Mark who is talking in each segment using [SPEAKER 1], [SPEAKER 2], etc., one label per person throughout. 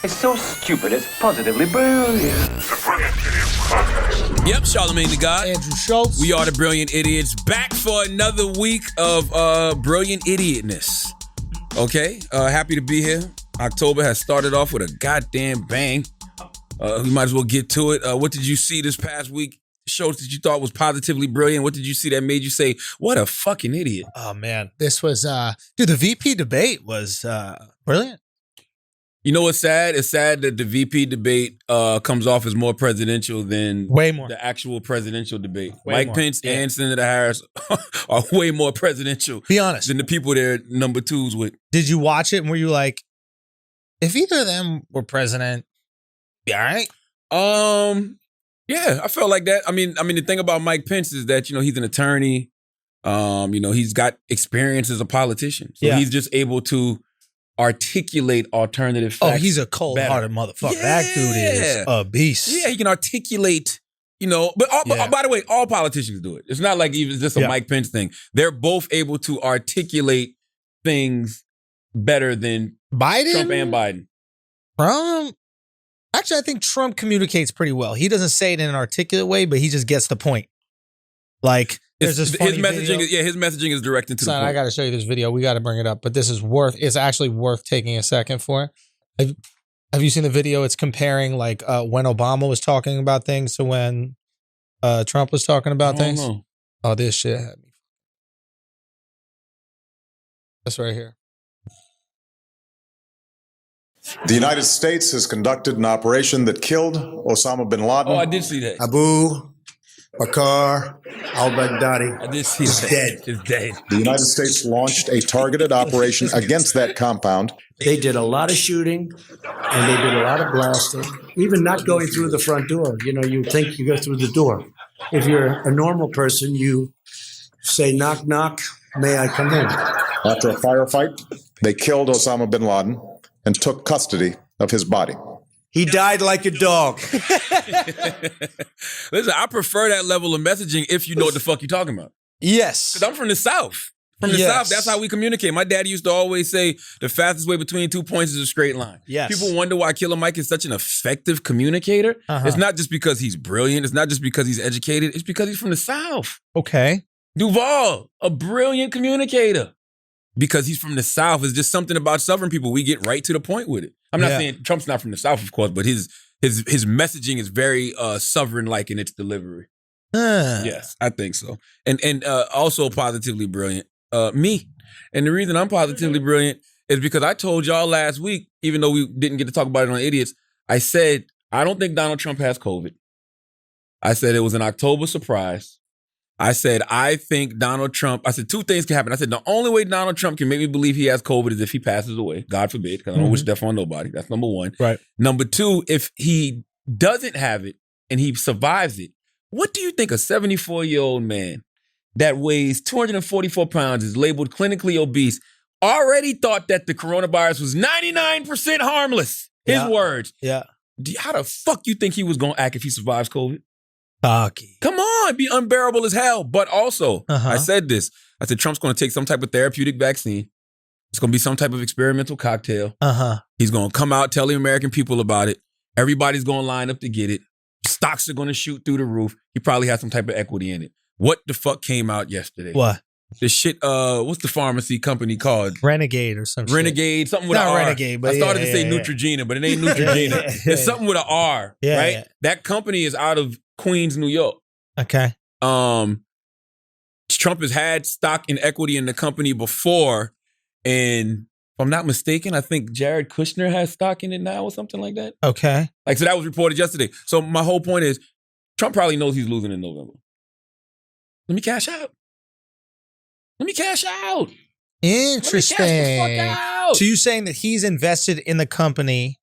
[SPEAKER 1] It's so stupid, it's positively brilliant.
[SPEAKER 2] The Brilliant Idiots Podcast.
[SPEAKER 3] Yep, Charlamagne the God.
[SPEAKER 4] Andrew Schulz.
[SPEAKER 3] We are the Brilliant Idiots, back for another week of brilliant idiotness. Okay, happy to be here. October has started off with a goddamn bang. We might as well get to it. What did you see this past week? Shows that you thought was positively brilliant. What did you see that made you say, what a fucking idiot?
[SPEAKER 4] Oh, man. This was, the VP debate was brilliant.
[SPEAKER 3] You know what's sad? It's sad that the VP debate comes off as more presidential than
[SPEAKER 4] Way more.
[SPEAKER 3] the actual presidential debate.
[SPEAKER 4] Way
[SPEAKER 3] Mike
[SPEAKER 4] more.
[SPEAKER 3] Pence
[SPEAKER 4] Yeah.
[SPEAKER 3] and Senator Harris are way more presidential
[SPEAKER 4] Be honest.
[SPEAKER 3] than the people they're number twos with.
[SPEAKER 4] Did you watch it and were you like, if either of them were president, be all right?
[SPEAKER 3] Yeah, I felt like that. I mean, the thing about Mike Pence is that, he's an attorney. He's got experience as a politician. So he's just able to articulate alternative facts.
[SPEAKER 4] Oh, he's a cold-hearted motherfucker.
[SPEAKER 3] Yeah.
[SPEAKER 4] That dude is a beast.
[SPEAKER 3] Yeah, he can articulate, but by the way, all politicians do it. It's not like even just a Mike Pence thing. They're both able to articulate things better than
[SPEAKER 4] Biden?
[SPEAKER 3] Trump and Biden.
[SPEAKER 4] Trump? Actually, I think Trump communicates pretty well. He doesn't say it in an articulate way, but he just gets the point. Like, there's this funny
[SPEAKER 3] his messaging.
[SPEAKER 4] video.
[SPEAKER 3] His messaging is directed to the
[SPEAKER 4] Son,
[SPEAKER 3] point.
[SPEAKER 4] I got to show you this video. We got to bring it up, but it's actually worth taking a second for. Have you seen the video? It's comparing like when Obama was talking about things to when Trump was talking about things.
[SPEAKER 3] Know.
[SPEAKER 4] Oh, this shit had me. That's right here.
[SPEAKER 5] The United States has conducted an operation that killed Osama bin Laden.
[SPEAKER 3] Oh, I did see that.
[SPEAKER 6] Abu Bakr al-Baghdadi
[SPEAKER 3] I did see
[SPEAKER 6] is
[SPEAKER 3] that.
[SPEAKER 6] dead.
[SPEAKER 3] It's dead.
[SPEAKER 5] The United States launched a targeted operation against that compound.
[SPEAKER 6] They did a lot of shooting and they did a lot of blasting, even not going through the front door. You think you go through the door. If you're a normal person, you say, knock, knock, may I come in?
[SPEAKER 5] After a firefight, they killed Osama bin Laden and took custody of his body.
[SPEAKER 6] He died like a dog.
[SPEAKER 3] Listen, I prefer that level of messaging if you know what the fuck you're talking about.
[SPEAKER 4] Yes.
[SPEAKER 3] Because I'm from the South. From the
[SPEAKER 4] Yes.
[SPEAKER 3] South, that's how we communicate. My dad used to always say the fastest way between 2 points is a straight line.
[SPEAKER 4] Yes.
[SPEAKER 3] People wonder why Killer Mike is such an effective communicator. It's not just because he's brilliant. It's not just because he's educated. It's because he's from the South.
[SPEAKER 4] Okay.
[SPEAKER 3] Duval, a brilliant communicator. Because he's from the South. It's just something about Southern people. We get right to the point with it. I'm not saying Trump's not from the South, of course, but his messaging is very Southern-like in its delivery. Yes, I think so. And also positively brilliant. Me. And the reason I'm positively brilliant is because I told y'all last week, even though we didn't get to talk about it on Idiots, I said, I don't think Donald Trump has COVID. I said it was an October surprise. I said, I think Donald Trump, I said, two things can happen. I said, the only way Donald Trump can make me believe he has COVID is if he passes away. God forbid, because I don't wish death on nobody. That's number one.
[SPEAKER 4] Right.
[SPEAKER 3] Number two, if he doesn't have it and he survives it, what do you think a 74-year-old man that weighs 244 pounds, is labeled clinically obese, already thought that the coronavirus was 99% harmless? His words.
[SPEAKER 4] Yeah.
[SPEAKER 3] How the fuck you think he was going to act if he survives COVID?
[SPEAKER 4] Cocky.
[SPEAKER 3] Come on, be unbearable as hell. But also, I said this. I said Trump's going to take some type of therapeutic vaccine. It's going to be some type of experimental cocktail. He's going to come out, tell the American people about it. Everybody's going to line up to get it. Stocks are going to shoot through the roof. He probably has some type of equity in it. What the fuck came out yesterday?
[SPEAKER 4] What?
[SPEAKER 3] The shit, what's the pharmacy company called?
[SPEAKER 4] Renegade or something.
[SPEAKER 3] Renegade, something with an
[SPEAKER 4] Not
[SPEAKER 3] R.
[SPEAKER 4] Renegade, but
[SPEAKER 3] I started to say
[SPEAKER 4] yeah.
[SPEAKER 3] Neutrogena, but it ain't Neutrogena. It's something with an R, right?
[SPEAKER 4] Yeah.
[SPEAKER 3] That company is out of Queens, New York.
[SPEAKER 4] Okay.
[SPEAKER 3] Trump has had stock and equity in the company before, and if I'm not mistaken, I think Jared Kushner has stock in it now or something like that.
[SPEAKER 4] Okay.
[SPEAKER 3] So that was reported yesterday. So my whole point is, Trump probably knows he's losing in November. Let me cash out.
[SPEAKER 4] Interesting.
[SPEAKER 3] Let me cash the fuck out.
[SPEAKER 4] So you're saying that he's invested in the company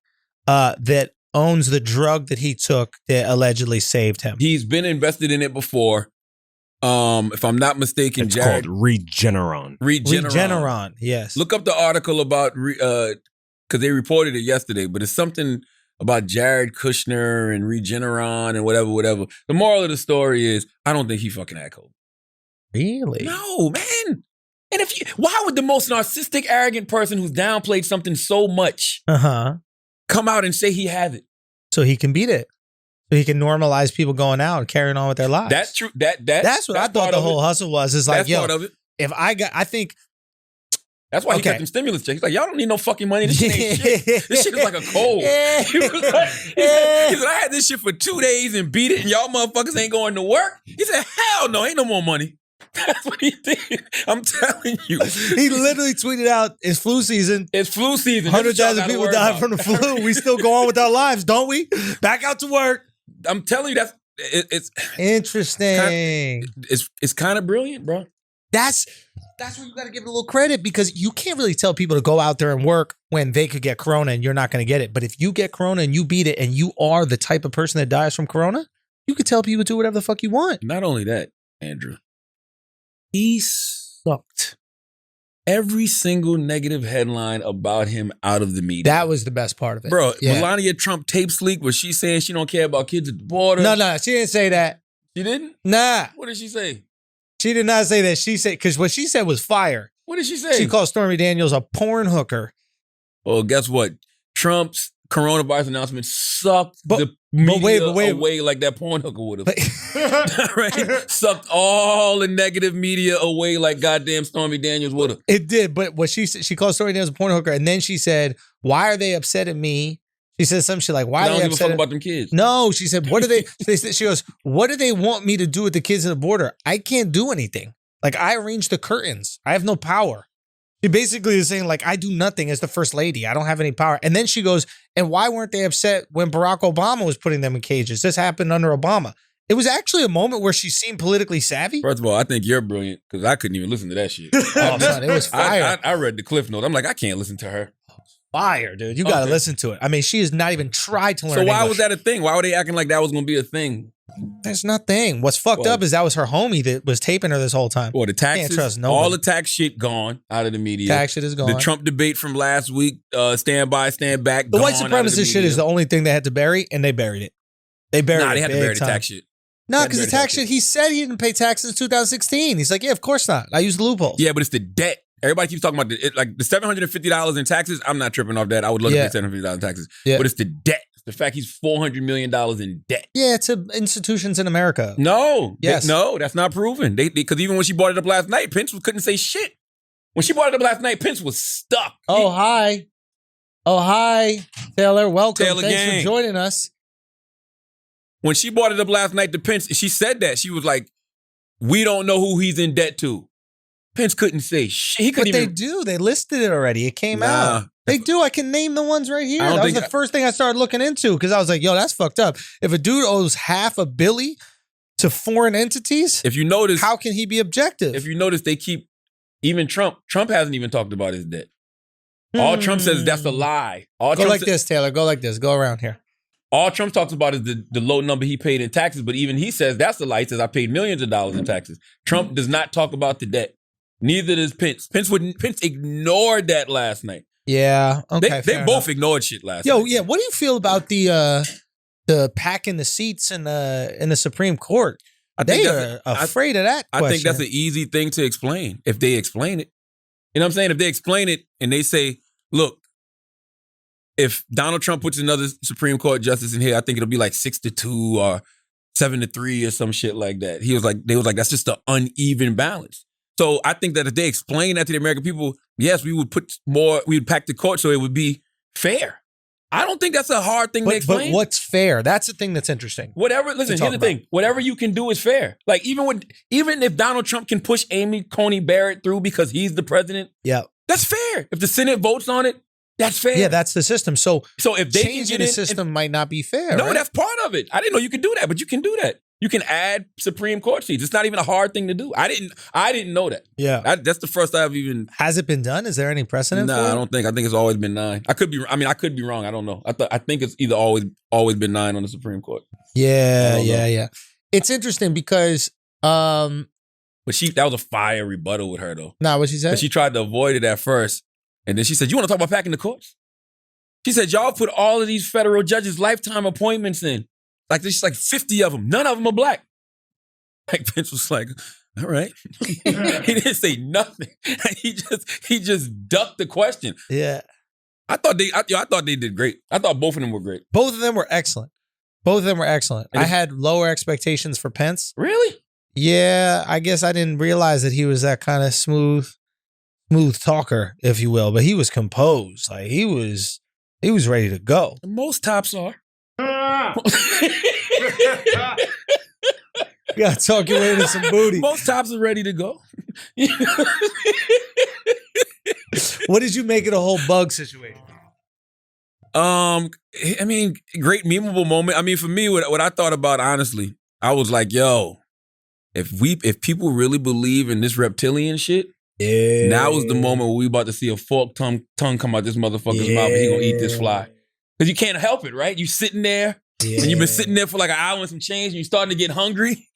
[SPEAKER 4] that owns the drug that he took that allegedly saved him?
[SPEAKER 3] He's been invested in it before. If I'm not mistaken,
[SPEAKER 7] It's
[SPEAKER 3] Jared.
[SPEAKER 7] called Regeneron.
[SPEAKER 4] Regeneron, yes.
[SPEAKER 3] Look up the article about, because they reported it yesterday, but it's something about Jared Kushner and Regeneron and whatever. The moral of the story is, I don't think he fucking had COVID.
[SPEAKER 4] Really?
[SPEAKER 3] No, man. And why would the most narcissistic, arrogant person who's downplayed something so much come out and say he has it.
[SPEAKER 4] So he can beat it. So he can normalize people going out and carrying on with their lives.
[SPEAKER 3] That's true.
[SPEAKER 4] That's what I thought the whole hustle was. Is like,
[SPEAKER 3] that's
[SPEAKER 4] yo,
[SPEAKER 3] part of it.
[SPEAKER 4] if I think.
[SPEAKER 3] That's why he got them stimulus checks. He's like, y'all don't need no fucking money. This shit ain't shit. This shit is like a cold. He said, I had this shit for 2 days and beat it, and y'all motherfuckers ain't going to work. He said, hell no, ain't no more money. That's what he did. I'm telling you.
[SPEAKER 4] He literally tweeted out, it's flu season.
[SPEAKER 3] It's flu season.
[SPEAKER 4] 100,000 people died from the flu. We still go on with our lives, don't we? Back out to work.
[SPEAKER 3] I'm telling you, it's
[SPEAKER 4] interesting.
[SPEAKER 3] It's kind of brilliant, bro.
[SPEAKER 4] That's where you got to give it a little credit, because you can't really tell people to go out there and work when they could get corona and you're not going to get it. But if you get corona and you beat it and you are the type of person that dies from corona, you could tell people to do whatever the fuck you want.
[SPEAKER 3] Not only that, Andrew, he sucked every single negative headline about him out of the media.
[SPEAKER 4] That was the best part of it.
[SPEAKER 3] Bro,
[SPEAKER 4] yeah.
[SPEAKER 3] Melania Trump tapes leak where she's saying she don't care about kids at the border.
[SPEAKER 4] No, she didn't say that.
[SPEAKER 3] She didn't?
[SPEAKER 4] Nah.
[SPEAKER 3] What did she say?
[SPEAKER 4] She did not say that. She said, because what she said was fire.
[SPEAKER 3] What did she say?
[SPEAKER 4] She called Stormy Daniels a porn hooker.
[SPEAKER 3] Well, guess what? Trump's coronavirus announcement sucked the media away like that porn hooker would have. Right? Sucked all the negative media away like goddamn Stormy Daniels would have.
[SPEAKER 4] It did, but what she said, she called Stormy Daniels a porn hooker, and then she said, "Why are they upset at me?" She said some shit like, "Why are they upset
[SPEAKER 3] about them kids?"
[SPEAKER 4] No, she said, "What do they?" She goes, "What do they want me to do with the kids at the border? I can't do anything. Like, I arrange the curtains. I have no power." She basically is saying, like, I do nothing as the first lady. I don't have any power. And then she goes, "And why weren't they upset when Barack Obama was putting them in cages? This happened under Obama." It was actually a moment where she seemed politically savvy.
[SPEAKER 3] First of all, I think you're brilliant, because I couldn't even listen to that shit.
[SPEAKER 4] Oh, son, it was fire.
[SPEAKER 3] I read the cliff notes. I'm like, I can't listen to her.
[SPEAKER 4] Fire, dude. You got to listen to it. I mean, she has not even tried to learn
[SPEAKER 3] So why
[SPEAKER 4] English.
[SPEAKER 3] was that a thing? Why were they acting like that was going to be a thing?
[SPEAKER 4] There's nothing. What's fucked up is that was her homie that was taping her this whole time.
[SPEAKER 3] Well, the taxes,
[SPEAKER 4] Can't trust nobody.
[SPEAKER 3] all the tax shit gone out of the media.
[SPEAKER 4] Tax shit is gone.
[SPEAKER 3] The Trump debate from last week, stand by, stand back.
[SPEAKER 4] The white
[SPEAKER 3] gone out of the
[SPEAKER 4] supremacist shit
[SPEAKER 3] media.
[SPEAKER 4] is the only thing they had to bury, and they buried it. They buried it.
[SPEAKER 3] Nah, they had to
[SPEAKER 4] big
[SPEAKER 3] bury the
[SPEAKER 4] time.
[SPEAKER 3] tax shit.
[SPEAKER 4] No, because the tax shit, he said he didn't pay taxes in 2016. He's like, yeah, of course not. I used the loopholes.
[SPEAKER 3] Yeah, but it's the debt. Everybody keeps talking about the $750 in taxes. I'm not tripping off that. I would love to pay $750 in taxes.
[SPEAKER 4] Yeah.
[SPEAKER 3] But it's the debt. It's the fact he's $400 million in debt.
[SPEAKER 4] Yeah, to institutions in America.
[SPEAKER 3] No.
[SPEAKER 4] Yes.
[SPEAKER 3] No, that's not proven. Because even when she brought it up last night, Pence couldn't say shit. When she brought it up last night, Pence was stuck.
[SPEAKER 4] Oh, hi. Oh, hi, Taylor. Welcome.
[SPEAKER 3] Taylor
[SPEAKER 4] Thanks
[SPEAKER 3] gang.
[SPEAKER 4] for joining us.
[SPEAKER 3] When she brought it up last night to Pence, she said that. She was like, we don't know who he's in debt to. Pence couldn't say shit. He couldn't
[SPEAKER 4] But
[SPEAKER 3] even.
[SPEAKER 4] they do. They listed it already. It came out. They do. I can name the ones right here. That was the first thing I started looking into, because I was like, yo, that's fucked up. If a dude owes $500 million to foreign entities,
[SPEAKER 3] If you notice,
[SPEAKER 4] how can he be objective?
[SPEAKER 3] if you notice, they keep, even Trump hasn't even talked about his debt. All Trump says is that's a lie.
[SPEAKER 4] Go like this, Taylor. Go like this. Go around here.
[SPEAKER 3] All Trump talks about is the low number he paid in taxes, but even he says that's a lie. He says I paid millions of dollars in taxes. Trump does not talk about the debt. Neither does Pence. Pence ignored that last night.
[SPEAKER 4] Yeah. Okay.
[SPEAKER 3] They both ignored shit last night.
[SPEAKER 4] Yo, yeah. What do you feel about the packing the seats in the Supreme Court? They are afraid of that question.
[SPEAKER 3] I think that's an easy thing to explain if they explain it. You know what I'm saying? If they explain it and they say, look, if Donald Trump puts another Supreme Court justice in here, I think it'll be like 6-2 or 7-3 or some shit like that. They was like, that's just an uneven balance. So I think that if they explain that to the American people, yes, we would pack the court so it would be fair. I don't think that's a hard thing to explain.
[SPEAKER 4] But what's fair? That's the thing that's interesting.
[SPEAKER 3] Listen, here's the thing. Whatever you can do is fair. Like, even if Donald Trump can push Amy Coney Barrett through because he's the president,
[SPEAKER 4] yeah,
[SPEAKER 3] that's fair. If the Senate votes on it, that's fair.
[SPEAKER 4] Yeah, that's the system. So
[SPEAKER 3] if they
[SPEAKER 4] changing the system might not be fair.
[SPEAKER 3] No,
[SPEAKER 4] right?
[SPEAKER 3] that's part of it. I didn't know you could do that, but you can do that. You can add Supreme Court seats. It's not even a hard thing to do. I didn't know that.
[SPEAKER 4] Yeah.
[SPEAKER 3] That's the first I've even.
[SPEAKER 4] Has it been done? Is there any precedent for it?
[SPEAKER 3] I don't think. I think it's always been 9. I could be wrong. I don't know. I think it's either always been 9 on the Supreme Court.
[SPEAKER 4] Yeah. It's interesting because
[SPEAKER 3] But that was a fire rebuttal with her though.
[SPEAKER 4] Nah, what she said?
[SPEAKER 3] But she tried to avoid it at first. And then she said, you want to talk about packing the courts? She said, y'all put all of these federal judges lifetime appointments in. Like, there's like 50 of them. None of them are black. Like, Pence was like, all right. He didn't say nothing. He just ducked the question.
[SPEAKER 4] Yeah.
[SPEAKER 3] I thought they did great. I thought both of them were great.
[SPEAKER 4] Both of them were excellent. I had lower expectations for Pence.
[SPEAKER 3] Really?
[SPEAKER 4] Yeah, I guess I didn't realize that he was that kind of smooth talker, if you will. But he was composed. Like he was ready to go.
[SPEAKER 3] Most tops are.
[SPEAKER 4] You gotta talk your way into some booty.
[SPEAKER 3] Most tops are ready to go.
[SPEAKER 4] What did you make of the whole bug situation?
[SPEAKER 3] I mean, great memeable moment. I mean, for me, what I thought about, honestly, I was like, yo, if people really believe in this reptilian shit, now is the moment where we about to see a forked tongue come out this motherfucker's mouth and he gonna eat this fly. Because you can't help it, right? You sitting there and you've been sitting there for like an hour and some change and you're starting to get hungry.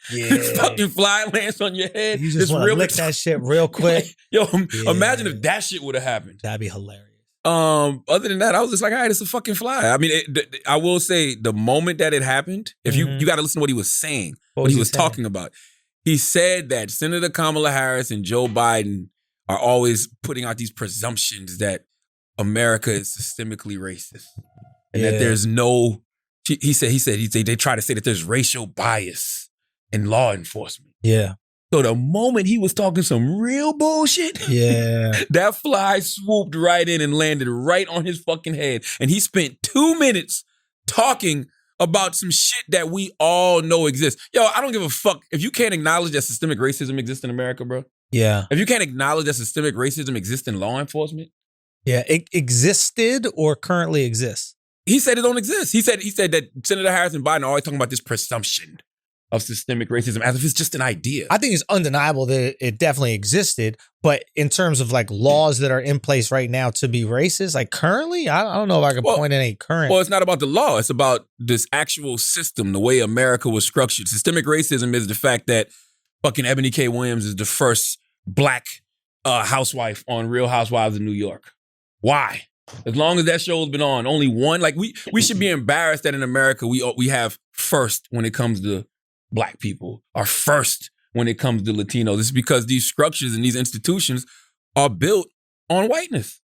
[SPEAKER 3] Fucking fly lands on your head.
[SPEAKER 4] You just want to lick that shit real quick.
[SPEAKER 3] Yo, imagine if that shit would have happened.
[SPEAKER 4] That'd be hilarious.
[SPEAKER 3] Other than that, I was just like, all right, it's a fucking fly. I mean, I will say the moment that it happened, if you got to listen to what he was saying, what he was talking about. He said that Senator Kamala Harris and Joe Biden are always putting out these presumptions that America is systemically racist and that there's no. He said they try to say that there's racial bias in law enforcement.
[SPEAKER 4] Yeah.
[SPEAKER 3] So the moment he was talking some real bullshit, that fly swooped right in and landed right on his fucking head. And he spent 2 minutes talking about some shit that we all know exists. Yo, I don't give a fuck. If you can't acknowledge that systemic racism exists in America, bro.
[SPEAKER 4] Yeah.
[SPEAKER 3] If you can't acknowledge that systemic racism exists in law enforcement.
[SPEAKER 4] Yeah. It existed or currently exists.
[SPEAKER 3] He said it don't exist. He said that Senator Harris and Biden are always talking about this presumption of systemic racism as if it's just an idea.
[SPEAKER 4] I think it's undeniable that it definitely existed, but in terms of like laws that are in place right now to be racist, like currently, I don't know if I can point at any current.
[SPEAKER 3] Well, it's not about the law. It's about this actual system, the way America was structured. Systemic racism is the fact that fucking Ebony K. Williams is the first black housewife on Real Housewives of New York. Why? As long as that show's been on, only one. Like we should be embarrassed that in America we have first when it comes to black people, are first when it comes to Latinos. It's because these structures and these institutions are built on whiteness.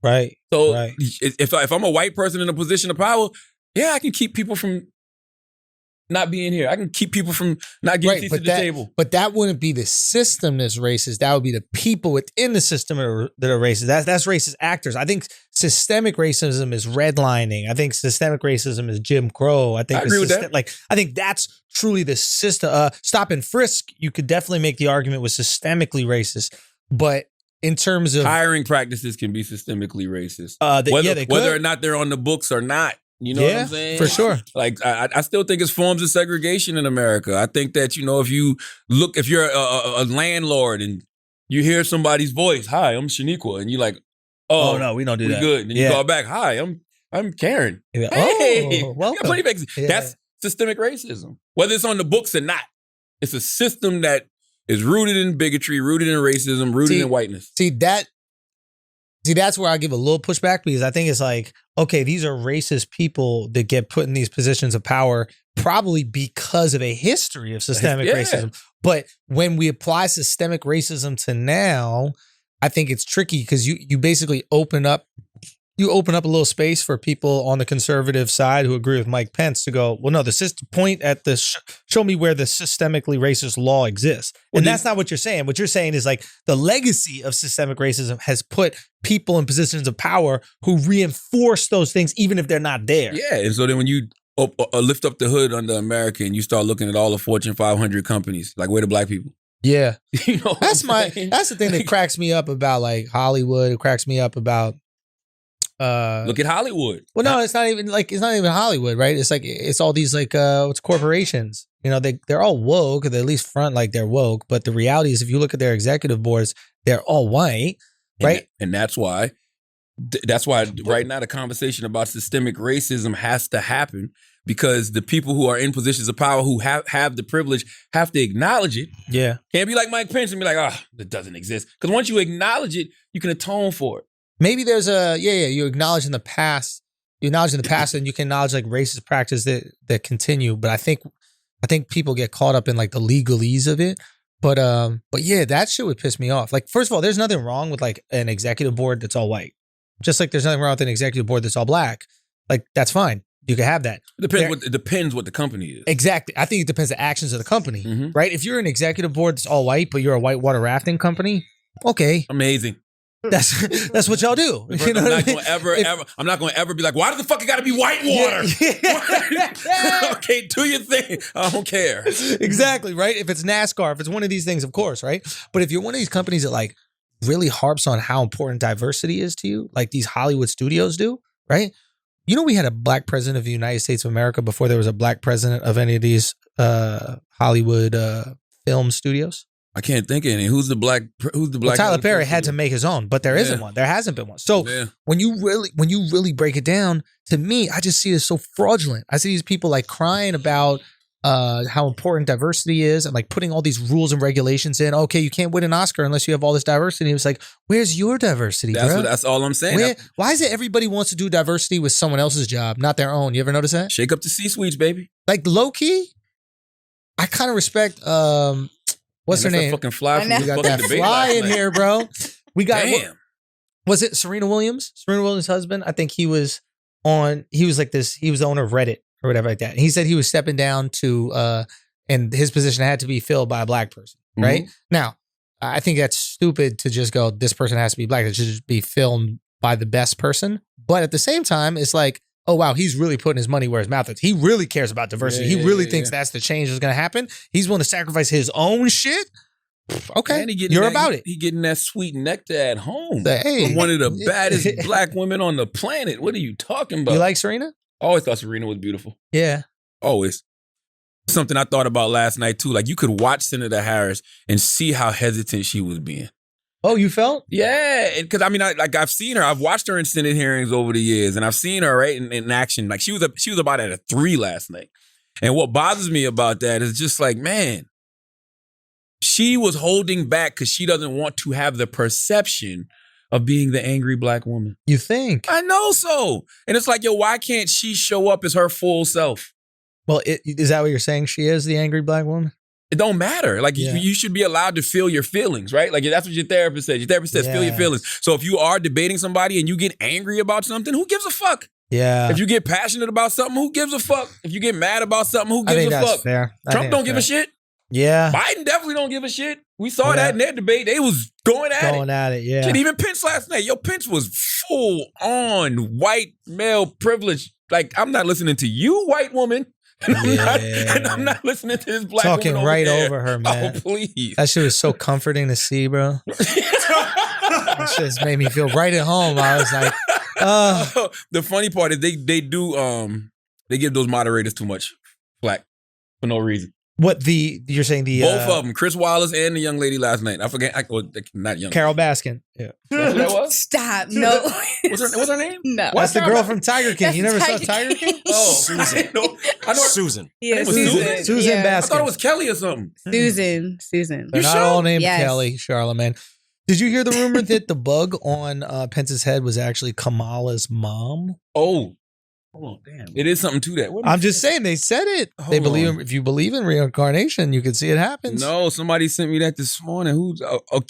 [SPEAKER 4] Right.
[SPEAKER 3] So if I'm a white person in a position of power, yeah, I can keep people from not being here. I can keep people from not getting seats at the table.
[SPEAKER 4] But that wouldn't be the system that's racist. That would be the people within the system that are racist. That's racist actors. I think systemic racism is redlining. I think systemic racism is Jim Crow. I agree with that. Like, I think that's truly the system. Stop and frisk, you could definitely make the argument was systemically racist. But in terms of
[SPEAKER 3] hiring practices can be systemically racist.
[SPEAKER 4] Whether
[SPEAKER 3] or not they're on the books or not. You know what I'm saying?
[SPEAKER 4] For sure.
[SPEAKER 3] Like, I still think it's forms of segregation in America. I think that, if you're a landlord and you hear somebody's voice, hi, I'm Shaniqua, and you're like, oh no,
[SPEAKER 4] we don't do that.
[SPEAKER 3] Good. And you call back, hi, I'm Karen. Hey,
[SPEAKER 4] welcome.
[SPEAKER 3] That's systemic racism. Whether it's on the books or not, it's a system that is rooted in bigotry, rooted in racism, rooted in whiteness.
[SPEAKER 4] That's where I give a little pushback, because I think it's like, okay, these are racist people that get put in these positions of power probably because of a history of systemic racism. But when we apply systemic racism to now, I think it's tricky because you basically open up a little space for people on the conservative side who agree with Mike Pence to go, well, no, the system point at the show me where the systemically racist law exists. And that's not what you're saying. What you're saying is like the legacy of systemic racism has put people in positions of power who reinforce those things, even if they're not there.
[SPEAKER 3] Yeah. And so then when you lift up the hood under America and you start looking at all the Fortune 500 companies, like, where the black people?
[SPEAKER 4] Yeah.
[SPEAKER 3] That's
[SPEAKER 4] the thing that cracks me up about like Hollywood. It cracks me up about
[SPEAKER 3] look at Hollywood.
[SPEAKER 4] Well, no, it's not even Hollywood, right? It's like it's all these like it's corporations. They're all woke, or they at least front like they're woke. But the reality is, if you look at their executive boards, they're all white, right?
[SPEAKER 3] And that's why right now the conversation about systemic racism has to happen, because the people who are in positions of power who have the privilege have to acknowledge it.
[SPEAKER 4] Yeah,
[SPEAKER 3] can't be like Mike Pence and be like, it doesn't exist. Because once you acknowledge it, you can atone for it.
[SPEAKER 4] Maybe there's you acknowledge in the past, and you can acknowledge like racist practice that continue. But I think people get caught up in like the legalese of it. But yeah, that shit would piss me off. Like, first of all, there's nothing wrong with like an executive board that's all white. Just like there's nothing wrong with an executive board that's all black. Like, that's fine. You can have that.
[SPEAKER 3] It depends what the company is.
[SPEAKER 4] Exactly. I think it depends on the actions of the company,
[SPEAKER 3] Mhm.
[SPEAKER 4] right? If you're an executive board that's all white, but you're a whitewater rafting company, okay.
[SPEAKER 3] Amazing.
[SPEAKER 4] That's what y'all do. You know
[SPEAKER 3] I'm
[SPEAKER 4] what I
[SPEAKER 3] not
[SPEAKER 4] mean?
[SPEAKER 3] going to ever be like, why does the fuck it got to be white water? Okay, do your thing. I don't care.
[SPEAKER 4] Exactly, right? If it's NASCAR, if it's one of these things, of course, right? But if you're one of these companies that like really harps on how important diversity is to you, like these Hollywood studios do, right? You know, we had a black president of the United States of America before there was a black president of any of these Hollywood film studios.
[SPEAKER 3] I can't think of any. Who's the black?
[SPEAKER 4] Well, Tyler Perry had to make his own, but there isn't one. There hasn't been one. So when you really break it down, to me, I just see it as so fraudulent. I see these people like crying about how important diversity is and like putting all these rules and regulations in. Okay, you can't win an Oscar unless you have all this diversity. It's like, where's your diversity, bro?
[SPEAKER 3] That's all I'm saying.
[SPEAKER 4] Why is it everybody wants to do diversity with someone else's job, not their own? You ever notice that?
[SPEAKER 3] Shake up the C-suites, baby.
[SPEAKER 4] Like low key, I kind of respect. What's her name?
[SPEAKER 3] Fucking fly from
[SPEAKER 4] We got that fly in here, bro. We got.
[SPEAKER 3] Damn.
[SPEAKER 4] Was it Serena Williams? Serena Williams' husband? I think he was like this. He was the owner of Reddit or whatever like that. And he said he was stepping down to, and his position had to be filled by a black person, right? Now, I think that's stupid to just go, this person has to be black. It should just be filled by the best person. But at the same time, it's like, oh, wow, he's really putting his money where his mouth is. He really cares about diversity. He really thinks that's the change that's going to happen. He's willing to sacrifice his own shit. Okay, you're about it.
[SPEAKER 3] He getting that sweet nectar at home.
[SPEAKER 4] Hey.
[SPEAKER 3] From one of the baddest black women on the planet. What are you talking about?
[SPEAKER 4] You like Serena?
[SPEAKER 3] I always thought Serena was beautiful.
[SPEAKER 4] Yeah.
[SPEAKER 3] Always. Something I thought about last night, too. Like, you could watch Senator Harris and see how hesitant she was being.
[SPEAKER 4] Oh, you felt?
[SPEAKER 3] Yeah, because I mean, I've seen her. I've watched her in Senate hearings over the years, and I've seen her right in action. Like she was about at a 3 last night. And what bothers me about that is just like, man, she was holding back because she doesn't want to have the perception of being the angry black woman.
[SPEAKER 4] You think?
[SPEAKER 3] I know so. And it's like, yo, why can't she show up as her full self?
[SPEAKER 4] Well, is that what you're saying? She is the angry black woman?
[SPEAKER 3] It don't matter. Like, you should be allowed to feel your feelings, right? Like, that's what your therapist says. Your therapist says, feel your feelings. So if you are debating somebody and you get angry about something, who gives a fuck?
[SPEAKER 4] Yeah.
[SPEAKER 3] If you get passionate about something, who gives a fuck? If you get mad about something, who gives a fuck?
[SPEAKER 4] Fair.
[SPEAKER 3] Trump don't give a shit.
[SPEAKER 4] Yeah.
[SPEAKER 3] Biden definitely don't give a shit. We saw that in their debate. They was going at it.
[SPEAKER 4] Yeah.
[SPEAKER 3] Shit, even Pence last night. Yo, Pence was full on white male privilege. Like, I'm not listening to you, white woman. And I'm not listening to this black
[SPEAKER 4] talking
[SPEAKER 3] woman
[SPEAKER 4] right
[SPEAKER 3] there.
[SPEAKER 4] over her, man.
[SPEAKER 3] Oh, please.
[SPEAKER 4] That shit was so comforting to see, bro. That shit just made me feel right at home. I was like,
[SPEAKER 3] The funny part is they give those moderators too much flack for no reason.
[SPEAKER 4] You're saying
[SPEAKER 3] both of them, Chris Wallace and the young lady last night. I forget. Not young.
[SPEAKER 4] Carol Baskin. Yeah.
[SPEAKER 3] That's what that was?
[SPEAKER 7] Stop. No.
[SPEAKER 3] What's her name?
[SPEAKER 7] No.
[SPEAKER 4] That's the girl from Tiger King. You never saw Tiger King?
[SPEAKER 3] Oh,
[SPEAKER 8] Susan.
[SPEAKER 3] I know.
[SPEAKER 8] Susan.
[SPEAKER 7] Yeah,
[SPEAKER 3] Susan.
[SPEAKER 4] Susan
[SPEAKER 7] yeah.
[SPEAKER 4] Baskin.
[SPEAKER 3] I thought it was Kelly or something.
[SPEAKER 7] Susan.
[SPEAKER 4] They're not all named
[SPEAKER 7] Yes.
[SPEAKER 4] Kelly, Charlamagne. Did you hear the rumor that the bug on Pence's head was actually Kamala's mom?
[SPEAKER 3] Oh. Hold on, damn. It is something to that.
[SPEAKER 4] I'm just saying, they said it. They believe if you believe in reincarnation, you can see it happens.
[SPEAKER 3] No, somebody sent me that this morning.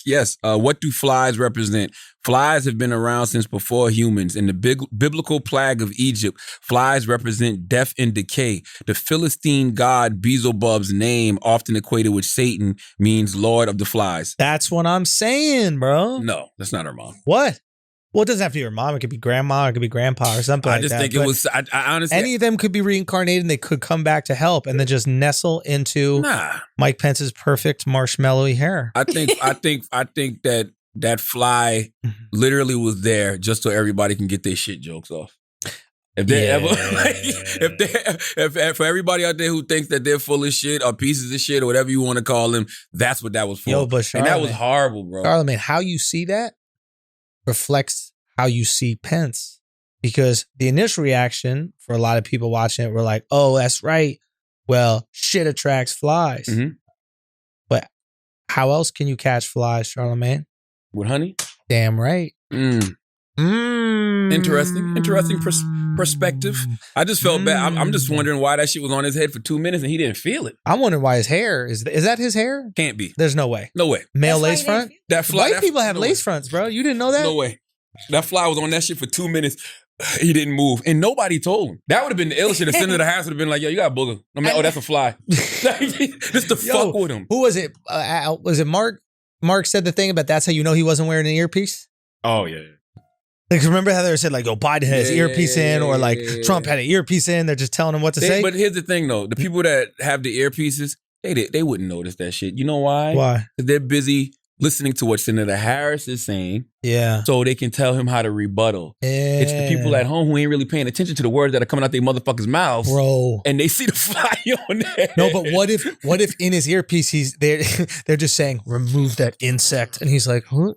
[SPEAKER 3] Yes. What do flies represent? Flies have been around since before humans. In the biblical plague of Egypt, flies represent death and decay. The Philistine god Beelzebub's name, often equated with Satan, means Lord of the Flies.
[SPEAKER 4] That's what I'm saying, bro.
[SPEAKER 3] No, that's not her mom.
[SPEAKER 4] What? Well, it doesn't have to be your mom. It could be grandma. It could be grandpa or something like that.
[SPEAKER 3] I just think it was, I honestly.
[SPEAKER 4] Any of them could be reincarnated and they could come back to help and then just nestle into Mike Pence's perfect marshmallowy hair.
[SPEAKER 3] I think that fly literally was there just so everybody can get their shit jokes off. If they ever, if for everybody out there who thinks that they're full of shit or pieces of shit or whatever you want to call them, that's what that was for.
[SPEAKER 4] Yo, but
[SPEAKER 3] and that was horrible, bro.
[SPEAKER 4] Charlamagne, how you see that reflects how you see Pence. Because the initial reaction for a lot of people watching it were like, oh, that's right. Well, shit attracts flies.
[SPEAKER 3] Mm-hmm.
[SPEAKER 4] But how else can you catch flies, Charlamagne?
[SPEAKER 3] With honey?
[SPEAKER 4] Damn right.
[SPEAKER 3] Interesting perspective. I just felt bad. I'm just wondering why that shit was on his head for 2 minutes and he didn't feel it.
[SPEAKER 4] I'm wondering why his hair is that his hair?
[SPEAKER 3] Can't be.
[SPEAKER 4] There's no way.
[SPEAKER 3] No way.
[SPEAKER 4] Male lace front?
[SPEAKER 3] That fly,
[SPEAKER 4] White people have lace fronts, bro. You didn't know that?
[SPEAKER 3] No way. That fly was on that shit for 2 minutes. He didn't move. And nobody told him. That would have been the illest shit. The center of the house would have been like, yo, you got a booger. I'm like, oh, that's a fly. Just to fuck with him.
[SPEAKER 4] Who was it? Was it Mark? Mark said the thing about that's how you know he wasn't wearing an earpiece?
[SPEAKER 3] Oh, yeah.
[SPEAKER 4] Like, remember how they said, like, oh, Biden had his earpiece in, or like Trump had an earpiece in. They're just telling him what to say.
[SPEAKER 3] But here's the thing, though. The people that have the earpieces, they wouldn't notice that shit. You know why?
[SPEAKER 4] Why?
[SPEAKER 3] 'Cause they're busy listening to what Senator Harris is saying.
[SPEAKER 4] Yeah.
[SPEAKER 3] So they can tell him how to rebuttal. It's the people at home who ain't really paying attention to the words that are coming out their motherfuckers' mouths.
[SPEAKER 4] Bro.
[SPEAKER 3] And they see the fly on there.
[SPEAKER 4] No, but what if in his earpiece they're just saying, remove that insect. And he's like, huh?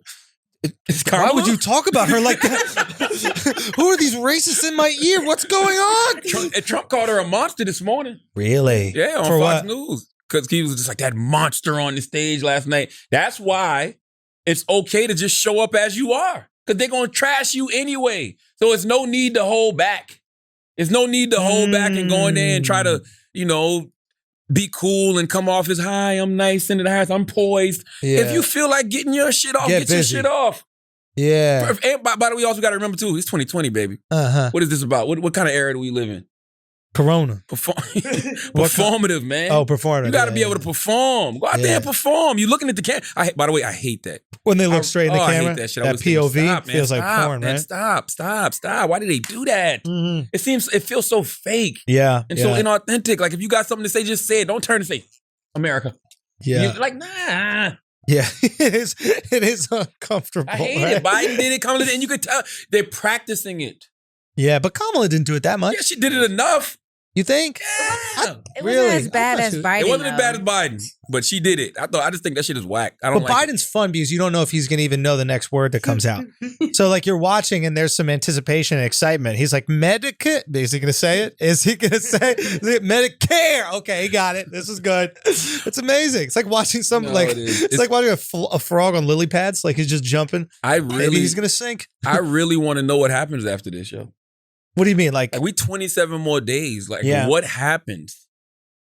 [SPEAKER 4] Why would you talk about her like that? Who are these racists in my ear? What's going on?
[SPEAKER 3] Trump called her a monster this morning.
[SPEAKER 4] Really?
[SPEAKER 3] Yeah, on
[SPEAKER 4] For
[SPEAKER 3] Fox
[SPEAKER 4] what?
[SPEAKER 3] News. Because he was just like that monster on the stage last night. That's why it's okay to just show up as you are. Because they're going to trash you anyway. So it's no need to hold back. There's no need to hold back and go in there and try to, be cool and come off as, hi, I'm nice into the house, I'm poised.
[SPEAKER 4] Yeah.
[SPEAKER 3] If you feel like getting your shit off, get your
[SPEAKER 4] busy.
[SPEAKER 3] shit off.
[SPEAKER 4] Yeah.
[SPEAKER 3] And by the way, we also got to remember too, it's 2020, baby.
[SPEAKER 4] Uh-huh.
[SPEAKER 3] What is this about? What kind of era do we live in?
[SPEAKER 4] Corona.
[SPEAKER 3] Performative, man.
[SPEAKER 4] Oh, performative.
[SPEAKER 3] You got to be able to perform. Go out there and perform. You looking at the camera. By the way, I hate that.
[SPEAKER 4] When they look straight in the camera,
[SPEAKER 3] I hate that shit.
[SPEAKER 4] that POV feels like porn,
[SPEAKER 3] man.
[SPEAKER 4] right?
[SPEAKER 3] Stop. Why did they do that?
[SPEAKER 4] Mm-hmm.
[SPEAKER 3] It feels so fake.
[SPEAKER 4] Yeah.
[SPEAKER 3] And so inauthentic. Like if you got something to say, just say it. Don't turn and say, America.
[SPEAKER 4] Yeah.
[SPEAKER 3] You're like, nah.
[SPEAKER 4] Yeah. It is uncomfortable.
[SPEAKER 3] I hate it. Biden did it. Kamala did it. And you could tell they're practicing it.
[SPEAKER 4] Yeah, but Kamala didn't do it that much.
[SPEAKER 3] Yeah, she did it enough.
[SPEAKER 4] You think?
[SPEAKER 3] Yeah.
[SPEAKER 7] It wasn't
[SPEAKER 4] Really?
[SPEAKER 7] as bad as Biden.
[SPEAKER 3] It wasn't as bad as
[SPEAKER 7] though.
[SPEAKER 3] Biden, but she did it. I just think that shit is whack. I don't
[SPEAKER 4] But
[SPEAKER 3] like
[SPEAKER 4] Biden's fun because you don't know if he's going to even know the next word that comes out. So like you're watching and there's some anticipation and excitement. He's like, Medicare. Is he going to say it? Is he going to say it? Medicare? Okay, he got it. This is good. It's amazing. It's like watching it's like watching a frog on lily pads. Like he's just jumping. Maybe he's going to sink.
[SPEAKER 3] I really want to know what happens after this show.
[SPEAKER 4] What do you mean? Like
[SPEAKER 3] we 27 more days. Like
[SPEAKER 4] Yeah.
[SPEAKER 3] what happens?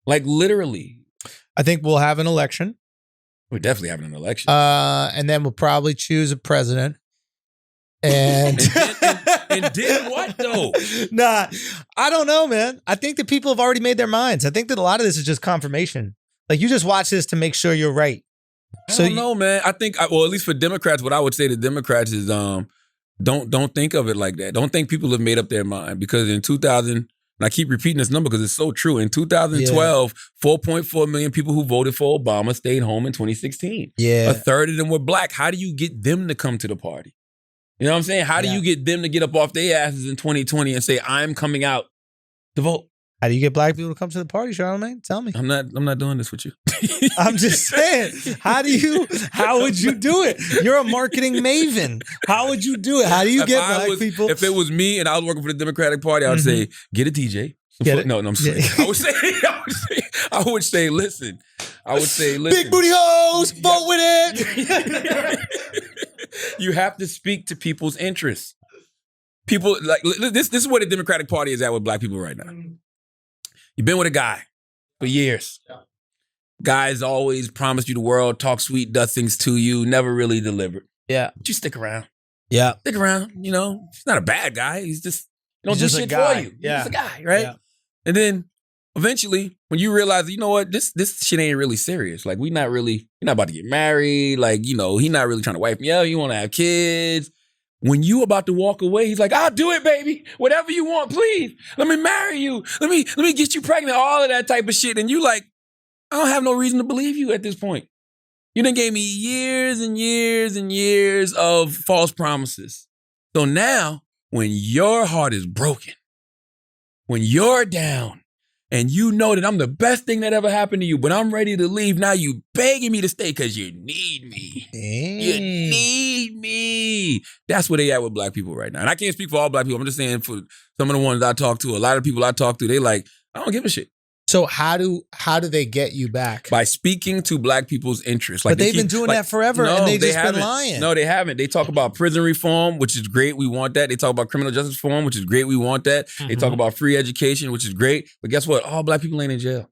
[SPEAKER 3] Like literally.
[SPEAKER 4] I think we'll have an election.
[SPEAKER 3] We're definitely having an election.
[SPEAKER 4] And then we'll probably choose a president. And
[SPEAKER 3] and did what though?
[SPEAKER 4] Nah, I don't know, man. I think that people have already made their minds. I think that a lot of this is just confirmation. Like you just watch this to make sure you're right.
[SPEAKER 3] I don't know, man. I think, at least for Democrats, what I would say to Democrats is, don't think of it like that. Don't think people have made up their mind, because in 2000, and I keep repeating this number because it's so true. In 2012, 4.4 million people who voted for Obama stayed home in 2016.
[SPEAKER 4] Yeah.
[SPEAKER 3] A third of them were black. How do you get them to come to the party? You know what I'm saying? How do you get them to get up off their asses in 2020 and say, I'm coming out to vote?
[SPEAKER 4] How do you get black people to come to the party, Charlamagne? Tell me.
[SPEAKER 3] I'm not doing this with you.
[SPEAKER 4] I'm just saying. How would you do it? You're a marketing maven. How would you do it? How do you get black people?
[SPEAKER 3] If it was me and I was working for the Democratic Party, I would say, get a DJ.
[SPEAKER 4] Get it?
[SPEAKER 3] No, I'm saying.
[SPEAKER 4] Yeah.
[SPEAKER 3] I would say, listen.
[SPEAKER 4] Big booty hoes, vote with it.
[SPEAKER 3] You have to speak to people's interests. People like this is where the Democratic Party is at with black people right now. You've been with a guy for years. Guys always promised you the world, talk sweet things to you, never really delivered.
[SPEAKER 4] Yeah.
[SPEAKER 3] But you stick around.
[SPEAKER 4] Yeah.
[SPEAKER 3] Stick around, He's not a bad guy. He's just,
[SPEAKER 4] He's
[SPEAKER 3] do
[SPEAKER 4] just a
[SPEAKER 3] shit
[SPEAKER 4] guy.
[SPEAKER 3] for you.
[SPEAKER 4] Yeah.
[SPEAKER 3] He's just a guy, right?
[SPEAKER 4] Yeah.
[SPEAKER 3] And then eventually, when you realize, you know what, this shit ain't really serious. Like, you're not about to get married. Like, he's not really trying to wipe me out. You want to have kids. When you about to walk away, he's like, I'll do it, baby. Whatever you want, please. Let me marry you. Let me get you pregnant. All of that type of shit. And you like, I don't have no reason to believe you at this point. You done gave me years and years and years of false promises. So now, when your heart is broken, when you're down, and you know that I'm the best thing that ever happened to you, but I'm ready to leave, now you begging me to stay because you need me. You need me. That's where they at with black people right now. And I can't speak for all black people. I'm just saying for some of the ones I talk to, a lot of people I talk to, they like, I don't give a shit.
[SPEAKER 4] So how do they get you back?
[SPEAKER 3] By speaking to black people's interests.
[SPEAKER 4] But they've been doing that forever, and they've just been lying.
[SPEAKER 3] No, they haven't. They talk about prison reform, which is great. We want that. They talk about criminal justice reform, which is great. We want that. They talk about free education, which is great. But guess what? All black people ain't in jail.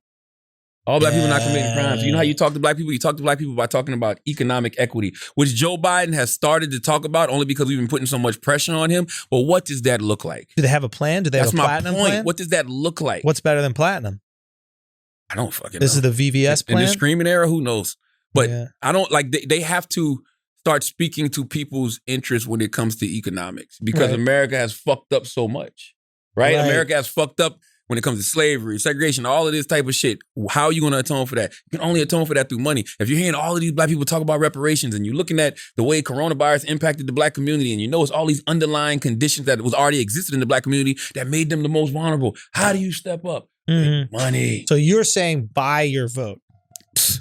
[SPEAKER 3] All black people not committing crimes. You know how you talk to black people? You talk to black people by talking about economic equity, which Joe Biden has started to talk about only because we've been putting so much pressure on him. But what does that look like?
[SPEAKER 4] Do they have a plan? Do they have a platinum plan?
[SPEAKER 3] What does that look like?
[SPEAKER 4] What's better than platinum?
[SPEAKER 3] I don't fucking know.
[SPEAKER 4] This is the VVS plan?
[SPEAKER 3] In the screaming era, who knows? But I don't like, they have to start speaking to people's interests when it comes to economics because America has fucked up so much, right? America has fucked up when it comes to slavery, segregation, all of this type of shit. How are you going to atone for that? You can only atone for that through money. If you're hearing all of these black people talk about reparations and you're looking at the way coronavirus impacted the black community and you know it's all these underlying conditions that was already existed in the black community that made them the most vulnerable, how do you step up? Money.
[SPEAKER 4] So you're saying buy your vote.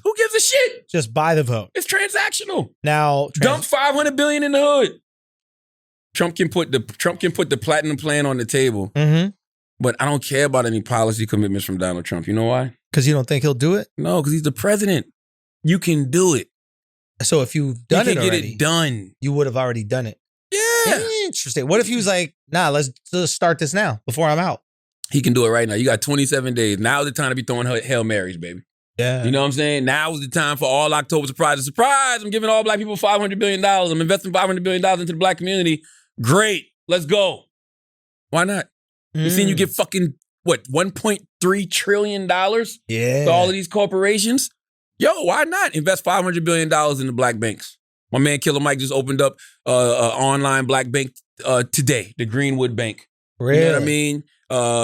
[SPEAKER 3] Who gives a shit?
[SPEAKER 4] Just buy the vote.
[SPEAKER 3] It's transactional.
[SPEAKER 4] Now
[SPEAKER 3] dump $500 billion in the hood. Trump can put the platinum plan on the table. But I don't care about any policy commitments from Donald Trump. You know why?
[SPEAKER 4] Because you don't think he'll do it?
[SPEAKER 3] No, because he's the president. You can do it.
[SPEAKER 4] So if you've done it already,
[SPEAKER 3] get it done.
[SPEAKER 4] You would have already done it.
[SPEAKER 3] Yeah.
[SPEAKER 4] Interesting. What if he was like, nah, let's start this now before I'm out?
[SPEAKER 3] He can do it right now. You got 27 days. Now's the time to be throwing Hail Marys, baby.
[SPEAKER 4] Yeah.
[SPEAKER 3] You know what I'm saying? Now is the time for all October surprises. Surprise! I'm giving all black people $500 billion. I'm investing $500 billion into the black community. Great. Let's go. Why not? You seen you get fucking, what, $1.3 trillion to all of these corporations? Yo, why not invest $500 billion in the black banks? My man Killer Mike just opened up an online black bank today, the Greenwood Bank.
[SPEAKER 4] Really?
[SPEAKER 3] You know what I mean?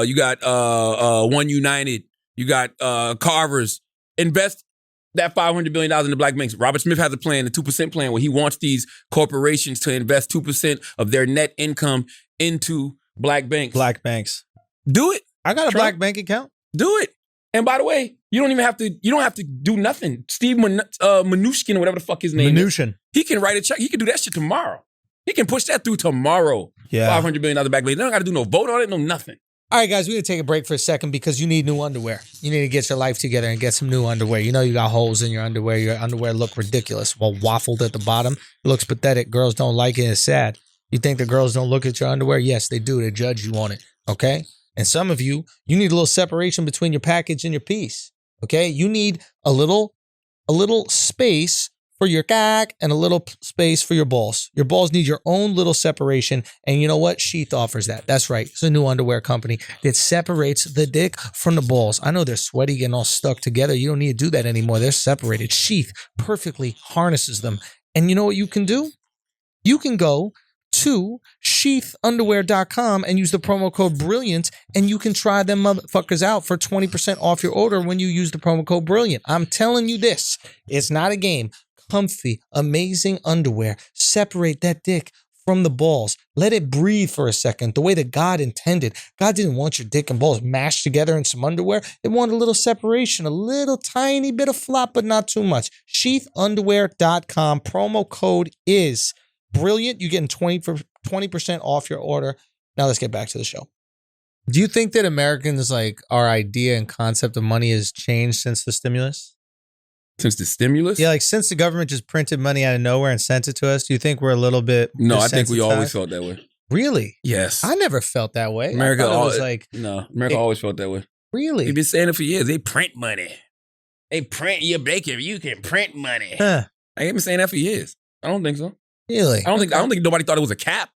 [SPEAKER 3] You got One United. You got Carver's. Invest that $500 billion in the black banks. Robert Smith has a plan, the 2% plan, where he wants these corporations to invest 2% of their net income into black banks.
[SPEAKER 4] Black banks.
[SPEAKER 3] Do it.
[SPEAKER 4] I got a black bank account.
[SPEAKER 3] Do it. And by the way, you don't have to do nothing. Steve Mnuchin or whatever the fuck his name is. He can write a check. He can do that shit tomorrow. He can push that through tomorrow. Yeah. $500 billion back. They don't got to do no vote on it, no nothing.
[SPEAKER 4] All right, guys, we're going to take a break for a second because you need new underwear. You need to get your life together and get some new underwear. You know you got holes in your underwear. Your underwear look ridiculous. Well, waffled at the bottom. It looks pathetic. Girls don't like it. It's sad. You think the girls don't look at your underwear? Yes, they do. They judge you on it, okay? And some of you need a little separation between your package and your piece, okay? You need a little space for your cock and a little space for your balls. Your balls need your own little separation. And you know what? Sheath offers that. That's right. It's a new underwear company that separates the dick from the balls. I know they're sweaty and all stuck together. You don't need to do that anymore. They're separated. Sheath perfectly harnesses them. And you know what you can do? You can go to sheathunderwear.com and use the promo code BRILLIANT, and you can try them motherfuckers out for 20% off your order when you use the promo code BRILLIANT. I'm telling you this. It's not a game. Comfy, amazing underwear. Separate that dick from the balls. Let it breathe for a second, the way that God intended. God didn't want your dick and balls mashed together in some underwear. They wanted a little separation, a little tiny bit of flop, but not too much. Sheathunderwear.com. Promo code is BRILLIANT. You're getting 20% off your order. Now let's get back to the show. Do you think that Americans, like, our idea and concept of money has changed since the stimulus?
[SPEAKER 3] Since the stimulus?
[SPEAKER 4] Yeah, like since the government just printed money out of nowhere and sent it to us, do you think we're a little bit
[SPEAKER 3] No, I think we always felt that way.
[SPEAKER 4] Really?
[SPEAKER 3] Yes.
[SPEAKER 4] I never felt that way.
[SPEAKER 3] America
[SPEAKER 4] always
[SPEAKER 3] always felt that way.
[SPEAKER 4] Really?
[SPEAKER 3] We've been saying it for years. They print money. They print your bacon. You can print money.
[SPEAKER 4] Huh.
[SPEAKER 3] I ain't been saying that for years. I don't think so.
[SPEAKER 4] Really?
[SPEAKER 3] I don't think nobody thought it was a cap.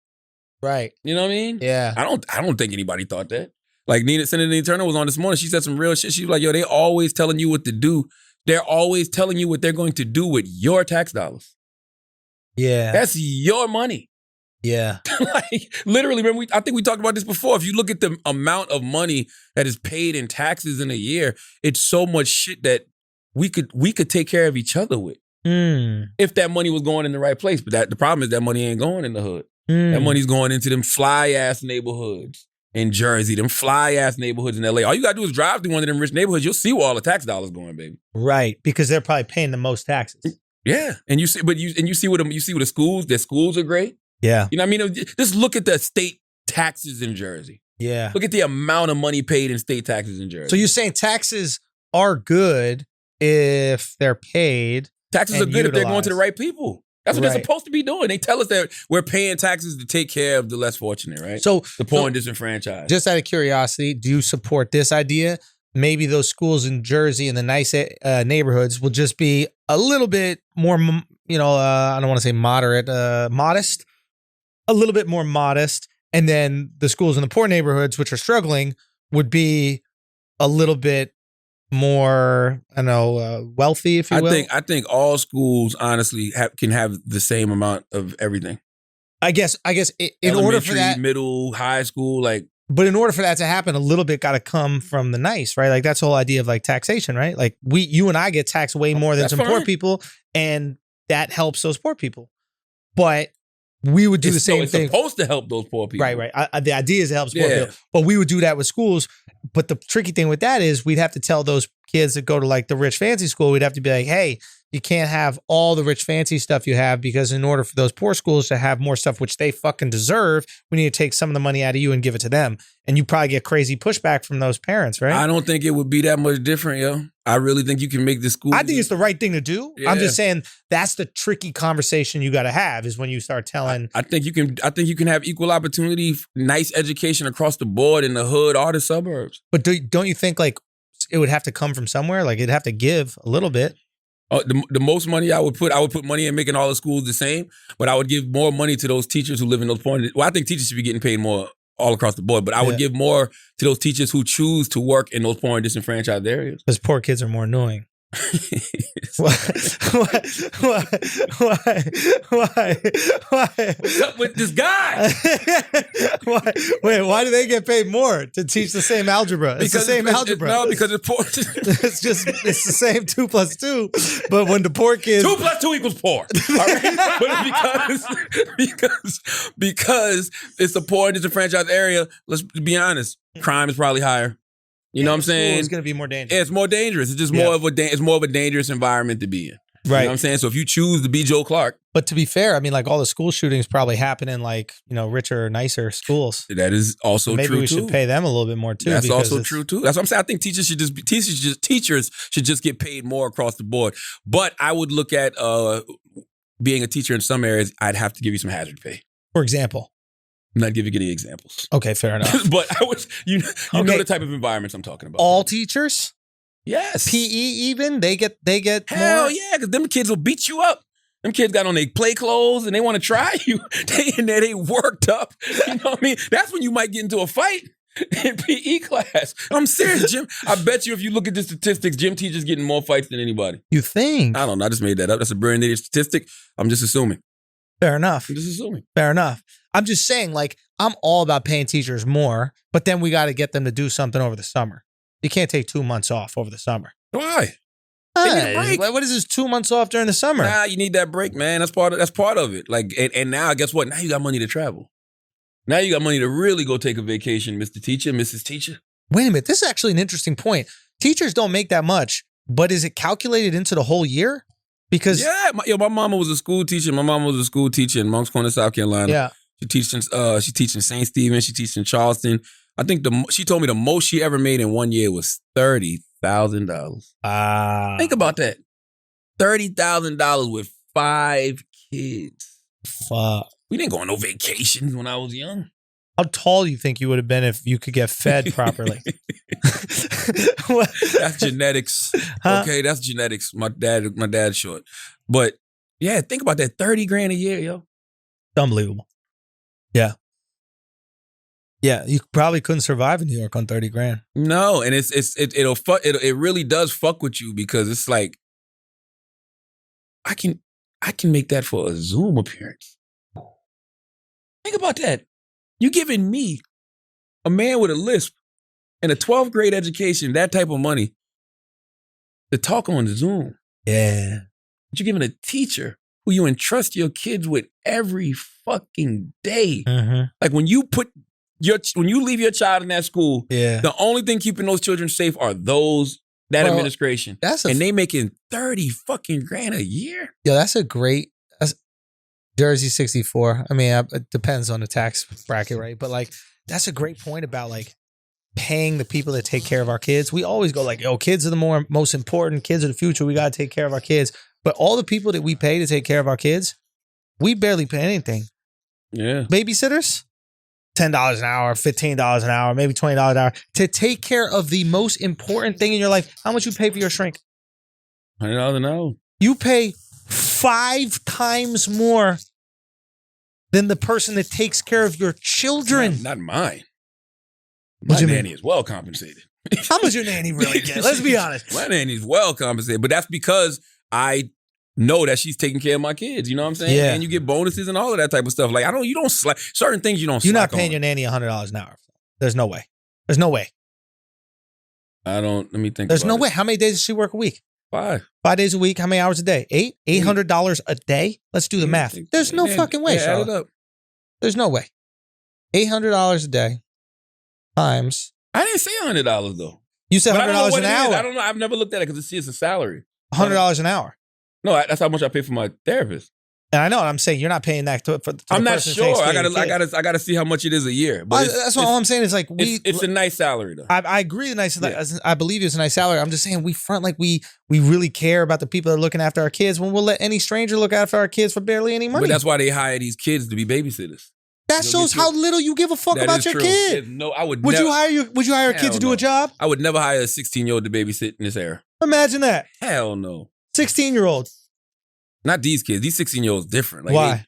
[SPEAKER 4] Right.
[SPEAKER 3] You know what I mean?
[SPEAKER 4] Yeah.
[SPEAKER 3] I don't think anybody thought that. Like Senator Nina Turner was on this morning. She said some real shit. She was like, yo, they always telling you what to do. They're always telling you what they're going to do with your tax dollars.
[SPEAKER 4] Yeah.
[SPEAKER 3] That's your money.
[SPEAKER 4] Yeah.
[SPEAKER 3] Like, literally, remember, I think we talked about this before. If you look at the amount of money that is paid in taxes in a year, it's so much shit that we could take care of each other with. If that money was going in the right place. But the problem is that money ain't going in the hood. That money's going into them fly-ass neighborhoods in Jersey, them fly-ass neighborhoods in LA. All you got to do is drive through one of them rich neighborhoods. You'll see where all the tax dollars going, baby.
[SPEAKER 4] Right, because they're probably paying the most taxes.
[SPEAKER 3] Yeah, and you see what the schools. Their schools are great.
[SPEAKER 4] Yeah,
[SPEAKER 3] you know what I mean. Just look at the state taxes in Jersey.
[SPEAKER 4] Yeah,
[SPEAKER 3] look at the amount of money paid in state taxes in Jersey.
[SPEAKER 4] So you're saying taxes are good if they're paid.
[SPEAKER 3] Taxes are good if they're going to the right people. That's what they're supposed to be doing. They tell us that we're paying taxes to take care of the less fortunate, right?
[SPEAKER 4] So
[SPEAKER 3] the poor and disenfranchised.
[SPEAKER 4] Just out of curiosity, do you support this idea maybe those schools in Jersey and the nice neighborhoods will just be a little bit more, I don't want to say modest, a little bit more modest. And then the schools in the poor neighborhoods, which are struggling, would be a little bit more, wealthy, if you will.
[SPEAKER 3] I think all schools honestly can have the same amount of everything.
[SPEAKER 4] I guess in order for that,
[SPEAKER 3] middle, high school,
[SPEAKER 4] but in order for that to happen, a little bit got to come from the nice, right? Like that's the whole idea of like taxation, right? Like you and I get taxed way more than some poor people, and that helps those poor people. But we would do the same thing.
[SPEAKER 3] It's supposed to help those poor people.
[SPEAKER 4] Right. The idea is to help poor people. But we would do that with schools. But the tricky thing with that is we'd have to tell those kids that go to like the rich fancy school, we'd have to be like, hey, you can't have all the rich fancy stuff you have, because in order for those poor schools to have more stuff, which they fucking deserve, we need to take some of the money out of you and give it to them. And you probably get crazy pushback from those parents, right?
[SPEAKER 3] I don't think it would be that much different, yo. I really think you can make the school.
[SPEAKER 4] I think it's the right thing to do. Yeah. I'm just saying that's the tricky conversation you got to have is when you start telling.
[SPEAKER 3] I think you can have equal opportunity, nice education across the board in the hood or the suburbs.
[SPEAKER 4] But don't you think like it would have to come from somewhere? Like it'd have to give a little bit.
[SPEAKER 3] The most money I would put money in making all the schools the same, but I would give more money to those teachers who live in those poor. Well, I think teachers should be getting paid more all across the board, but I would give more to those teachers who choose to work in those poor and disenfranchised areas.
[SPEAKER 4] Because poor kids are more annoying. Why?
[SPEAKER 3] What's up with this guy?
[SPEAKER 4] Why do they get paid more to teach the same algebra? It's the same algebra.
[SPEAKER 3] No, because it's poor.
[SPEAKER 4] It's the same 2 plus 2. But when the poor kids
[SPEAKER 3] 2 plus 2 equals 4. All right? But because it's a poor and disenfranchised area, let's be honest, crime is probably higher. You know what I'm saying?
[SPEAKER 4] It's going to be more dangerous.
[SPEAKER 3] Yeah, it's more dangerous. It's just more of a dangerous environment to be in.
[SPEAKER 4] Right.
[SPEAKER 3] You know what I'm saying? So if you choose to be Joe Clark.
[SPEAKER 4] But to be fair, I mean, like all the school shootings probably happen in like, richer, nicer schools.
[SPEAKER 3] That is also true too.
[SPEAKER 4] Maybe we should pay them a little bit more too.
[SPEAKER 3] That's also true too. That's what I'm saying. I think teachers should just get paid more across the board. But I would look at being a teacher in some areas, I'd have to give you some hazard pay.
[SPEAKER 4] For example.
[SPEAKER 3] I'm not giving any examples.
[SPEAKER 4] Okay, fair enough.
[SPEAKER 3] But you know the type of environments I'm talking about.
[SPEAKER 4] All teachers?
[SPEAKER 3] Yes.
[SPEAKER 4] PE even? They get
[SPEAKER 3] Hell
[SPEAKER 4] more?
[SPEAKER 3] yeah, because them kids will beat you up. Them kids got on their play clothes and they want to try you. They in there, they worked up. You know what I mean? That's when you might get into a fight in PE class. I'm serious, Jim. I bet you if you look at the statistics, gym teachers getting more fights than anybody.
[SPEAKER 4] You think?
[SPEAKER 3] I don't know. I just made that up. That's a brilliant statistic. I'm just assuming.
[SPEAKER 4] Fair enough.
[SPEAKER 3] I'm just assuming.
[SPEAKER 4] Fair enough. I'm just saying, like, I'm all about paying teachers more, but then we got to get them to do something over the summer. You can't take 2 months off over the summer.
[SPEAKER 3] Why? They need a break.
[SPEAKER 4] What is this 2 months off during the summer?
[SPEAKER 3] Nah, you need that break, man. That's part of it. Like, and now, guess what? Now you got money to travel. Now you got money to really go take a vacation, Mr. Teacher, Mrs. Teacher.
[SPEAKER 4] Wait a minute. This is actually an interesting point. Teachers don't make that much, but is it calculated into the whole year? Because
[SPEAKER 3] my mama was a school teacher. My mama was a school teacher in Moncks Corner, South Carolina.
[SPEAKER 4] Yeah.
[SPEAKER 3] She teaching St. Stephen. She teaching Charleston. I think she told me the most she ever made in 1 year was $30,000. Think about that. $30,000 with 5 kids.
[SPEAKER 4] Fuck.
[SPEAKER 3] We didn't go on no vacations when I was young.
[SPEAKER 4] How tall do you think you would have been if you could get fed properly?
[SPEAKER 3] That's genetics. Huh? Okay, that's genetics. My dad's short. But yeah, think about that. $30,000 a year, yo.
[SPEAKER 4] Unbelievable. Yeah. Yeah, you probably couldn't survive in New York on $30,000.
[SPEAKER 3] No, and it really does fuck with you because it's like I can make that for a Zoom appearance. Think about that. You giving me, a man with a lisp and a 12th grade education, that type of money to talk on Zoom.
[SPEAKER 4] Yeah.
[SPEAKER 3] But you're giving a teacher who you entrust your kids with every fucking day.
[SPEAKER 4] Mm-hmm.
[SPEAKER 3] Like when you leave your child in that school,
[SPEAKER 4] the
[SPEAKER 3] only thing keeping those children safe are administration. And they making $30,000 a year.
[SPEAKER 4] Yeah, that's Jersey 64. I mean, it depends on the tax bracket, right? But like, that's a great point about like paying the people that take care of our kids. We always go like, kids are the most important. Kids are the future. We got to take care of our kids. But all the people that we pay to take care of our kids, we barely pay anything.
[SPEAKER 3] Yeah.
[SPEAKER 4] Babysitters, $10 an hour, $15 an hour, maybe $20 an hour to take care of the most important thing in your life. How much you pay for your shrink?
[SPEAKER 3] $100 an hour.
[SPEAKER 4] You pay 5 times more than the person that takes care of your children.
[SPEAKER 3] Not mine.
[SPEAKER 4] What
[SPEAKER 3] My
[SPEAKER 4] you mean?
[SPEAKER 3] nanny is well compensated.
[SPEAKER 4] How much your nanny really get? Let's be honest.
[SPEAKER 3] My nanny's well compensated, but that's because I know that she's taking care of my kids. You know what I'm saying?
[SPEAKER 4] Yeah.
[SPEAKER 3] And you get bonuses and all of that type of stuff. Like you don't slack certain things. You don't.
[SPEAKER 4] You're not
[SPEAKER 3] slack
[SPEAKER 4] paying
[SPEAKER 3] on.
[SPEAKER 4] your nanny $100 an hour. There's no way. There's no way.
[SPEAKER 3] I don't. Let me think.
[SPEAKER 4] There's
[SPEAKER 3] about
[SPEAKER 4] no
[SPEAKER 3] it.
[SPEAKER 4] way. How many days does she work a week?
[SPEAKER 3] 5.
[SPEAKER 4] 5 days a week. How many hours a day? $800 a day. Let's do the math. There's no fucking way,
[SPEAKER 3] Add it
[SPEAKER 4] Charlotte.
[SPEAKER 3] up.
[SPEAKER 4] There's no way. $800 a day times.
[SPEAKER 3] I didn't say $100 though.
[SPEAKER 4] You said
[SPEAKER 3] But I don't know
[SPEAKER 4] $100
[SPEAKER 3] what
[SPEAKER 4] an
[SPEAKER 3] it is.
[SPEAKER 4] hour.
[SPEAKER 3] I don't know. I've never looked at it because it's a salary.
[SPEAKER 4] $100 an hour.
[SPEAKER 3] No, that's how much I pay for my therapist.
[SPEAKER 4] And I know. I'm saying you're not paying that to
[SPEAKER 3] I'm
[SPEAKER 4] the
[SPEAKER 3] not
[SPEAKER 4] person that
[SPEAKER 3] sure.
[SPEAKER 4] takes care
[SPEAKER 3] I
[SPEAKER 4] of your kid.
[SPEAKER 3] gotta see how much it is a year. But
[SPEAKER 4] That's what all I'm saying is like
[SPEAKER 3] it's a nice salary though.
[SPEAKER 4] I agree.
[SPEAKER 3] Yeah.
[SPEAKER 4] I believe it's a nice salary. I'm just saying we front like we really care about the people that are looking after our kids when we'll let any stranger look after our kids for barely any money.
[SPEAKER 3] But that's why they hire these kids to be babysitters.
[SPEAKER 4] That shows how little you give a fuck
[SPEAKER 3] That
[SPEAKER 4] about
[SPEAKER 3] is
[SPEAKER 4] your
[SPEAKER 3] true.
[SPEAKER 4] kid.
[SPEAKER 3] No, I would.
[SPEAKER 4] Would
[SPEAKER 3] never,
[SPEAKER 4] you hire a kid
[SPEAKER 3] Hell
[SPEAKER 4] to do
[SPEAKER 3] no.
[SPEAKER 4] a job?
[SPEAKER 3] I would never hire a 16-year-old to babysit in this era.
[SPEAKER 4] Imagine that.
[SPEAKER 3] Hell no.
[SPEAKER 4] 16-year-old.
[SPEAKER 3] Not these kids. These 16-year-olds different. Like,
[SPEAKER 4] Why?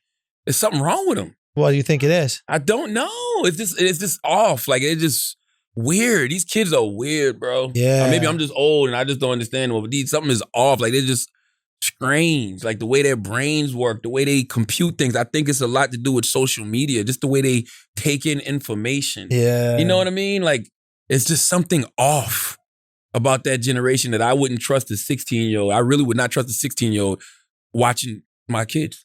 [SPEAKER 3] There's something wrong with them.
[SPEAKER 4] What do you think it is?
[SPEAKER 3] I don't know. It's just off. Like it's just weird. These kids are weird, bro.
[SPEAKER 4] Yeah.
[SPEAKER 3] Or maybe I'm just old and I just don't understand them. But something is off. Like they're just strange. Like the way their brains work, the way they compute things. I think it's a lot to do with social media. Just the way they take in information.
[SPEAKER 4] Yeah.
[SPEAKER 3] You know what I mean? Like it's just something off about that generation that I wouldn't trust a 16-year-old. I really would not trust a 16-year-old watching my kids.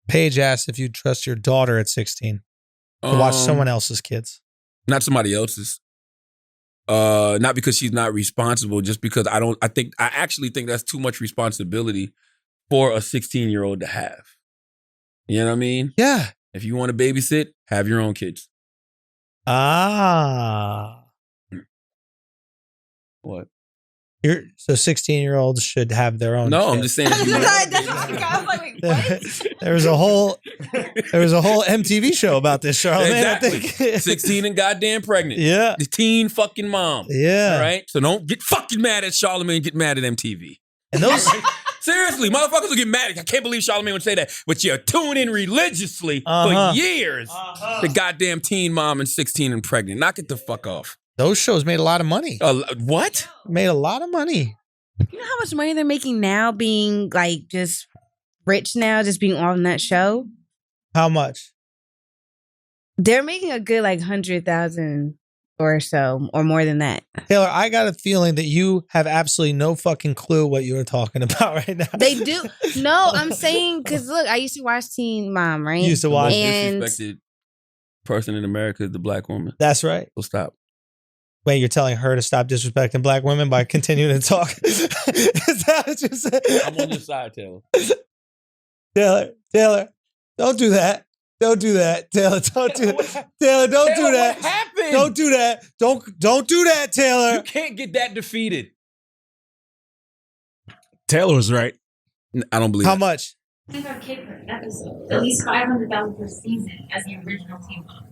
[SPEAKER 4] Paige asked if you'd trust your daughter at 16 to watch someone else's kids.
[SPEAKER 3] Not somebody else's. Not because she's not responsible, just because I actually think that's too much responsibility for a 16-year-old to have. You know what I mean?
[SPEAKER 4] Yeah.
[SPEAKER 3] If you want to babysit, have your own kids.
[SPEAKER 4] Ah.
[SPEAKER 3] What?
[SPEAKER 4] So 16-year-olds should have their own.
[SPEAKER 3] No,
[SPEAKER 4] kids.
[SPEAKER 3] I'm just saying. If you want
[SPEAKER 7] I was like, wait, what?
[SPEAKER 4] There was a whole MTV show about this, Charlamagne.
[SPEAKER 3] Exactly.
[SPEAKER 4] I think.
[SPEAKER 3] 16 and goddamn pregnant.
[SPEAKER 4] Yeah.
[SPEAKER 3] The teen fucking mom.
[SPEAKER 4] Yeah.
[SPEAKER 3] All right? So don't get fucking mad at Charlemagne, get mad at MTV.
[SPEAKER 4] And those
[SPEAKER 3] Seriously, motherfuckers will get mad. I can't believe Charlemagne would say that. But you tune in religiously for years. The goddamn teen mom and 16 and pregnant. Knock it the fuck off.
[SPEAKER 4] those shows made a lot of money.
[SPEAKER 3] What?
[SPEAKER 4] Made a lot of money.
[SPEAKER 7] You know how much money they're making now being like just rich now, just being on that show?
[SPEAKER 4] How much?
[SPEAKER 7] They're making a good like 100,000 or so, or more than that.
[SPEAKER 4] Taylor, I got a feeling that you have absolutely no fucking clue what you're talking about right now.
[SPEAKER 7] They do. No, I'm saying, because look, I used to watch Teen Mom, right?
[SPEAKER 4] You used to watch.
[SPEAKER 3] The most
[SPEAKER 7] And-
[SPEAKER 3] disrespected person in America is the black woman.
[SPEAKER 4] That's right.
[SPEAKER 3] So stop.
[SPEAKER 4] Wait, you're telling her to stop disrespecting black women by continuing to talk? Is that what you said?
[SPEAKER 3] I'm on your side, Taylor.
[SPEAKER 4] Taylor, don't do that. Don't do that, Taylor. Don't do that. Taylor, don't do that.
[SPEAKER 3] What happened?
[SPEAKER 4] Don't do that. Don't do that,
[SPEAKER 3] You
[SPEAKER 4] Taylor.
[SPEAKER 3] can't get that defeated.
[SPEAKER 8] Taylor was right.
[SPEAKER 3] I don't believe
[SPEAKER 4] How
[SPEAKER 3] that.
[SPEAKER 4] much?
[SPEAKER 9] $25K per episode, at least $500,000 per season as the original Teen Mom.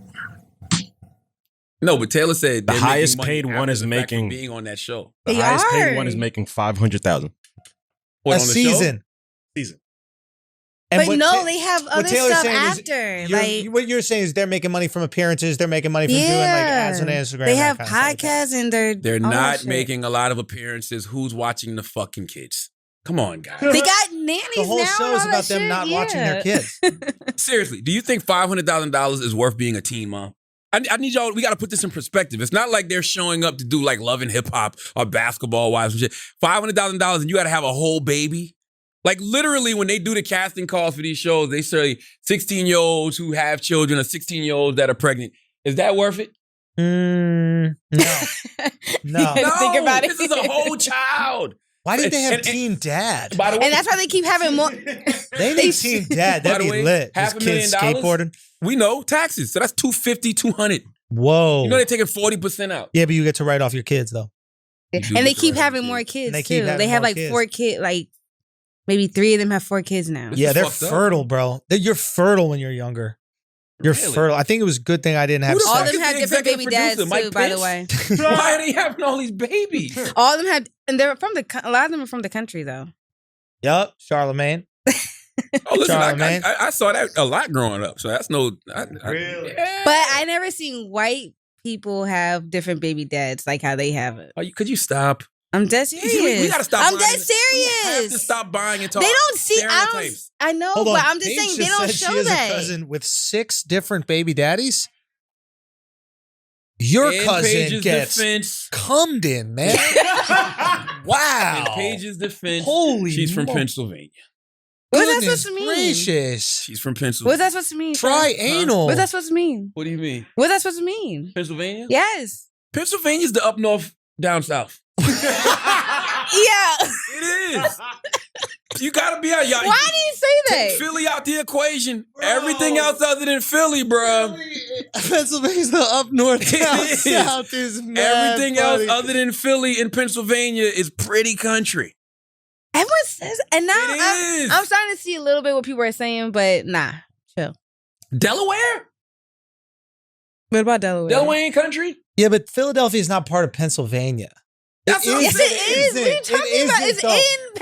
[SPEAKER 3] No, but Taylor said
[SPEAKER 8] The
[SPEAKER 3] they're making
[SPEAKER 8] highest
[SPEAKER 3] money
[SPEAKER 8] paid one
[SPEAKER 3] after
[SPEAKER 8] is
[SPEAKER 3] the fact from
[SPEAKER 8] making-
[SPEAKER 3] being on that show.
[SPEAKER 8] The
[SPEAKER 7] They
[SPEAKER 8] highest
[SPEAKER 7] are.
[SPEAKER 8] paid one is making 500,000
[SPEAKER 3] What,
[SPEAKER 4] A
[SPEAKER 3] on the show?
[SPEAKER 4] season.
[SPEAKER 8] season.
[SPEAKER 4] And
[SPEAKER 7] But
[SPEAKER 4] what
[SPEAKER 7] no,
[SPEAKER 4] Ta-
[SPEAKER 7] they have
[SPEAKER 4] what
[SPEAKER 7] other
[SPEAKER 4] Taylor's
[SPEAKER 7] stuff
[SPEAKER 4] saying is
[SPEAKER 7] after.
[SPEAKER 4] you're-
[SPEAKER 7] Like,
[SPEAKER 4] what you're saying is they're making money from appearances. They're making money from doing like ads on Instagram.
[SPEAKER 7] They
[SPEAKER 4] that
[SPEAKER 7] have
[SPEAKER 4] kind of stuff like that.
[SPEAKER 7] podcasts and
[SPEAKER 3] They're
[SPEAKER 7] all that
[SPEAKER 3] not
[SPEAKER 7] shit.
[SPEAKER 3] making a lot of appearances. Who's watching the fucking kids? Come on, guys.
[SPEAKER 7] They got nannies
[SPEAKER 4] The whole
[SPEAKER 7] now
[SPEAKER 4] show
[SPEAKER 7] and
[SPEAKER 4] is
[SPEAKER 7] all
[SPEAKER 4] about
[SPEAKER 7] that
[SPEAKER 4] them
[SPEAKER 7] shit.
[SPEAKER 4] not watching their
[SPEAKER 7] Yeah.
[SPEAKER 4] kids.
[SPEAKER 3] Seriously, do you think $500,000 is worth being a teen mom? I need y'all, we got to put this in perspective. It's not like they're showing up to do like Love and Hip Hop or Basketball Wives and shit. $500,000 and you got to have a whole baby? Like literally when they do the casting calls for these shows, they say 16-year-olds who have children or 16-year-olds that are pregnant. Is that worth it?
[SPEAKER 4] No. No.
[SPEAKER 7] Yeah. Think about it.
[SPEAKER 3] This is a whole child.
[SPEAKER 4] Why did they have
[SPEAKER 3] And-
[SPEAKER 4] Teen Dad?
[SPEAKER 3] By the way,
[SPEAKER 7] And that's why they keep having more.
[SPEAKER 4] They need Teen Dad.
[SPEAKER 3] By
[SPEAKER 4] That'd
[SPEAKER 3] the
[SPEAKER 4] be
[SPEAKER 3] way,
[SPEAKER 4] lit. Just
[SPEAKER 3] $500,000
[SPEAKER 4] kids skateboarding.
[SPEAKER 3] we know taxes. So that's $250, $200.
[SPEAKER 4] Whoa.
[SPEAKER 3] You know they're taking 40% out.
[SPEAKER 4] Yeah, but you get to write off your kids though.
[SPEAKER 3] You do
[SPEAKER 7] And they
[SPEAKER 3] get to
[SPEAKER 7] keep
[SPEAKER 3] write
[SPEAKER 7] having
[SPEAKER 3] off
[SPEAKER 7] more
[SPEAKER 3] kids.
[SPEAKER 7] kids
[SPEAKER 4] And they keep
[SPEAKER 7] too.
[SPEAKER 4] having
[SPEAKER 7] They have
[SPEAKER 4] more
[SPEAKER 7] like
[SPEAKER 4] kids.
[SPEAKER 7] 4 kids. Like maybe 3 of them have 4 kids now.
[SPEAKER 4] Yeah, they're
[SPEAKER 3] fucked up.
[SPEAKER 4] fertile, bro. You're fertile when you're younger. You're
[SPEAKER 3] Really?
[SPEAKER 4] fertile. I think it was a good thing I didn't have
[SPEAKER 3] Who the
[SPEAKER 7] All
[SPEAKER 3] fuck
[SPEAKER 7] of
[SPEAKER 4] sex.
[SPEAKER 7] them
[SPEAKER 3] is
[SPEAKER 7] have
[SPEAKER 3] the
[SPEAKER 7] different
[SPEAKER 3] executive
[SPEAKER 7] baby dads
[SPEAKER 3] producer, Mike
[SPEAKER 7] too, by the
[SPEAKER 3] Pence?
[SPEAKER 7] way.
[SPEAKER 3] Why are they having all these babies?
[SPEAKER 7] All of them have, and they're from a lot of them are from the country though.
[SPEAKER 4] Yup, Charlemagne.
[SPEAKER 3] Oh, listen,
[SPEAKER 4] Charlamagne.
[SPEAKER 3] I saw that a lot growing up, so that's no.
[SPEAKER 8] Really?
[SPEAKER 3] Yeah.
[SPEAKER 7] But I never seen white people have different baby dads like how they have it.
[SPEAKER 3] Could you stop?
[SPEAKER 7] I'm dead
[SPEAKER 3] We
[SPEAKER 7] serious.
[SPEAKER 3] gotta stop.
[SPEAKER 7] I'm
[SPEAKER 3] buying
[SPEAKER 7] dead
[SPEAKER 3] it. We have to
[SPEAKER 7] serious.
[SPEAKER 3] stop buying and talk.
[SPEAKER 7] They don't see.
[SPEAKER 3] stereotypes.
[SPEAKER 7] I know,
[SPEAKER 4] Hold
[SPEAKER 7] but
[SPEAKER 4] on.
[SPEAKER 7] I'm just
[SPEAKER 4] Paige
[SPEAKER 7] saying they don't
[SPEAKER 4] said
[SPEAKER 7] show
[SPEAKER 4] she has
[SPEAKER 7] that.
[SPEAKER 4] a cousin with 6 different baby daddies. Your
[SPEAKER 3] In
[SPEAKER 4] cousin
[SPEAKER 3] Paige's
[SPEAKER 4] gets
[SPEAKER 3] defense.
[SPEAKER 4] cummed in, man. Wow.
[SPEAKER 3] In Paige's defense,
[SPEAKER 4] Holy
[SPEAKER 3] she's from
[SPEAKER 4] mo-
[SPEAKER 3] Pennsylvania.
[SPEAKER 7] What's that
[SPEAKER 4] Goodness
[SPEAKER 7] supposed to mean?
[SPEAKER 4] gracious.
[SPEAKER 3] She's from Pennsylvania.
[SPEAKER 7] What's that supposed to mean?
[SPEAKER 4] Tri-anal.
[SPEAKER 7] What's that supposed to mean?
[SPEAKER 3] What do you mean?
[SPEAKER 7] What's that supposed to mean?
[SPEAKER 3] Pennsylvania?
[SPEAKER 7] Yes.
[SPEAKER 3] Pennsylvania's the up north, down south.
[SPEAKER 7] Yeah.
[SPEAKER 3] It is. You gotta be out, y'all.
[SPEAKER 7] Why do you say
[SPEAKER 3] Take
[SPEAKER 7] that?
[SPEAKER 3] Philly out the equation. Everything else other than Philly, bro.
[SPEAKER 4] Pennsylvania's the up north,
[SPEAKER 3] It
[SPEAKER 4] down
[SPEAKER 3] is.
[SPEAKER 4] south is mad
[SPEAKER 3] Everything
[SPEAKER 4] funny.
[SPEAKER 3] else other than Philly in Pennsylvania is pretty country.
[SPEAKER 7] Everyone says, and now
[SPEAKER 3] It is.
[SPEAKER 7] I'm starting to see a little bit what people are saying, but nah, chill.
[SPEAKER 3] Delaware?
[SPEAKER 7] What about Delaware?
[SPEAKER 3] Delaware ain't country?
[SPEAKER 4] Yeah, but Philadelphia is not part of Pennsylvania.
[SPEAKER 3] That's what I'm
[SPEAKER 7] Yes,
[SPEAKER 3] saying.
[SPEAKER 7] it is. What are you talking about? It's in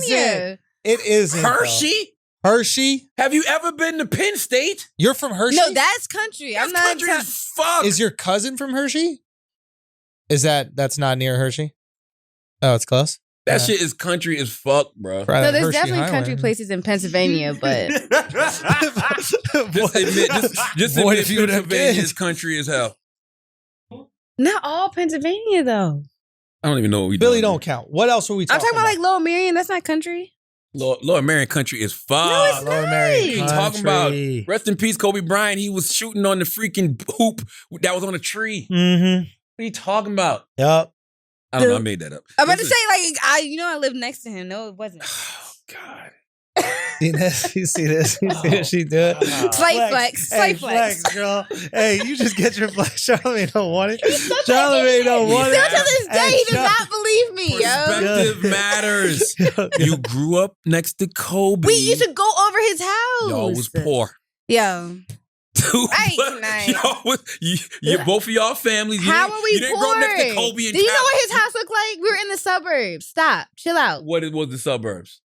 [SPEAKER 7] Pennsylvania.
[SPEAKER 4] It isn't. though.
[SPEAKER 3] Hershey?
[SPEAKER 4] Hershey?
[SPEAKER 3] Have you ever been to Penn State?
[SPEAKER 4] You're from Hershey?
[SPEAKER 7] No, that's country.
[SPEAKER 3] That's
[SPEAKER 7] I'm not.
[SPEAKER 3] country as fuck.
[SPEAKER 4] Is your cousin from Hershey? That's not near Hershey? Oh, it's close?
[SPEAKER 3] that
[SPEAKER 4] Yeah.
[SPEAKER 3] shit is country as fuck, bro.
[SPEAKER 4] Right.
[SPEAKER 7] No, there's
[SPEAKER 4] Hershey
[SPEAKER 7] definitely
[SPEAKER 4] Highway.
[SPEAKER 7] country places in Pennsylvania, but
[SPEAKER 3] Just admit, just
[SPEAKER 4] Boy,
[SPEAKER 3] admit
[SPEAKER 4] if you would have
[SPEAKER 3] Pennsylvania
[SPEAKER 4] been.
[SPEAKER 3] is country as hell.
[SPEAKER 7] not all Pennsylvania though.
[SPEAKER 3] I don't even know what we
[SPEAKER 4] Billy
[SPEAKER 3] doing.
[SPEAKER 4] don't count. What else were we
[SPEAKER 7] I'm
[SPEAKER 4] talking
[SPEAKER 7] talking about like Lower Merion. That's not country.
[SPEAKER 3] Lower Marion country is fuck.
[SPEAKER 7] No, it's
[SPEAKER 4] Lower
[SPEAKER 7] not.
[SPEAKER 4] Merion
[SPEAKER 3] What are you talking about?
[SPEAKER 4] Country.
[SPEAKER 3] Rest in peace, Kobe Bryant. He was shooting on the freaking hoop that was on a tree.
[SPEAKER 4] Mm-hmm.
[SPEAKER 3] What are you talking about?
[SPEAKER 4] Yep.
[SPEAKER 3] I don't know. I made that up.
[SPEAKER 7] I'm about to
[SPEAKER 3] Listen.
[SPEAKER 7] say I lived next to him. No, it wasn't.
[SPEAKER 3] Oh, God.
[SPEAKER 4] See this? You see this? You see what she did?
[SPEAKER 7] Slight flex.
[SPEAKER 4] Hey,
[SPEAKER 7] Slight flex.
[SPEAKER 4] girl. Hey, you just get your flex. Charlamagne don't want it.
[SPEAKER 7] He's such an
[SPEAKER 4] Charlamagne don't
[SPEAKER 7] idiot.
[SPEAKER 4] want
[SPEAKER 7] Still
[SPEAKER 4] it.
[SPEAKER 7] to this day,
[SPEAKER 4] Hey,
[SPEAKER 7] he does not believe me, yo.
[SPEAKER 3] Perspective matters. You grew up next to Kobe.
[SPEAKER 7] We used to go over his house.
[SPEAKER 3] Y'all was poor.
[SPEAKER 7] Yo.
[SPEAKER 3] Dude,
[SPEAKER 7] Right,
[SPEAKER 3] but
[SPEAKER 7] nice.
[SPEAKER 3] y'all was, you both of y'all families.
[SPEAKER 7] How
[SPEAKER 3] you
[SPEAKER 7] are we
[SPEAKER 3] You didn't
[SPEAKER 7] poor?
[SPEAKER 3] grow up next to Kobe and
[SPEAKER 7] Do you know
[SPEAKER 3] Cap.
[SPEAKER 7] what his house looked like? We were in the suburbs. Stop. Chill out.
[SPEAKER 3] What was the suburbs?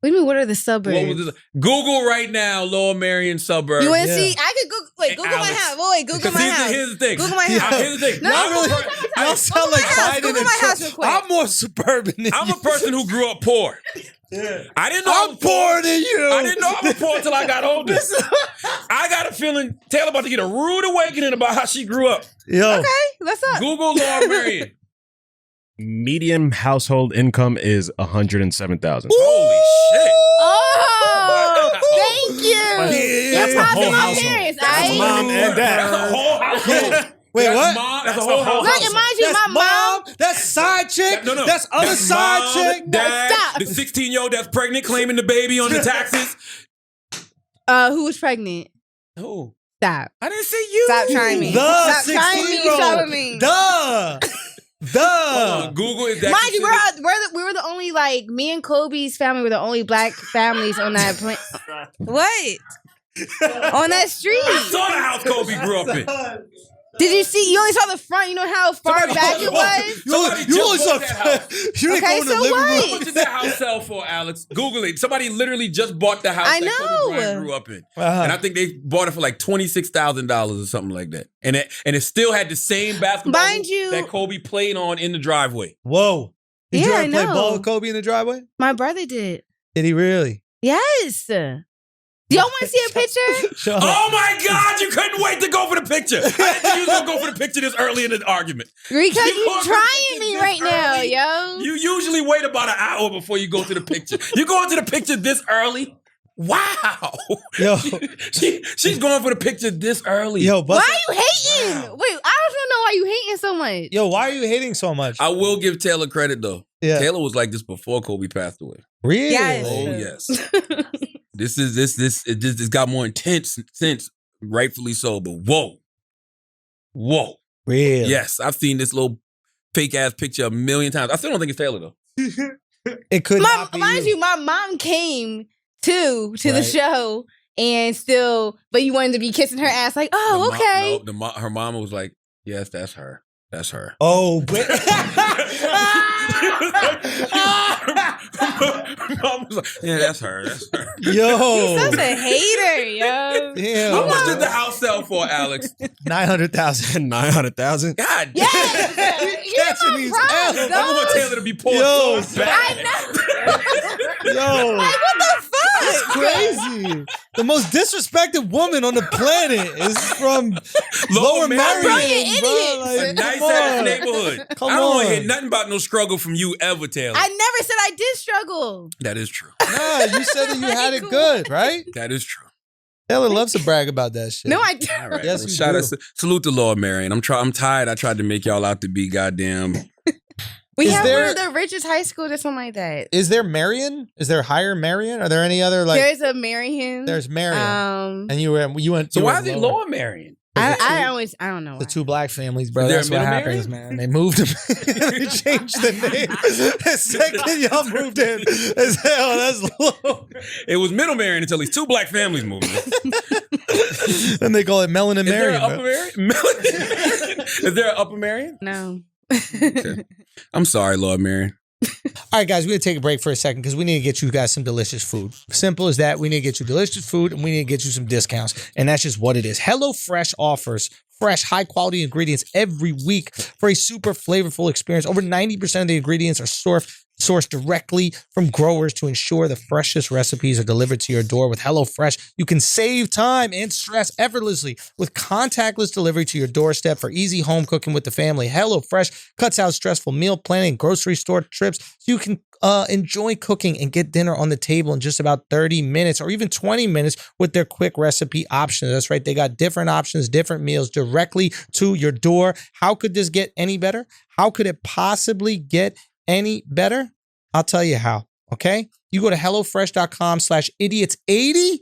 [SPEAKER 7] What do you mean, what are the suburbs?
[SPEAKER 3] What was this? Google right now, Lower Marion suburbs.
[SPEAKER 7] You want to
[SPEAKER 4] Yeah.
[SPEAKER 7] see? I could Google. Wait,
[SPEAKER 3] Hey,
[SPEAKER 7] Google my
[SPEAKER 3] Alex.
[SPEAKER 7] house. Wait, Google
[SPEAKER 3] Because
[SPEAKER 7] my house.
[SPEAKER 3] here's the thing.
[SPEAKER 7] Google my
[SPEAKER 4] Yeah.
[SPEAKER 7] house.
[SPEAKER 3] Here's the thing.
[SPEAKER 7] No,
[SPEAKER 3] I'm,
[SPEAKER 4] really-
[SPEAKER 3] a per-
[SPEAKER 4] Y'all
[SPEAKER 3] I-
[SPEAKER 4] sound like
[SPEAKER 7] my house.
[SPEAKER 4] Biden
[SPEAKER 7] Google
[SPEAKER 4] and
[SPEAKER 7] my
[SPEAKER 4] Trump.
[SPEAKER 7] house real quick.
[SPEAKER 4] I'm more suburban than
[SPEAKER 3] I'm
[SPEAKER 4] you.
[SPEAKER 3] a person who grew up poor. I didn't know I
[SPEAKER 4] I'm
[SPEAKER 3] was
[SPEAKER 4] poorer than you.
[SPEAKER 3] I didn't know I was poor until I got older. I got a feeling Taylor about to get a rude awakening about how she grew up.
[SPEAKER 4] Yo.
[SPEAKER 7] Okay, what's up?
[SPEAKER 3] Google Lower Marion.
[SPEAKER 8] Median household income is $107,000.
[SPEAKER 3] Holy shit.
[SPEAKER 7] Oh, thank you.
[SPEAKER 4] Yeah.
[SPEAKER 7] That's props to
[SPEAKER 8] whole
[SPEAKER 7] my
[SPEAKER 8] household.
[SPEAKER 7] parents.
[SPEAKER 8] That's
[SPEAKER 7] aight?
[SPEAKER 8] mom and dad.
[SPEAKER 3] That's a whole household.
[SPEAKER 4] Wait,
[SPEAKER 3] That's
[SPEAKER 4] what?
[SPEAKER 3] Mom, that's a
[SPEAKER 8] That's
[SPEAKER 3] whole
[SPEAKER 8] the whole
[SPEAKER 3] household.
[SPEAKER 7] Look, mind you,
[SPEAKER 4] That's
[SPEAKER 7] my mom.
[SPEAKER 4] That's side chick.
[SPEAKER 3] No.
[SPEAKER 4] That's other side
[SPEAKER 3] mom,
[SPEAKER 4] chick.
[SPEAKER 3] Dad,
[SPEAKER 7] Stop.
[SPEAKER 3] the 16-year-old that's pregnant claiming the baby on the taxes.
[SPEAKER 7] Who was pregnant?
[SPEAKER 3] Oh,
[SPEAKER 7] Stop.
[SPEAKER 3] I didn't say you.
[SPEAKER 7] Stop trying me.
[SPEAKER 4] The
[SPEAKER 7] Stop trying me,
[SPEAKER 4] 16-year-old.
[SPEAKER 7] Charlamagne.
[SPEAKER 4] Duh.
[SPEAKER 3] Hold on, Google is that.
[SPEAKER 7] Mind you,
[SPEAKER 3] considered-
[SPEAKER 7] we were the only, like, me and Kobe's family were the only black families on that what? On that street.
[SPEAKER 3] I saw the house Kobe grew up in.
[SPEAKER 7] Did you see? You only saw the front. You know how far
[SPEAKER 3] Somebody-
[SPEAKER 7] back it was?
[SPEAKER 3] Somebody
[SPEAKER 4] You
[SPEAKER 3] just
[SPEAKER 4] only
[SPEAKER 3] bought
[SPEAKER 4] saw.
[SPEAKER 3] that house.
[SPEAKER 4] You didn't
[SPEAKER 7] Okay,
[SPEAKER 4] go in the
[SPEAKER 7] so
[SPEAKER 4] living
[SPEAKER 7] what?
[SPEAKER 3] How
[SPEAKER 4] room.
[SPEAKER 3] much did that house sell for, Alex? Google it. Somebody literally just bought the house
[SPEAKER 7] I
[SPEAKER 3] that Kobe
[SPEAKER 7] know.
[SPEAKER 3] Bryant grew up in.
[SPEAKER 4] Uh-huh.
[SPEAKER 3] And I think they bought it for like $26,000 or something like that. And it still had the same basketball
[SPEAKER 7] Mind
[SPEAKER 3] hoop
[SPEAKER 7] you-
[SPEAKER 3] that Kobe played on in the driveway.
[SPEAKER 4] Whoa. Did you
[SPEAKER 7] Yeah,
[SPEAKER 4] ever
[SPEAKER 7] I
[SPEAKER 4] play
[SPEAKER 7] know.
[SPEAKER 4] ball with Kobe in the driveway?
[SPEAKER 7] My brother did.
[SPEAKER 4] Did he really?
[SPEAKER 7] Yes. Y'all want to see a picture?
[SPEAKER 4] Shut up.
[SPEAKER 3] Oh my God, you couldn't wait to go for the picture. I didn't think you was going to go for the picture this early in the argument.
[SPEAKER 7] Because
[SPEAKER 3] You
[SPEAKER 7] you
[SPEAKER 3] going for
[SPEAKER 7] trying
[SPEAKER 3] the
[SPEAKER 7] me
[SPEAKER 3] picture
[SPEAKER 7] right
[SPEAKER 3] this
[SPEAKER 7] now,
[SPEAKER 3] early?
[SPEAKER 7] yo.
[SPEAKER 3] You usually wait about an hour before you go to the picture. You going to the picture this early? Wow.
[SPEAKER 4] Yo.
[SPEAKER 3] She's going for the picture this early.
[SPEAKER 4] Yo,
[SPEAKER 7] Why
[SPEAKER 4] bust
[SPEAKER 7] are you hating?
[SPEAKER 3] Wow.
[SPEAKER 7] Wait, I don't know why you hating so much.
[SPEAKER 4] Yo, why are you hating so much?
[SPEAKER 3] I will give Taylor credit though.
[SPEAKER 4] Yeah.
[SPEAKER 3] Taylor was like this before Kobe passed away.
[SPEAKER 4] Really?
[SPEAKER 7] Yes.
[SPEAKER 3] Oh yes. This got more intense since, rightfully so. But whoa.
[SPEAKER 4] Really?
[SPEAKER 3] Yes, I've seen this little fake ass picture a million times. I still don't think it's Taylor though.
[SPEAKER 4] It could not be
[SPEAKER 7] mind you, my mom came to the show and still, but you wanted to be kissing her ass like, oh, okay.
[SPEAKER 3] Her mama was like, yes, that's her. That's her.
[SPEAKER 4] Oh, wait.
[SPEAKER 3] Mom was like, yeah, that's her. That's her.
[SPEAKER 4] Yo.
[SPEAKER 7] He's such a hater, yo.
[SPEAKER 4] Damn.
[SPEAKER 3] How much did the house sell for, Alex?
[SPEAKER 4] 900,000.
[SPEAKER 8] 900,000.
[SPEAKER 3] God
[SPEAKER 7] Yes.
[SPEAKER 4] Catching these L's.
[SPEAKER 3] I want Taylor to be poor.
[SPEAKER 4] Yo,
[SPEAKER 3] so bad.
[SPEAKER 7] I know.
[SPEAKER 4] Yo.
[SPEAKER 7] Like, what the fuck?
[SPEAKER 4] It's crazy. The most disrespected woman on the planet is from Lower Merion, bro. Like,
[SPEAKER 3] A nice ass neighborhood.
[SPEAKER 4] Come
[SPEAKER 3] I don't want to
[SPEAKER 4] on.
[SPEAKER 3] hear nothing about no struggle from you ever, Taylor.
[SPEAKER 7] I never said I did struggle.
[SPEAKER 3] That is true.
[SPEAKER 4] Nah, you said that you had it good, right?
[SPEAKER 3] That is true.
[SPEAKER 4] Taylor loves to brag about that shit.
[SPEAKER 7] No, I don't.
[SPEAKER 3] All right.
[SPEAKER 4] Yes, you
[SPEAKER 3] Shout
[SPEAKER 4] do.
[SPEAKER 3] out, salute to Lord Marion. I'm tired. I tried to make y'all out to be goddamn.
[SPEAKER 7] We
[SPEAKER 4] Is
[SPEAKER 7] have
[SPEAKER 4] there-
[SPEAKER 7] one of the richest high schools or something like that.
[SPEAKER 4] Is there Marion? Is there higher Marion? Are there any other like?
[SPEAKER 7] There's a Marion.
[SPEAKER 4] There's Marion. And you went.
[SPEAKER 3] So
[SPEAKER 4] you
[SPEAKER 3] why
[SPEAKER 4] went
[SPEAKER 3] is it
[SPEAKER 4] lower.
[SPEAKER 3] Lord Marion?
[SPEAKER 7] I don't know.
[SPEAKER 4] The
[SPEAKER 7] Why.
[SPEAKER 4] two black families, bro.
[SPEAKER 3] Is there
[SPEAKER 4] That's
[SPEAKER 3] a
[SPEAKER 4] what
[SPEAKER 3] middle
[SPEAKER 4] happens, man. They moved them. They changed the name. The second y'all moved in, as hell, that's low.
[SPEAKER 3] It was Middle Marion until these two black families moved in.
[SPEAKER 4] Then they call it Melon and
[SPEAKER 3] Is there
[SPEAKER 4] Marion.
[SPEAKER 3] an Upper Marion? Is there an Upper Marion?
[SPEAKER 7] No.
[SPEAKER 3] Okay. I'm sorry, Lord Marion.
[SPEAKER 4] All right, guys, we're going to take a break for a second because we need to get you guys some delicious food. Simple as that. We need to get you delicious food and we need to get you some discounts. And that's just what it is. HelloFresh offers fresh, high-quality ingredients every week for a super flavorful experience. Over 90% of the ingredients are sourced directly from growers to ensure the freshest recipes are delivered to your door. With HelloFresh, you can save time and stress effortlessly with contactless delivery to your doorstep for easy home cooking with the family. HelloFresh cuts out stressful meal planning and grocery store trips so you can enjoy cooking and get dinner on the table in just about 30 minutes or even 20 minutes with their quick recipe options. That's right. They got different options, different meals directly to your door. How could this get any better? How could it possibly get any better? I'll tell you how, okay? You go to HelloFresh.com/idiots80,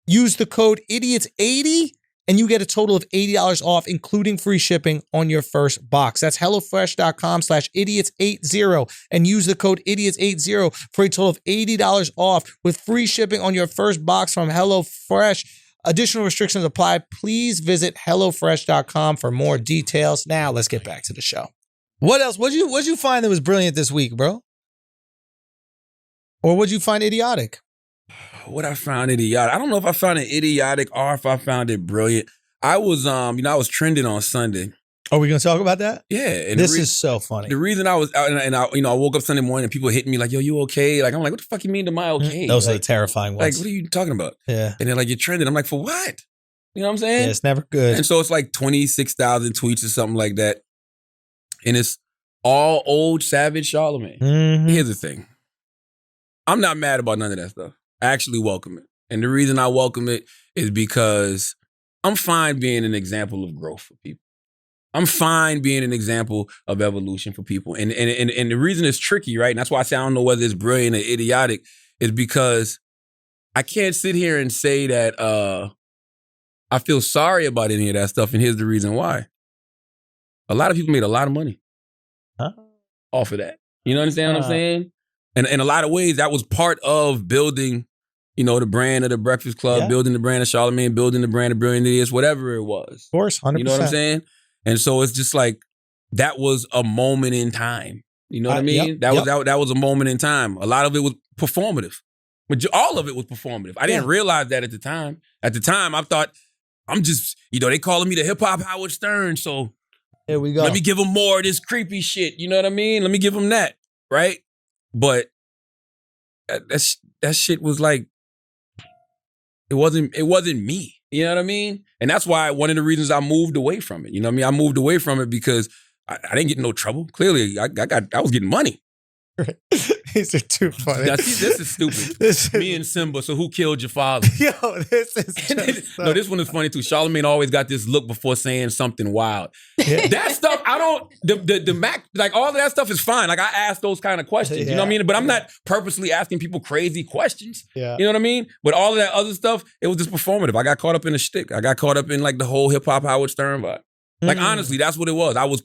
[SPEAKER 4] use the code idiots80, and you get a total of $80 off, including free shipping on your first box. That's HelloFresh.com/idiots80, and use the code idiots80 for a total of $80 off with free shipping on your first box from HelloFresh. Additional restrictions apply. Please visit HelloFresh.com for more details. Now, let's get back to the show. What else? What'd you find that was brilliant this week, bro? Or what'd you find idiotic?
[SPEAKER 3] What I found idiotic. I don't know if I found it idiotic or if I found it brilliant. I was I was trending on Sunday.
[SPEAKER 4] Are we gonna talk about that?
[SPEAKER 3] Yeah. And
[SPEAKER 4] This is so funny.
[SPEAKER 3] The reason I was out and I woke up Sunday morning and people hitting me like, yo, you okay? Like, I'm like, what the fuck you mean, am I okay?
[SPEAKER 4] Those are
[SPEAKER 3] like,
[SPEAKER 4] the terrifying
[SPEAKER 3] like,
[SPEAKER 4] ones.
[SPEAKER 3] what are you talking about?
[SPEAKER 4] Yeah.
[SPEAKER 3] And they're like, you're trending. I'm like, for what? You know what I'm saying?
[SPEAKER 4] Yeah, it's never good.
[SPEAKER 3] And so it's like 26,000 tweets or something like that. And it's all old savage Charlemagne.
[SPEAKER 4] Mhm.
[SPEAKER 3] Here's the thing. I'm not mad about none of that stuff. I actually welcome it. And the reason I welcome it is because I'm fine being an example of growth for people. I'm fine being an example of evolution for people. And the reason it's tricky, right? And that's why I say I don't know whether it's brilliant or idiotic, is because I can't sit here and say that I feel sorry about any of that stuff. And here's the reason why. A lot of people made a lot of money off of that. You know what I'm saying? And in a lot of ways, that was part of building, the brand of the Breakfast Club, building the brand of Charlemagne, building the brand of Brilliant Idiots, whatever it was.
[SPEAKER 4] Of course, 100%.
[SPEAKER 3] You know what I'm saying? And so it's just like, that was a moment in time. You know what I mean? That was a moment in time. A lot of it was performative. But all of it was performative. I didn't realize that at the time. At the time, I thought, I'm just, they calling me the hip-hop Howard Stern, so
[SPEAKER 4] here we go.
[SPEAKER 3] let me give them more of this creepy shit. You know what I mean? Let me give them that, right? But that shit was like, it wasn't me. You know what I mean? And that's why one of the reasons I moved away from it. You know what I mean? I moved away from it because I didn't get in no trouble. Clearly, I was getting money.
[SPEAKER 4] These are too funny.
[SPEAKER 3] Now, see, this is stupid. Me and Simba, so who killed your father?
[SPEAKER 4] Yo, this is just
[SPEAKER 3] No, this one is funny too. Charlemagne always got this look before saying something wild. That stuff, I don't, the Mac, like all of that stuff is fine. Like I ask those kind of questions, you know what I mean? But I'm not purposely asking people crazy questions.
[SPEAKER 4] Yeah.
[SPEAKER 3] You know what I mean? But all of that other stuff, it was just performative. I got caught up in a shtick. I got caught up in like the whole hip-hop Howard Stern vibe. Like honestly, that's what it was. I was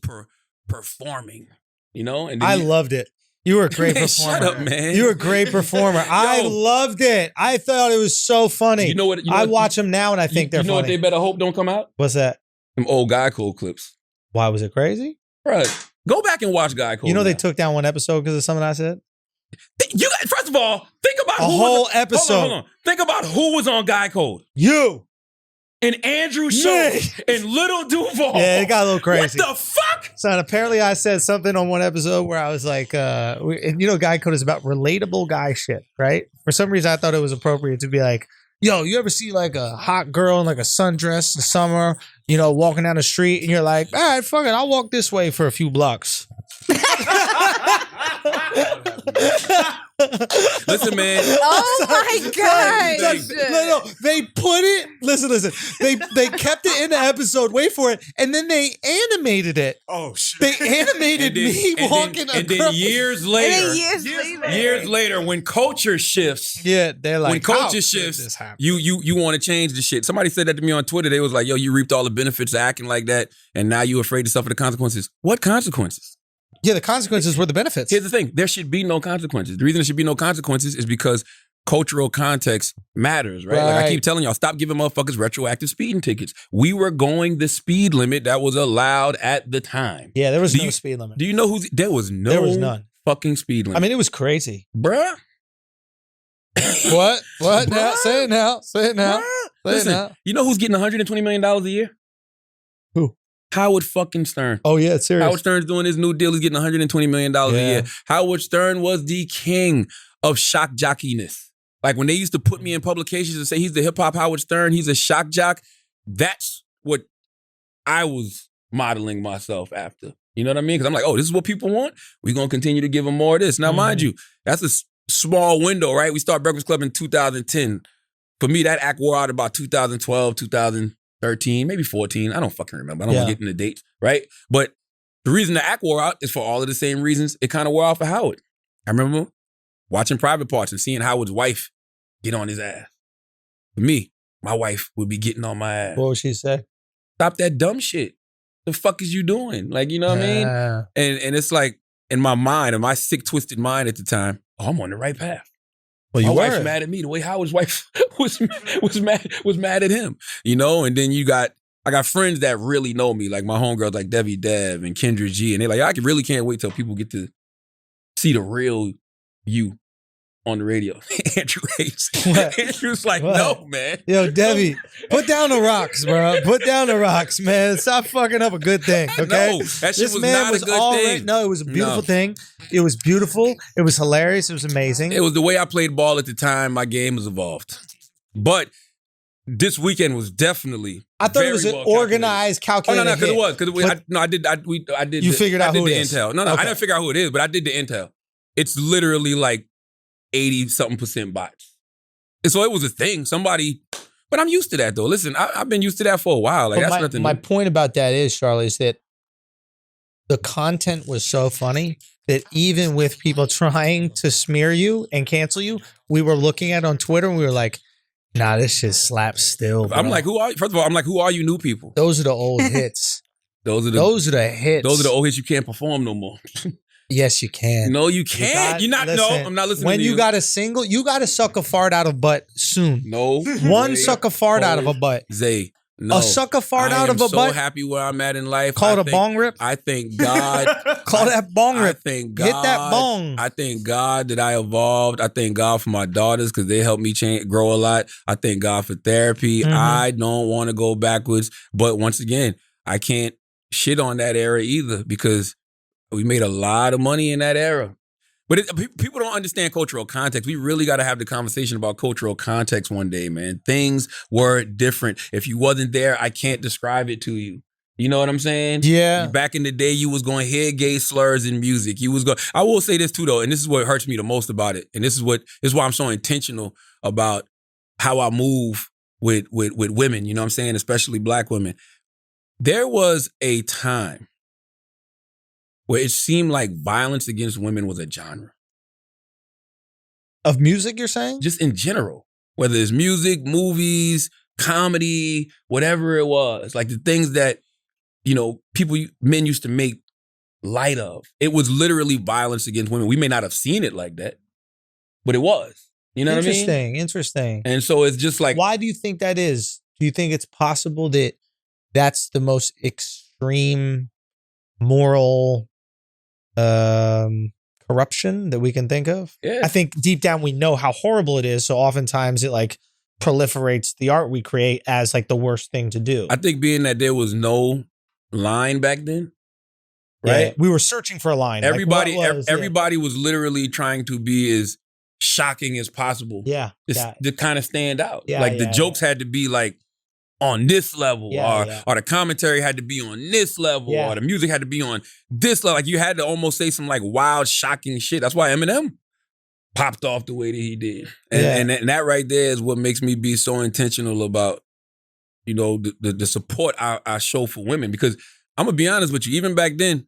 [SPEAKER 3] performing, And then
[SPEAKER 4] I loved it. You were a great
[SPEAKER 3] Man,
[SPEAKER 4] performer.
[SPEAKER 3] shut up, man.
[SPEAKER 4] You were a great performer. I loved it. I thought it was so funny.
[SPEAKER 3] You know what?
[SPEAKER 4] I watch them now and I think they're
[SPEAKER 3] You know
[SPEAKER 4] funny.
[SPEAKER 3] what they better hope don't come out?
[SPEAKER 4] What's that?
[SPEAKER 3] Them old Guy Code clips.
[SPEAKER 4] Why was it crazy?
[SPEAKER 3] Right. Go back and watch Guy Code.
[SPEAKER 4] You know they
[SPEAKER 3] now.
[SPEAKER 4] took down one episode because of something I said?
[SPEAKER 3] First of all, think about
[SPEAKER 4] A
[SPEAKER 3] who
[SPEAKER 4] whole
[SPEAKER 3] was,
[SPEAKER 4] episode.
[SPEAKER 3] Hold on. Think about who was on Guy Code.
[SPEAKER 4] You.
[SPEAKER 3] And Andrew Schulz and Little Duval.
[SPEAKER 4] Yeah, it got a little crazy.
[SPEAKER 3] What the fuck?
[SPEAKER 4] So apparently I said something on one episode where I was like, and you know, Guy Code is about relatable guy shit, right? For some reason, I thought it was appropriate to be like, yo, you ever see like a hot girl in like a sundress in the summer, you know, walking down the street and you're like, all right, fuck it, I'll walk this way for a few blocks.
[SPEAKER 3] Listen, man.
[SPEAKER 7] Oh my God.
[SPEAKER 4] No, they put it. Listen. They kept it in the episode. Wait for it, and then they animated it.
[SPEAKER 8] Oh shit!
[SPEAKER 4] They animated me walking.
[SPEAKER 3] And then years later,
[SPEAKER 7] years
[SPEAKER 3] later, when culture shifts,
[SPEAKER 4] yeah, they're like,
[SPEAKER 3] when culture shifts, you want to change the shit. Somebody said that to me on Twitter. They was like, "Yo, you reaped all the benefits of acting like that, and now you afraid to suffer the consequences." What consequences?
[SPEAKER 4] Yeah, the consequences were the benefits.
[SPEAKER 3] Here's the thing. There should be no consequences. The reason there should be no consequences is because cultural context matters, right? Like I keep telling y'all, stop giving motherfuckers retroactive speeding tickets. We were going the speed limit that was allowed at the time.
[SPEAKER 4] Yeah, there was no speed limit.
[SPEAKER 3] Do you know there was
[SPEAKER 4] none
[SPEAKER 3] fucking speed limit.
[SPEAKER 4] I mean, it was crazy.
[SPEAKER 3] Bruh.
[SPEAKER 4] What? Now? Say it now. Say it now.
[SPEAKER 3] Listen, you know who's getting $120 million a year?
[SPEAKER 4] Who?
[SPEAKER 3] Howard fucking Stern.
[SPEAKER 4] Oh, yeah, it's serious.
[SPEAKER 3] Howard Stern's doing his new deal. He's getting $120 million a year. Howard Stern was the king of shock jockiness. Like when they used to put me in publications and say he's the hip hop Howard Stern, he's a shock jock. That's what I was modeling myself after. You know what I mean? Because I'm like, oh, this is what people want. We're going to continue to give them more of this. Now, mind you, that's a small window, right? We start Breakfast Club in 2010. For me, that act wore out about 2012, 2013, maybe 14. I don't fucking remember. I don't want to get into dates, right? But the reason the act wore out is for all of the same reasons it kind of wore out for Howard. I remember watching Private Parts and seeing Howard's wife get on his ass. For me, my wife would be getting on my ass.
[SPEAKER 4] What would she say?
[SPEAKER 3] Stop that dumb shit. The fuck is you doing? Like, you know what I mean? And it's like, in my mind, in my sick, twisted mind at the time, oh, I'm on the right path.
[SPEAKER 4] Well,
[SPEAKER 3] my wife's mad at me the way Howard's wife was mad at him, you know? And then I got friends that really know me, like my homegirls like Debbie Dev and Kendra G, and they're like, I really can't wait till people get to see the real you on the radio. Andrew hates. Andrew's like, no, man.
[SPEAKER 4] Yo, Debbie, put down the rocks, bro. Put down the rocks, man. Stop fucking up a good thing, okay?
[SPEAKER 3] No, that shit was not a good thing.
[SPEAKER 4] No, it was a beautiful thing. It was beautiful. It was hilarious. It was amazing.
[SPEAKER 3] It was the way I played ball at the time. My game was evolved. But this weekend was definitely
[SPEAKER 4] I thought it was an organized, calculated.
[SPEAKER 3] Oh, no, because it was. Because I did.
[SPEAKER 4] You figured out who it is.
[SPEAKER 3] Intel. No, I didn't figure out who it is, but I did the intel. It's literally like 80-something% bots. And so it was a thing. But I'm used to that though. Listen, I've been used to that for a while. Like that's nothing.
[SPEAKER 4] My point about that is, Charlie, is that the content was so funny that even with people trying to smear you and cancel you, we were looking at it on Twitter and we were like, nah, this shit slaps still. Bro.
[SPEAKER 3] I'm like, who are you? First of all, I'm like, who are you new people?
[SPEAKER 4] Those are the old hits.
[SPEAKER 3] Those are the hits. Those are the old hits you can't perform no more.
[SPEAKER 4] Yes, you can.
[SPEAKER 3] No, you can't. I'm not listening
[SPEAKER 4] when
[SPEAKER 3] to you.
[SPEAKER 4] When you got a single, you got to suck a fart out of butt soon.
[SPEAKER 3] No.
[SPEAKER 4] One suck a fart out of a butt.
[SPEAKER 3] Zay. No.
[SPEAKER 4] A suck a fart out of a butt.
[SPEAKER 3] I'm so happy where I'm at in life.
[SPEAKER 4] Call it a bong rip.
[SPEAKER 3] I thank God.
[SPEAKER 4] Call that bong rip.
[SPEAKER 3] I thank God.
[SPEAKER 4] Hit that bong.
[SPEAKER 3] I thank God that I evolved. I thank God for my daughters because they helped me grow a lot. I thank God for therapy. I don't want to go backwards. But once again, I can't shit on that era either because we made a lot of money in that era. But people don't understand cultural context. We really got to have the conversation about cultural context one day, man. Things were different. If you wasn't there, I can't describe it to you. You know what I'm saying?
[SPEAKER 4] Yeah.
[SPEAKER 3] Back in the day, you was going to hear gay slurs in music. I will say this too, though, and this is what hurts me the most about it. And this is why I'm so intentional about how I move with women, you know what I'm saying? Especially black women. There was a time where it seemed like violence against women was a genre.
[SPEAKER 4] Of music, you're saying?
[SPEAKER 3] Just in general. Whether it's music, movies, comedy, whatever it was. Like the things that, men used to make light of. It was literally violence against women. We may not have seen it like that, but it was. You know what I mean?
[SPEAKER 4] Interesting.
[SPEAKER 3] And so it's just like,
[SPEAKER 4] why do you think that is? Do you think it's possible that that's the most extreme moral corruption that we can think of?
[SPEAKER 3] Yeah.
[SPEAKER 4] I think deep down we know how horrible it is. So oftentimes it like proliferates the art we create as like the worst thing to do.
[SPEAKER 3] I think being that there was no line back then, right?
[SPEAKER 4] Yeah, we were searching for a line.
[SPEAKER 3] Everybody,
[SPEAKER 4] Like, what was-
[SPEAKER 3] everybody was literally trying to be as shocking as possible.
[SPEAKER 4] Yeah.
[SPEAKER 3] To kind of stand out.
[SPEAKER 4] Yeah,
[SPEAKER 3] like the
[SPEAKER 4] yeah,
[SPEAKER 3] jokes had to be like on this level,
[SPEAKER 4] Yeah,
[SPEAKER 3] or the commentary had to be on this level,
[SPEAKER 4] Yeah.
[SPEAKER 3] or the music had to be on this level. Like you had to almost say some like wild, shocking shit. That's why Eminem popped off the way that he did. And that right there is what makes me be so intentional about, you know, the support I show for women. Because I'm gonna be honest with you, even back then,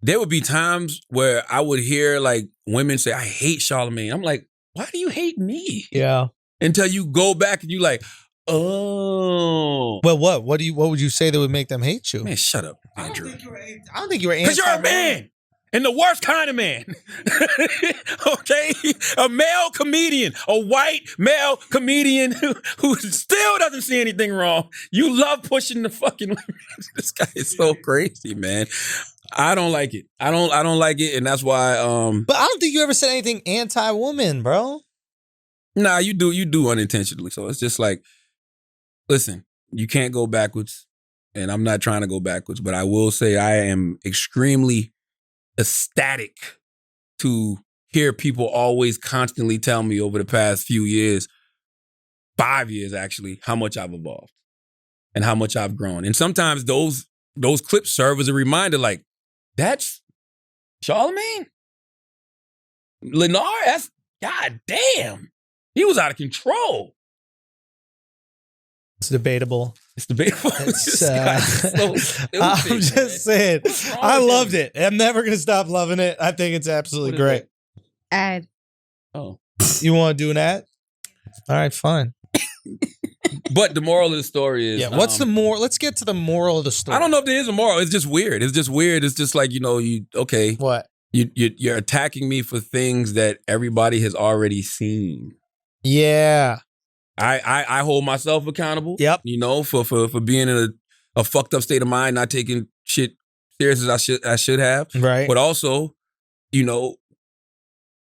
[SPEAKER 3] there would be times where I would hear like women say, I hate Charlamagne. I'm like, why do you hate me?
[SPEAKER 4] Yeah.
[SPEAKER 3] Until you go back and you like, oh.
[SPEAKER 4] Well, what would you say that would make them hate you?
[SPEAKER 3] Man, shut up, Andrew.
[SPEAKER 4] I don't think you were
[SPEAKER 3] Because you're a man. And the worst kind of man. Okay? A male comedian. A white male comedian who still doesn't see anything wrong. You love pushing the fucking This guy is so crazy, man. I don't like it. I don't like it, and that's why
[SPEAKER 4] But I don't think you ever said anything anti-woman, bro.
[SPEAKER 3] Nah, you do unintentionally. So it's just like, listen, you can't go backwards. And I'm not trying to go backwards, but I will say I am extremely ecstatic to hear people always constantly tell me over the past few years, 5 years actually, how much I've evolved and how much I've grown. And sometimes those clips serve as a reminder, like, that's Charlemagne? Lennar, that's, god damn. He was out of control.
[SPEAKER 4] It's debatable.
[SPEAKER 3] It's debatable.
[SPEAKER 4] It's,
[SPEAKER 3] So stupid,
[SPEAKER 4] I'm just saying,
[SPEAKER 3] What's wrong
[SPEAKER 4] I
[SPEAKER 3] with
[SPEAKER 4] loved
[SPEAKER 3] him?
[SPEAKER 4] it. I'm never going to stop loving it. I think it's absolutely
[SPEAKER 3] What is
[SPEAKER 4] great.
[SPEAKER 7] Ad.
[SPEAKER 3] Oh.
[SPEAKER 4] You want to do that? All right, fine.
[SPEAKER 3] But the moral of the story is,
[SPEAKER 4] Yeah, what's the moral? Let's get to the moral of the story.
[SPEAKER 3] I don't know if there is a moral. It's just weird. It's just like, you know,
[SPEAKER 4] What?
[SPEAKER 3] You're attacking me for things that everybody has already seen.
[SPEAKER 4] Yeah.
[SPEAKER 3] I hold myself accountable.
[SPEAKER 4] Yep.
[SPEAKER 3] You know, for being in a fucked up state of mind, not taking shit serious as I should have.
[SPEAKER 4] Right.
[SPEAKER 3] But also, you know,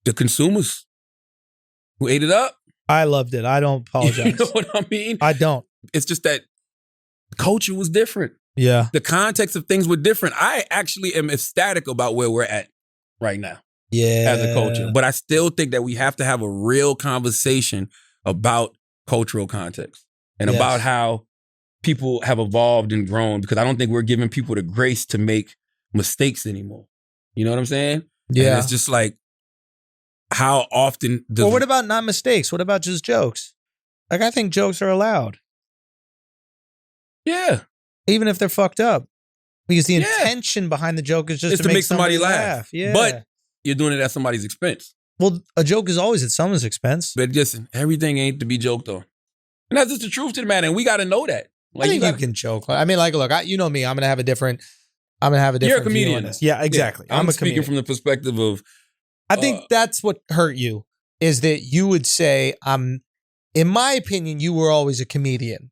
[SPEAKER 3] the consumers who ate it up.
[SPEAKER 4] I loved it. I don't apologize.
[SPEAKER 3] You know what I mean?
[SPEAKER 4] I don't.
[SPEAKER 3] It's just that culture was different.
[SPEAKER 4] Yeah.
[SPEAKER 3] The context of things were different. I actually am ecstatic about where we're at right now
[SPEAKER 4] Yeah.
[SPEAKER 3] as a culture. But I still think that we have to have a real conversation about cultural context and
[SPEAKER 4] Yes.
[SPEAKER 3] about how people have evolved and grown, because I don't think we're giving people the grace to make mistakes anymore. You know what I'm saying?
[SPEAKER 4] Yeah.
[SPEAKER 3] And it's just like, how often does
[SPEAKER 4] Well, what about not mistakes? What about just jokes? Like, I think jokes are allowed,
[SPEAKER 3] Yeah.
[SPEAKER 4] even if they're fucked up, because the
[SPEAKER 3] Yeah.
[SPEAKER 4] intention behind the joke is just
[SPEAKER 3] It's
[SPEAKER 4] to make somebody laugh. Yeah.
[SPEAKER 3] But you're doing it at somebody's expense.
[SPEAKER 4] well, a joke is always at someone's expense.
[SPEAKER 3] But listen, everything ain't to be joked on. And that's just the truth to the matter. And we got to know that.
[SPEAKER 4] I think you
[SPEAKER 3] gotta-
[SPEAKER 4] can joke. I mean, like, look, you know me. I'm gonna have a different.
[SPEAKER 3] You're a
[SPEAKER 4] view on
[SPEAKER 3] comedian.
[SPEAKER 4] this. Yeah, exactly.
[SPEAKER 3] Yeah, I'm
[SPEAKER 4] a
[SPEAKER 3] speaking
[SPEAKER 4] comedian.
[SPEAKER 3] from the perspective of,
[SPEAKER 4] I think that's what hurt you, is that you would say, in my opinion, you were always a comedian.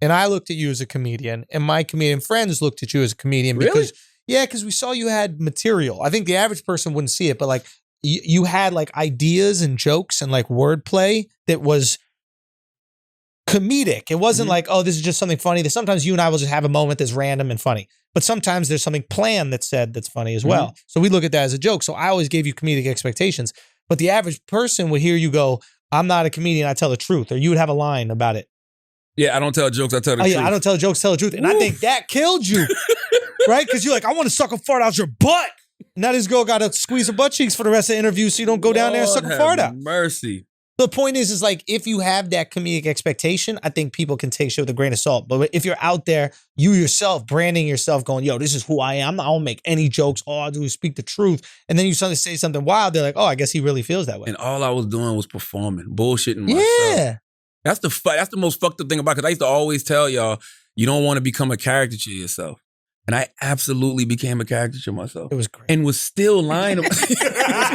[SPEAKER 4] And I looked at you as a comedian, and my comedian friends looked at you as a comedian because, because we saw you had material. I think the average person wouldn't see it, but like you had like ideas and jokes and like wordplay that was comedic. It wasn't like, oh, this is just something funny. That sometimes you and I will just have a moment that's random and funny. But sometimes there's something planned that's said that's funny as well. So we look at that as a joke. So I always gave you comedic expectations. But the average person would hear you go, I'm not a comedian, I tell the truth. Or you would have a line about it.
[SPEAKER 3] yeah, I don't tell jokes, I tell the truth.
[SPEAKER 4] Yeah, I don't tell jokes, tell the truth. And I think that killed you. Right? Because you're like, I want to suck a fart out your butt. Now this girl got to squeeze her butt cheeks for the rest of the interview so you don't go down there and suck a
[SPEAKER 3] Lord
[SPEAKER 4] fart
[SPEAKER 3] have
[SPEAKER 4] out.
[SPEAKER 3] Mercy.
[SPEAKER 4] The point is like, if you have that comedic expectation, I think people can take shit with a grain of salt. But if you're out there, you yourself, branding yourself, going, yo, this is who I am. I don't make any jokes. All I do is speak the truth. And then you suddenly say something wild. They're like, oh, I guess he really feels that way.
[SPEAKER 3] And all I was doing was performing, bullshitting myself.
[SPEAKER 4] Yeah.
[SPEAKER 3] That's the most fucked up thing about it, because I used to always tell y'all, you don't want to become a caricature of yourself. And I absolutely became a caricature myself.
[SPEAKER 4] It was great.
[SPEAKER 3] And was still lying about
[SPEAKER 4] It was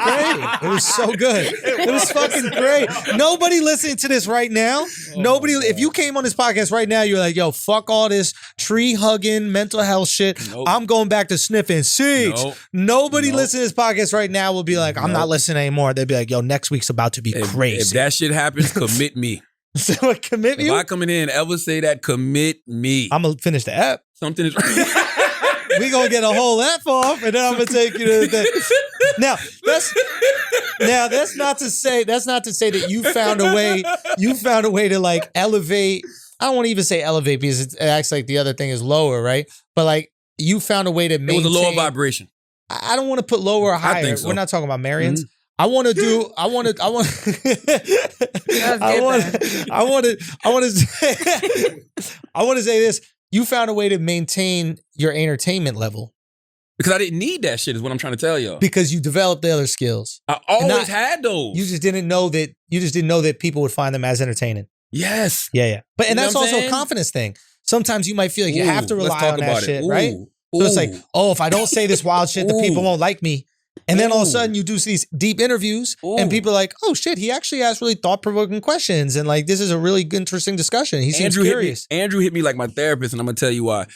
[SPEAKER 4] great. It was so good. It was fucking great. Nobody listening to this right now. Nobody. If you came on this podcast right now, you're like, yo, fuck all this tree hugging, mental health shit.
[SPEAKER 3] Nope.
[SPEAKER 4] I'm going back to sniffing seeds.
[SPEAKER 3] Nope.
[SPEAKER 4] Nobody
[SPEAKER 3] Nope.
[SPEAKER 4] listening to this podcast right now will be like, I'm not
[SPEAKER 3] Nope.
[SPEAKER 4] listening anymore. They'll be like, yo, next week's about to be
[SPEAKER 3] If
[SPEAKER 4] crazy.
[SPEAKER 3] that shit happens, commit me.
[SPEAKER 4] So commit
[SPEAKER 3] If
[SPEAKER 4] you.
[SPEAKER 3] I come in here and ever say that, commit me.
[SPEAKER 4] I'm gonna finish the app.
[SPEAKER 3] Something is
[SPEAKER 4] We gonna get a whole F off, and then I'm gonna take you to the thing. Now that's not to say that you found a way. You found a way to like elevate. I don't want to even say elevate because it acts like the other thing is lower, right? But like you found a way to maintain.
[SPEAKER 3] It was a lower vibration.
[SPEAKER 4] I don't want to put lower or higher.
[SPEAKER 3] think so.
[SPEAKER 4] We're not talking about Marians.
[SPEAKER 3] Mm-hmm.
[SPEAKER 4] I want to say this. You found a way to maintain your entertainment level
[SPEAKER 3] Because I didn't need that shit is what I'm trying to tell y'all.
[SPEAKER 4] because you developed the other skills.
[SPEAKER 3] I always had those.
[SPEAKER 4] You just didn't know that people would find them as entertaining.
[SPEAKER 3] Yes.
[SPEAKER 4] Yeah. But and
[SPEAKER 3] You know
[SPEAKER 4] that's
[SPEAKER 3] what I'm
[SPEAKER 4] also a
[SPEAKER 3] saying?
[SPEAKER 4] confidence thing. Sometimes you might feel like you have to
[SPEAKER 3] Ooh, let's
[SPEAKER 4] rely
[SPEAKER 3] talk
[SPEAKER 4] on that
[SPEAKER 3] about it.
[SPEAKER 4] shit,
[SPEAKER 3] Ooh.
[SPEAKER 4] right? So it's like,
[SPEAKER 3] Ooh.
[SPEAKER 4] oh, if I don't say this wild shit, the people
[SPEAKER 3] Ooh.
[SPEAKER 4] won't like me. And then all of a
[SPEAKER 3] Ooh.
[SPEAKER 4] sudden you do these deep interviews and
[SPEAKER 3] Ooh.
[SPEAKER 4] people are like, oh shit, he actually asks really thought-provoking questions. And like, this is a really interesting discussion. He seems curious.
[SPEAKER 3] Andrew hit me like my therapist, and I'm gonna tell you why.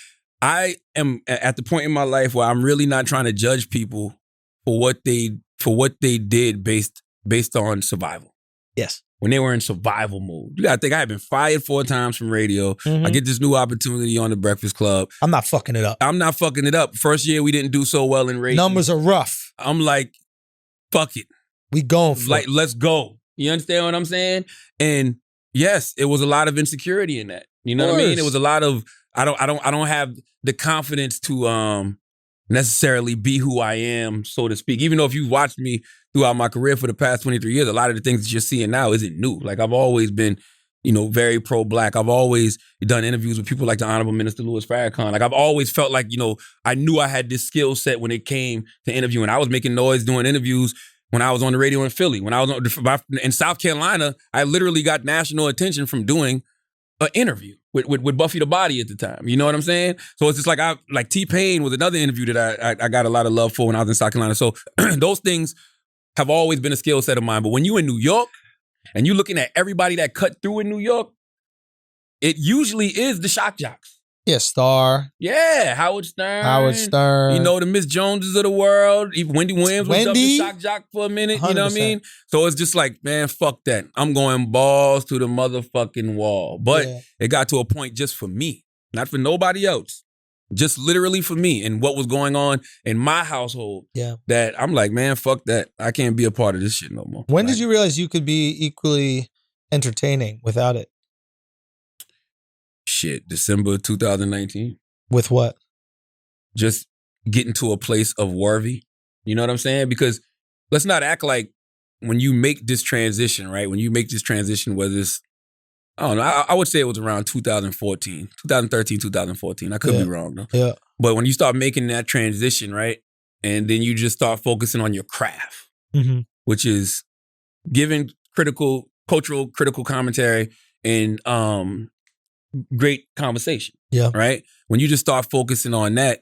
[SPEAKER 3] I am at the point in my life where I'm really not trying to judge people for what they did based on survival.
[SPEAKER 4] Yes.
[SPEAKER 3] When they were in survival mode. You gotta think I had been fired 4 times from radio.
[SPEAKER 4] Mhm.
[SPEAKER 3] I get this new opportunity on the Breakfast Club.
[SPEAKER 4] I'm not fucking it up.
[SPEAKER 3] I'm not fucking it up. First year we didn't do so well in radio.
[SPEAKER 4] Numbers are rough.
[SPEAKER 3] I'm like, fuck it.
[SPEAKER 4] We going for
[SPEAKER 3] Like,
[SPEAKER 4] it.
[SPEAKER 3] let's go. You understand what I'm saying? And yes, it was a lot of insecurity in that. You know what I mean?
[SPEAKER 4] course.
[SPEAKER 3] It was a lot of I don't have the confidence to necessarily be who I am, so to speak. Even though if you've watched me throughout my career for the past 23 years, a lot of the things that you're seeing now isn't new. Like I've always been, very pro-black. I've always done interviews with people like the Honorable Minister Louis Farrakhan. Like I've always felt like, I knew I had this skill set when it came to interviewing. I was making noise doing interviews when I was on the radio in Philly. When I was in South Carolina, I literally got national attention from doing an interview with Buffy the Body at the time. You know what I'm saying? So it's just like T-Pain was another interview that I got a lot of love for when I was in South Carolina. So those things have always been a skill set of mine. But when you in New York and you're looking at everybody that cut through in New York, it usually is the shock jocks.
[SPEAKER 4] Yeah, Star.
[SPEAKER 3] Yeah, Howard Stern. The Miss Joneses of the world. Even Wendy Williams was up the shock jock for a minute. You know what I
[SPEAKER 4] 100%.
[SPEAKER 3] mean? So it's just like, man, fuck that. I'm going balls to the motherfucking wall. But it got to a point just for me, not for nobody else. Just literally for me and what was going on in my household.
[SPEAKER 4] Yeah.
[SPEAKER 3] That I'm like, man, fuck that. I can't be a part of this shit no more.
[SPEAKER 4] When did you realize you could be equally entertaining without it?
[SPEAKER 3] Shit, December 2019.
[SPEAKER 4] With what?
[SPEAKER 3] Just getting to a place of worthy. You know what I'm saying? Because let's not act like when you make this transition, right? When you make this transition, whether it's, I don't know, I would say it was around 2013, 2014. I could be wrong though.
[SPEAKER 4] Yeah.
[SPEAKER 3] But when you start making that transition, right? And then you just start focusing on your craft,
[SPEAKER 4] Mm-hmm.
[SPEAKER 3] which is giving cultural critical commentary and great conversation.
[SPEAKER 4] Yeah.
[SPEAKER 3] Right? When you just start focusing on that,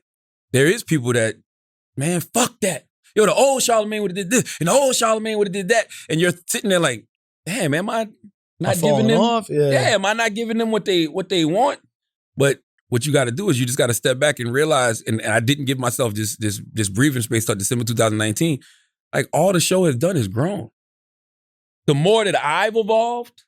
[SPEAKER 3] there is people that, man, fuck that. Yo, the old Charlemagne would have did this, and the old Charlemagne would have did that. And you're sitting there like, damn, am I not giving them
[SPEAKER 4] off? Yeah.
[SPEAKER 3] am I not giving them what they want? But what you got to do is you just got to step back and realize, and I didn't give myself this breathing space till December 2019. Like all the show has done is grown. The more that I've evolved,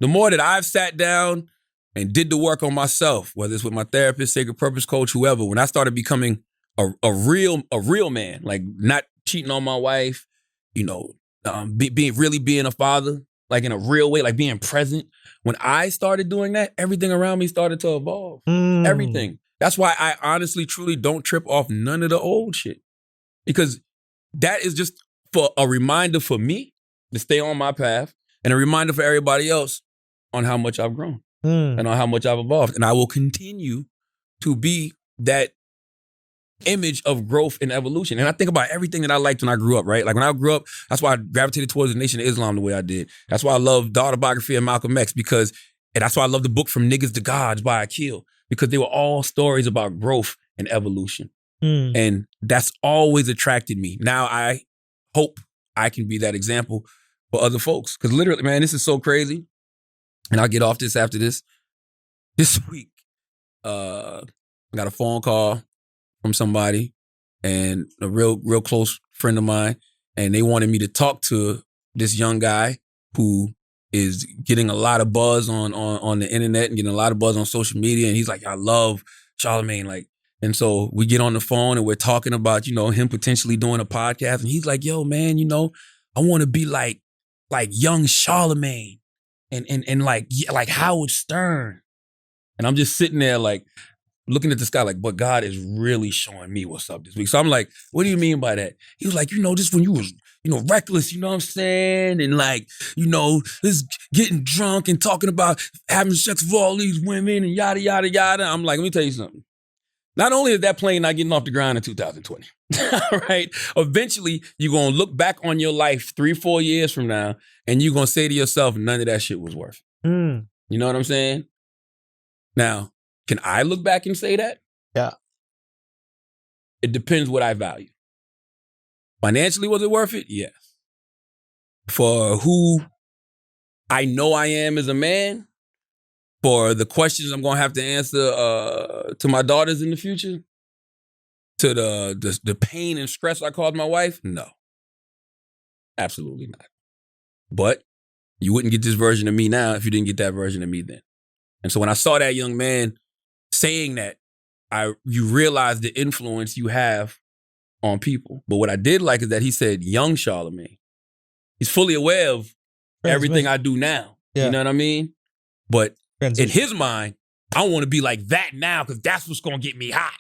[SPEAKER 3] the more that I've sat down and did the work on myself, whether it's with my therapist, sacred purpose coach, whoever, when I started becoming a real man, like not cheating on my wife, being a father, like in a real way, like being present. When I started doing that, everything around me started to evolve. Everything. That's why I honestly, truly don't trip off none of the old shit. Because that is just for a reminder for me to stay on my path and a reminder for everybody else on how much I've grown and on how much I've evolved. And I will continue to be that image of growth and evolution. And I think about everything that I liked when I grew up, right? Like when I grew up, that's why I gravitated towards the Nation of Islam the way I did. That's why I love the autobiography of Malcolm X and that's why I love the book From Niggas to Gods by Akil, because they were all stories about growth and evolution. And that's always attracted me. Now I hope I can be that example for other folks. Because literally, man, this is so crazy. And I'll get off this after this. This week, I got a phone call from somebody and a real close friend of mine. And they wanted me to talk to this young guy who is getting a lot of buzz on the internet and getting a lot of buzz on social media. And he's like, I love Charlamagne. Like, and so we get on the phone and we're talking about, you know, him potentially doing a podcast. And he's like, yo, man, you know, I want to be like young Charlemagne and like Howard Stern. And I'm just sitting there like looking at the sky like, but God is really showing me what's up this week. So I'm like, what do you mean by that? He was like, you know, just when you was, you know, reckless, you know what I'm saying? And like, you know, just getting drunk and talking about having sex with all these women and yada, yada, yada. I'm like, let me tell you something. Not only is that plane not getting off the ground in 2020, right? Eventually, you're going to look back on your life 3-4 years from now, and you're going to say to yourself, none of that shit was worth it. You know what I'm saying? Now, can I look back and say that?
[SPEAKER 4] Yeah.
[SPEAKER 3] It depends what I value. Financially, was it worth it? Yes. For who I know I am as a man, for the questions I'm going to have to answer to my daughters in the future, to the pain and stress I caused my wife, no. Absolutely not. But you wouldn't get this version of me now if you didn't get that version of me then. And so when I saw that young man saying that, you realize the influence you have on people. But what I did like is that he said young Charlemagne. He's fully aware of everything I do now. Yeah. You know what I mean? But in his mind, I want to be like that now because that's what's going to get me hot.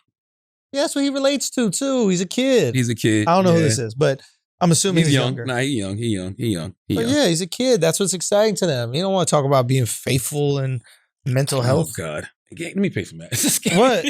[SPEAKER 4] Yeah, that's what he relates to, too. He's a kid.
[SPEAKER 3] He's a kid.
[SPEAKER 4] I don't know who this is, but I'm assuming he's
[SPEAKER 3] young.
[SPEAKER 4] younger.
[SPEAKER 3] Nah, he's young.
[SPEAKER 4] But yeah, he's a kid. That's what's exciting to them. You don't want to talk about being faithful and mental health.
[SPEAKER 3] Oh, God. Let me pay some ads.
[SPEAKER 4] What?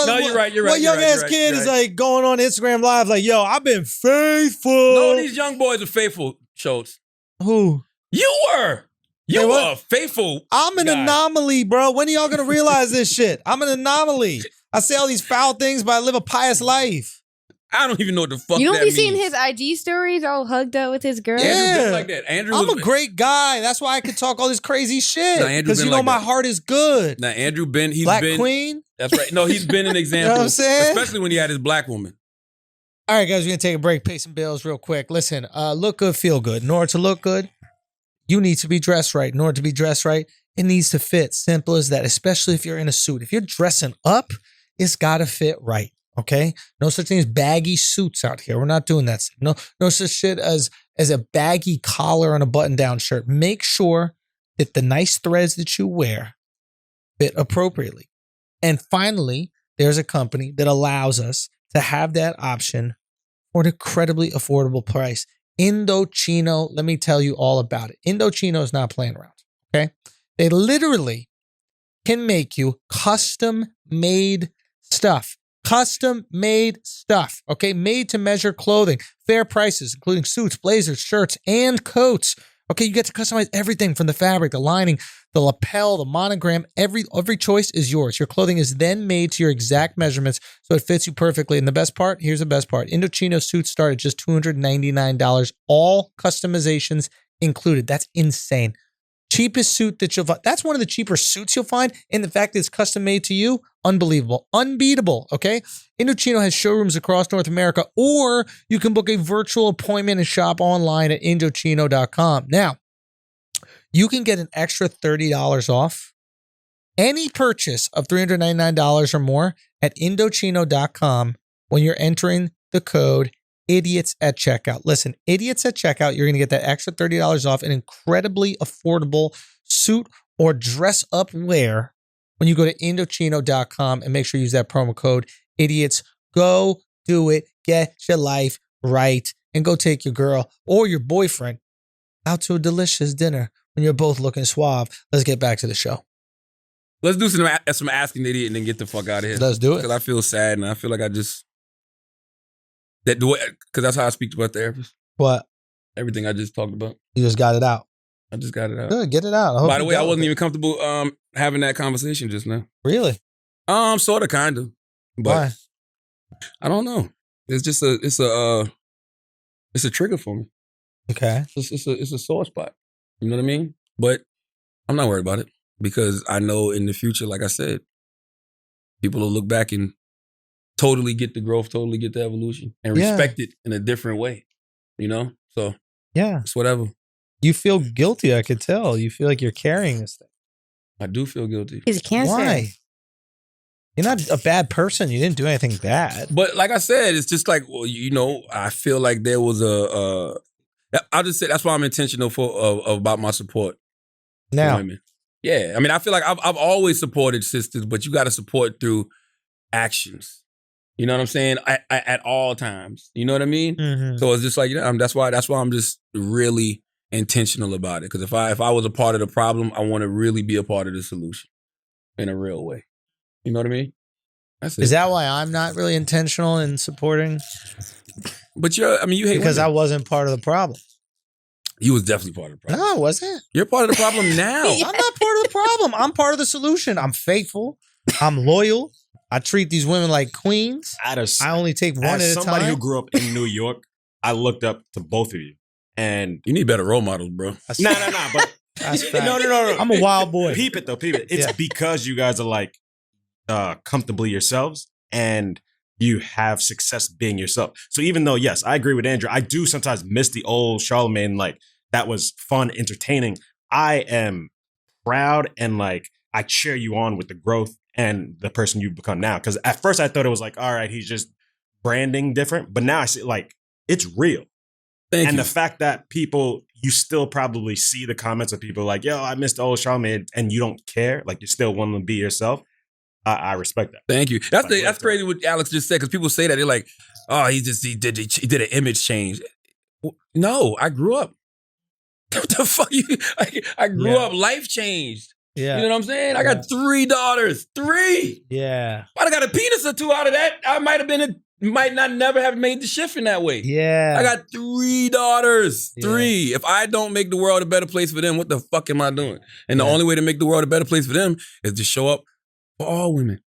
[SPEAKER 3] No, you're right.
[SPEAKER 4] What young ass kid is like going on Instagram Live like, yo, I've been faithful.
[SPEAKER 3] No, these young boys are faithful, Schulz.
[SPEAKER 4] Who?
[SPEAKER 3] You were. You were faithful.
[SPEAKER 4] I'm an anomaly, bro. When are y'all going to realize this shit? I'm an anomaly. I say all these foul things, but I live a pious life.
[SPEAKER 3] I don't even know what the fuck
[SPEAKER 7] you don't
[SPEAKER 3] that
[SPEAKER 7] be
[SPEAKER 3] means.
[SPEAKER 7] seeing his IG stories all hugged up with his girl?
[SPEAKER 3] Yeah. Like that.
[SPEAKER 4] I'm a great guy. That's why I could talk all this crazy shit. Because you know my heart is good.
[SPEAKER 3] Now, Andrew been, he's
[SPEAKER 4] Black
[SPEAKER 3] been.
[SPEAKER 4] Queen?
[SPEAKER 3] That's right. No, he's been an example.
[SPEAKER 4] You know what I'm saying?
[SPEAKER 3] Especially when he had his black woman.
[SPEAKER 4] All right, guys, we're going to take a break, pay some bills real quick. Listen, look good, feel good. In order to look good, you need to be dressed right. In order to be dressed right, it needs to fit. Simple as that, especially if you're in a suit. If you're dressing up, it's got to fit right, okay? No such thing as baggy suits out here. We're not doing that. No such shit as a baggy collar on a button-down shirt. Make sure that the nice threads that you wear fit appropriately. And finally, there's a company that allows us to have that option for an incredibly affordable price. Indochino, let me tell you all about it. Indochino is not playing around, okay? They literally can make you custom-made stuff. Custom-made stuff, okay? Made-to-measure clothing. Fair prices, including suits, blazers, shirts, and coats. Okay, you get to customize everything from the fabric, the lining, the lapel, the monogram. Every choice is yours. Your clothing is then made to your exact measurements so it fits you perfectly. And the best part, here's the best part. Indochino suits start at just $299, all customizations included. That's insane. Cheapest suit that you'll find. That's one of the cheaper suits you'll find. And the fact that it's custom made to you, unbelievable. Unbeatable, okay? Indochino has showrooms across North America, or you can book a virtual appointment and shop online at Indochino.com. Now, you can get an extra $30 off any purchase of $399 or more at Indochino.com when you're entering the code idiots at checkout. Listen, idiots at checkout, you're going to get that extra $30 off an incredibly affordable suit or dress up wear when you go to Indochino.com and make sure you use that promo code idiots. Go do it. Get your life right and go take your girl or your boyfriend out to a delicious dinner when you're both looking suave. Let's get back to the show.
[SPEAKER 3] Let's do some asking the idiot and then get the fuck out of here.
[SPEAKER 4] Let's do it.
[SPEAKER 3] Because I feel sad and I feel like I just... Because that's how I speak to my therapist.
[SPEAKER 4] What?
[SPEAKER 3] Everything I just talked about.
[SPEAKER 4] You just got it out.
[SPEAKER 3] I just got it out.
[SPEAKER 4] Good, get it out.
[SPEAKER 3] By the way, I wasn't even comfortable having that conversation just now.
[SPEAKER 4] Really?
[SPEAKER 3] Sort of, kind of. But
[SPEAKER 4] Why?
[SPEAKER 3] I don't know. It's just it's a trigger for me.
[SPEAKER 4] Okay.
[SPEAKER 3] It's a sore spot. You know what I mean? But I'm not worried about it because I know in the future, like I said, people will look back and totally get the growth, totally get the evolution, and respect it in a different way. You know? So
[SPEAKER 4] yeah,
[SPEAKER 3] it's whatever.
[SPEAKER 4] You feel guilty, I could tell. You feel like you're carrying this thing.
[SPEAKER 3] I do feel guilty.
[SPEAKER 7] He's cancer.
[SPEAKER 4] Why? You're not a bad person. You didn't do anything bad.
[SPEAKER 3] But like I said, it's just like, well, you know, I feel like there was I'll just say that's why I'm intentional about my support.
[SPEAKER 4] Now,
[SPEAKER 3] women. Yeah, I mean, I feel like I've always supported sisters, but you got to support through actions. You know what I'm saying? At all times. You know what I mean?
[SPEAKER 4] Mm-hmm.
[SPEAKER 3] So it's just like, that's why I'm just really intentional about it. Because if I was a part of the problem, I want to really be a part of the solution in a real way. You know what I mean? That's it.
[SPEAKER 4] Is that why I'm not really intentional in supporting?
[SPEAKER 3] But you hate
[SPEAKER 4] because
[SPEAKER 3] women.
[SPEAKER 4] I wasn't part of the problem.
[SPEAKER 3] You was definitely part of the problem.
[SPEAKER 4] No, I wasn't.
[SPEAKER 3] You're part of the problem now.
[SPEAKER 4] I'm not part of the problem. I'm part of the solution. I'm faithful. I'm loyal. I treat these women like queens. I only take one at a time.
[SPEAKER 8] As somebody who grew up in New York, I looked up to both of you. And
[SPEAKER 3] you need better role models, bro.
[SPEAKER 8] No. But no.
[SPEAKER 4] I'm a wild boy.
[SPEAKER 8] Peep it. It's because you guys are like comfortably yourselves and you have success being yourself. So even though, yes, I agree with Andrew, I do sometimes miss the old Charlemagne, like that was fun, entertaining. I am proud and like I cheer you on with the growth and the person you've become now. Because at first I thought it was like, all right, he's just branding different. But now I see like it's real.
[SPEAKER 3] Thank you.
[SPEAKER 8] The fact that you still probably see the comments of people like, yo, I missed the old Charlemagne, and you don't care. Like you still want to be yourself. I respect that.
[SPEAKER 3] Thank you. That's crazy what Alex just said, because people say that they're like, oh, he did an image change. No, I grew up. What the fuck? I grew up. Life changed.
[SPEAKER 4] Yeah.
[SPEAKER 3] You know what I'm saying? I got 3 daughters. 3.
[SPEAKER 4] Yeah.
[SPEAKER 3] I'd have got a penis or 2 out of that. I might not never have made the shift in that way.
[SPEAKER 4] Yeah.
[SPEAKER 3] I got 3 daughters.
[SPEAKER 4] Yeah.
[SPEAKER 3] 3. If I don't make the world a better place for them, what the fuck am I doing? And the only way to make the world a better place for them is to show up for all women.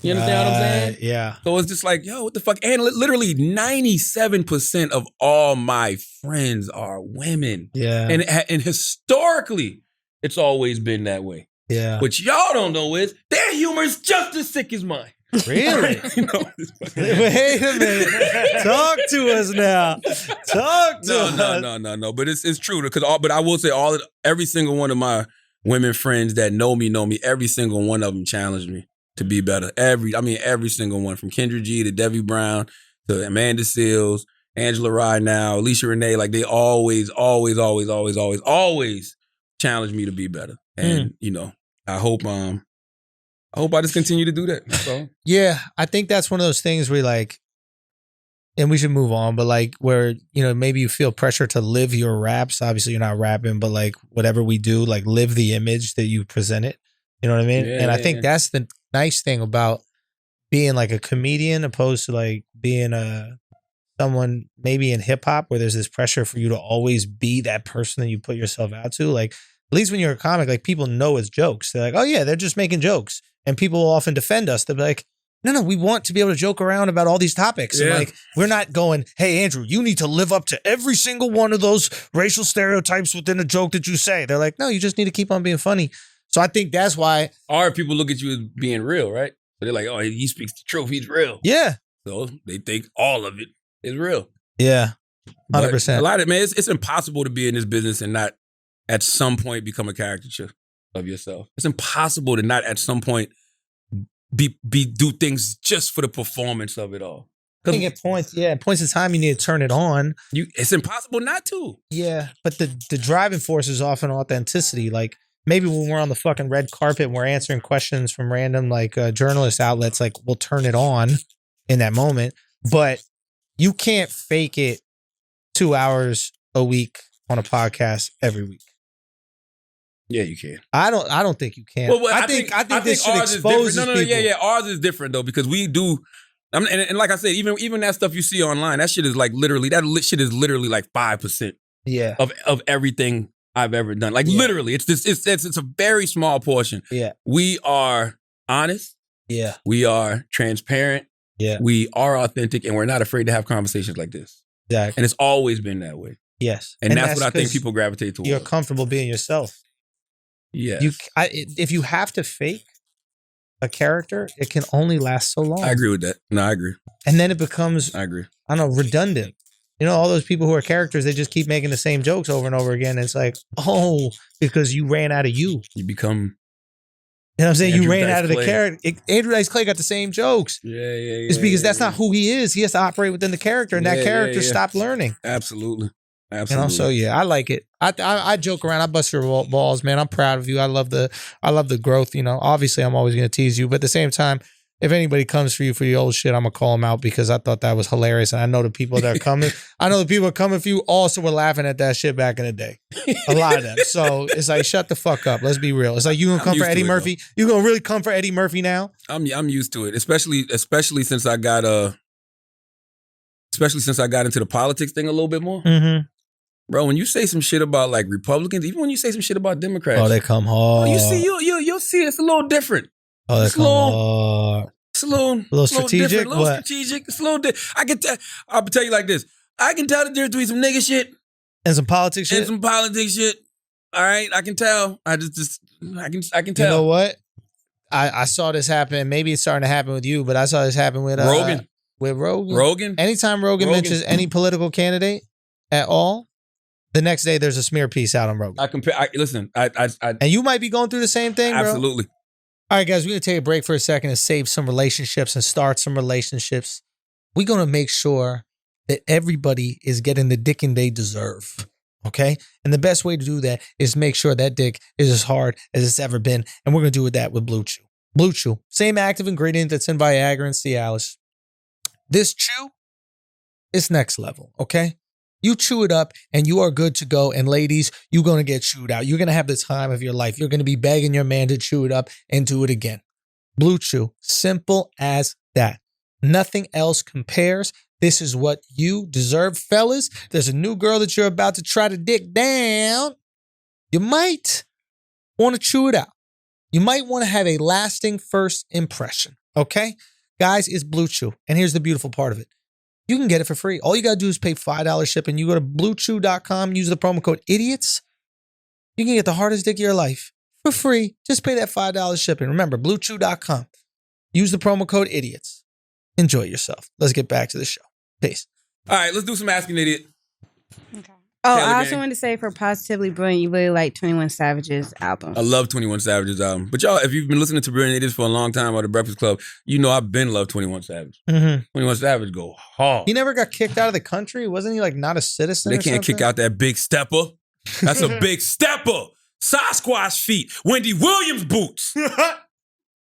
[SPEAKER 3] You understand what I'm saying?
[SPEAKER 4] Yeah.
[SPEAKER 3] So it's just like, yo, what the fuck? And literally 97% of all my friends are women.
[SPEAKER 4] Yeah.
[SPEAKER 3] And historically, it's always been that way.
[SPEAKER 4] Yeah.
[SPEAKER 3] What y'all don't know is their humor is just as sick as mine.
[SPEAKER 4] Really? Wait a minute. Talk to us now. Talk to us.
[SPEAKER 3] No. But it's true. But I will say every single one of my women friends that know me, every single one of them challenged me to be better. Every single one, from Kendra G to Debbie Brown to Amanda Seals, Angela Rye now, Alicia Renee, like they always challenge me to be better. And I hope I just continue to do that. That's all.
[SPEAKER 4] Yeah, I think that's one of those things where like, and we should move on, but like where, maybe you feel pressure to live your raps. Obviously you're not rapping, but like whatever we do, like live the image that you presented. You know what I mean?
[SPEAKER 3] Yeah,
[SPEAKER 4] and I think that's the nice thing about being like a comedian opposed to like being someone maybe in hip hop where there's this pressure for you to always be that person that you put yourself out to. Like at least when you're a comic, like people know it's jokes. They're like, oh yeah, they're just making jokes. And people will often defend us. They'll be like, no, we want to be able to joke around about all these topics.
[SPEAKER 3] Yeah.
[SPEAKER 4] And like, we're not going, hey, Andrew, you need to live up to every single one of those racial stereotypes within a joke that you say. They're like, no, you just need to keep on being funny. So I think that's why.
[SPEAKER 3] Or people look at you as being real, right? So they're like, oh, he speaks the truth. He's real.
[SPEAKER 4] Yeah.
[SPEAKER 3] So they think all of it is real.
[SPEAKER 4] Yeah. 100%.
[SPEAKER 3] But a lot of it's impossible to be in this business and not at some point become a caricature of yourself. It's impossible to not at some point do things just for the performance of it all.
[SPEAKER 4] I think at points in time you need to turn it on.
[SPEAKER 3] It's impossible not to.
[SPEAKER 4] Yeah, but the driving force is often authenticity. Like maybe when we're on the fucking red carpet and we're answering questions from random like journalist outlets, like we'll turn it on in that moment. But you can't fake it 2 hours a week on a podcast every week.
[SPEAKER 3] Yeah, you can.
[SPEAKER 4] I don't think you can.
[SPEAKER 3] Well,
[SPEAKER 4] I think this should expose people.
[SPEAKER 3] Yeah. Ours is different though, because we do. And like I said, even that stuff you see online, that shit is like literally like 5%.
[SPEAKER 4] Yeah.
[SPEAKER 3] Of everything I've ever done. Like literally, it's a very small portion.
[SPEAKER 4] Yeah.
[SPEAKER 3] We are honest.
[SPEAKER 4] Yeah.
[SPEAKER 3] We are transparent.
[SPEAKER 4] Yeah.
[SPEAKER 3] We are authentic, and we're not afraid to have conversations like this.
[SPEAKER 4] Exactly.
[SPEAKER 3] And it's always been that way.
[SPEAKER 4] Yes.
[SPEAKER 3] And that's what I think
[SPEAKER 4] 'cause
[SPEAKER 3] people gravitate towards.
[SPEAKER 4] You're comfortable being yourself.
[SPEAKER 3] Yeah.
[SPEAKER 4] If you have to fake a character, it can only last so long.
[SPEAKER 3] I agree with that. No, I agree.
[SPEAKER 4] And then it becomes,
[SPEAKER 3] I agree.
[SPEAKER 4] I don't know, redundant. You know, all those people who are characters, they just keep making the same jokes over and over again. It's like, oh, because you ran out of you.
[SPEAKER 3] You become.
[SPEAKER 4] You know what I'm saying?
[SPEAKER 3] Andrew
[SPEAKER 4] You ran
[SPEAKER 3] Dice
[SPEAKER 4] out of the
[SPEAKER 3] Clay.
[SPEAKER 4] character. Andrew Dice Clay got the same jokes.
[SPEAKER 3] Yeah.
[SPEAKER 4] It's because that's not who he is. He has to operate within the character, and that character stopped learning.
[SPEAKER 3] Absolutely.
[SPEAKER 4] You know, so yeah, I like it. I joke around. I bust your balls, man. I'm proud of you. I love the growth. You know, obviously, I'm always going to tease you, but at the same time, if anybody comes for you for the old shit, I'm gonna call them out because I thought that was hilarious, and I know the people that are coming. I know the people coming for you also were laughing at that shit back in the day. A lot of them. So it's like, shut the fuck up. Let's be real. It's like, you gonna come for Eddie Murphy? You gonna really come for Eddie Murphy now?
[SPEAKER 3] I'm used to it, especially since I got into the politics thing a little bit more.
[SPEAKER 4] Mm-hmm.
[SPEAKER 3] Bro, when you say some shit about like Republicans, even when you say some shit about Democrats,
[SPEAKER 4] Oh, they come hard.
[SPEAKER 3] you see, you'll see it's a little different.
[SPEAKER 4] Oh, they
[SPEAKER 3] It's
[SPEAKER 4] come
[SPEAKER 3] a little-
[SPEAKER 4] hard.
[SPEAKER 3] It's a little
[SPEAKER 4] strategic?
[SPEAKER 3] different, a little
[SPEAKER 4] What?
[SPEAKER 3] strategic. It's a little I'll tell you like this. I can tell the difference between some nigga shit
[SPEAKER 4] And some politics shit.
[SPEAKER 3] and some politics shit. All right, I can tell. I can tell.
[SPEAKER 4] You know what? I saw this happen. Maybe it's starting to happen with you, but I saw this happen with
[SPEAKER 3] Rogan.
[SPEAKER 4] With Rogan.
[SPEAKER 3] Rogan.
[SPEAKER 4] Anytime Rogan mentions any political candidate at all, the next day there's a smear piece out on Rogan.
[SPEAKER 3] Listen.
[SPEAKER 4] And you might be going through the same thing, bro.
[SPEAKER 3] Absolutely.
[SPEAKER 4] All right, guys, we're going to take a break for a second and save some relationships and start some relationships. We're going to make sure that everybody is getting the dicking they deserve, okay? And the best way to do that is make sure that dick is as hard as it's ever been. And we're going to do that with Blue Chew. Blue Chew, same active ingredient that's in Viagra and Cialis. This chew, it's next level, okay? You chew it up and you are good to go. And ladies, you're going to get chewed out. You're going to have the time of your life. You're going to be begging your man to chew it up and do it again. Blue Chew, simple as that. Nothing else compares. This is what you deserve, fellas. There's a new girl that you're about to try to dick down. You might want to chew it out. You might want to have a lasting first impression, okay? Guys, it's Blue Chew. And here's the beautiful part of it. You can get it for free. All you got to do is pay $5 shipping. You go to bluechew.com, use the promo code IDIOTS. You can get the hardest dick of your life for free. Just pay that $5 shipping. Remember, bluechew.com. Use the promo code IDIOTS. Enjoy yourself. Let's get back to the show. Peace.
[SPEAKER 3] All right, let's do some Ask an Idiot.
[SPEAKER 7] Okay. Oh,
[SPEAKER 3] Taylor
[SPEAKER 7] I also
[SPEAKER 3] gang.
[SPEAKER 7] wanted to say for Positively Brilliant, you really like 21 Savage's album.
[SPEAKER 3] I love 21 Savage's album. But y'all, if you've been listening to Brilliant Idiots for a long time or The Breakfast Club, you know I've been loved 21 Savage.
[SPEAKER 4] Mm-hmm.
[SPEAKER 3] 21 Savage go hard.
[SPEAKER 4] He never got kicked out of the country? Wasn't he like not a citizen?
[SPEAKER 3] They
[SPEAKER 4] or
[SPEAKER 3] can't kick
[SPEAKER 4] something?
[SPEAKER 3] out that big stepper. That's a big stepper. Sasquatch feet. Wendy Williams boots.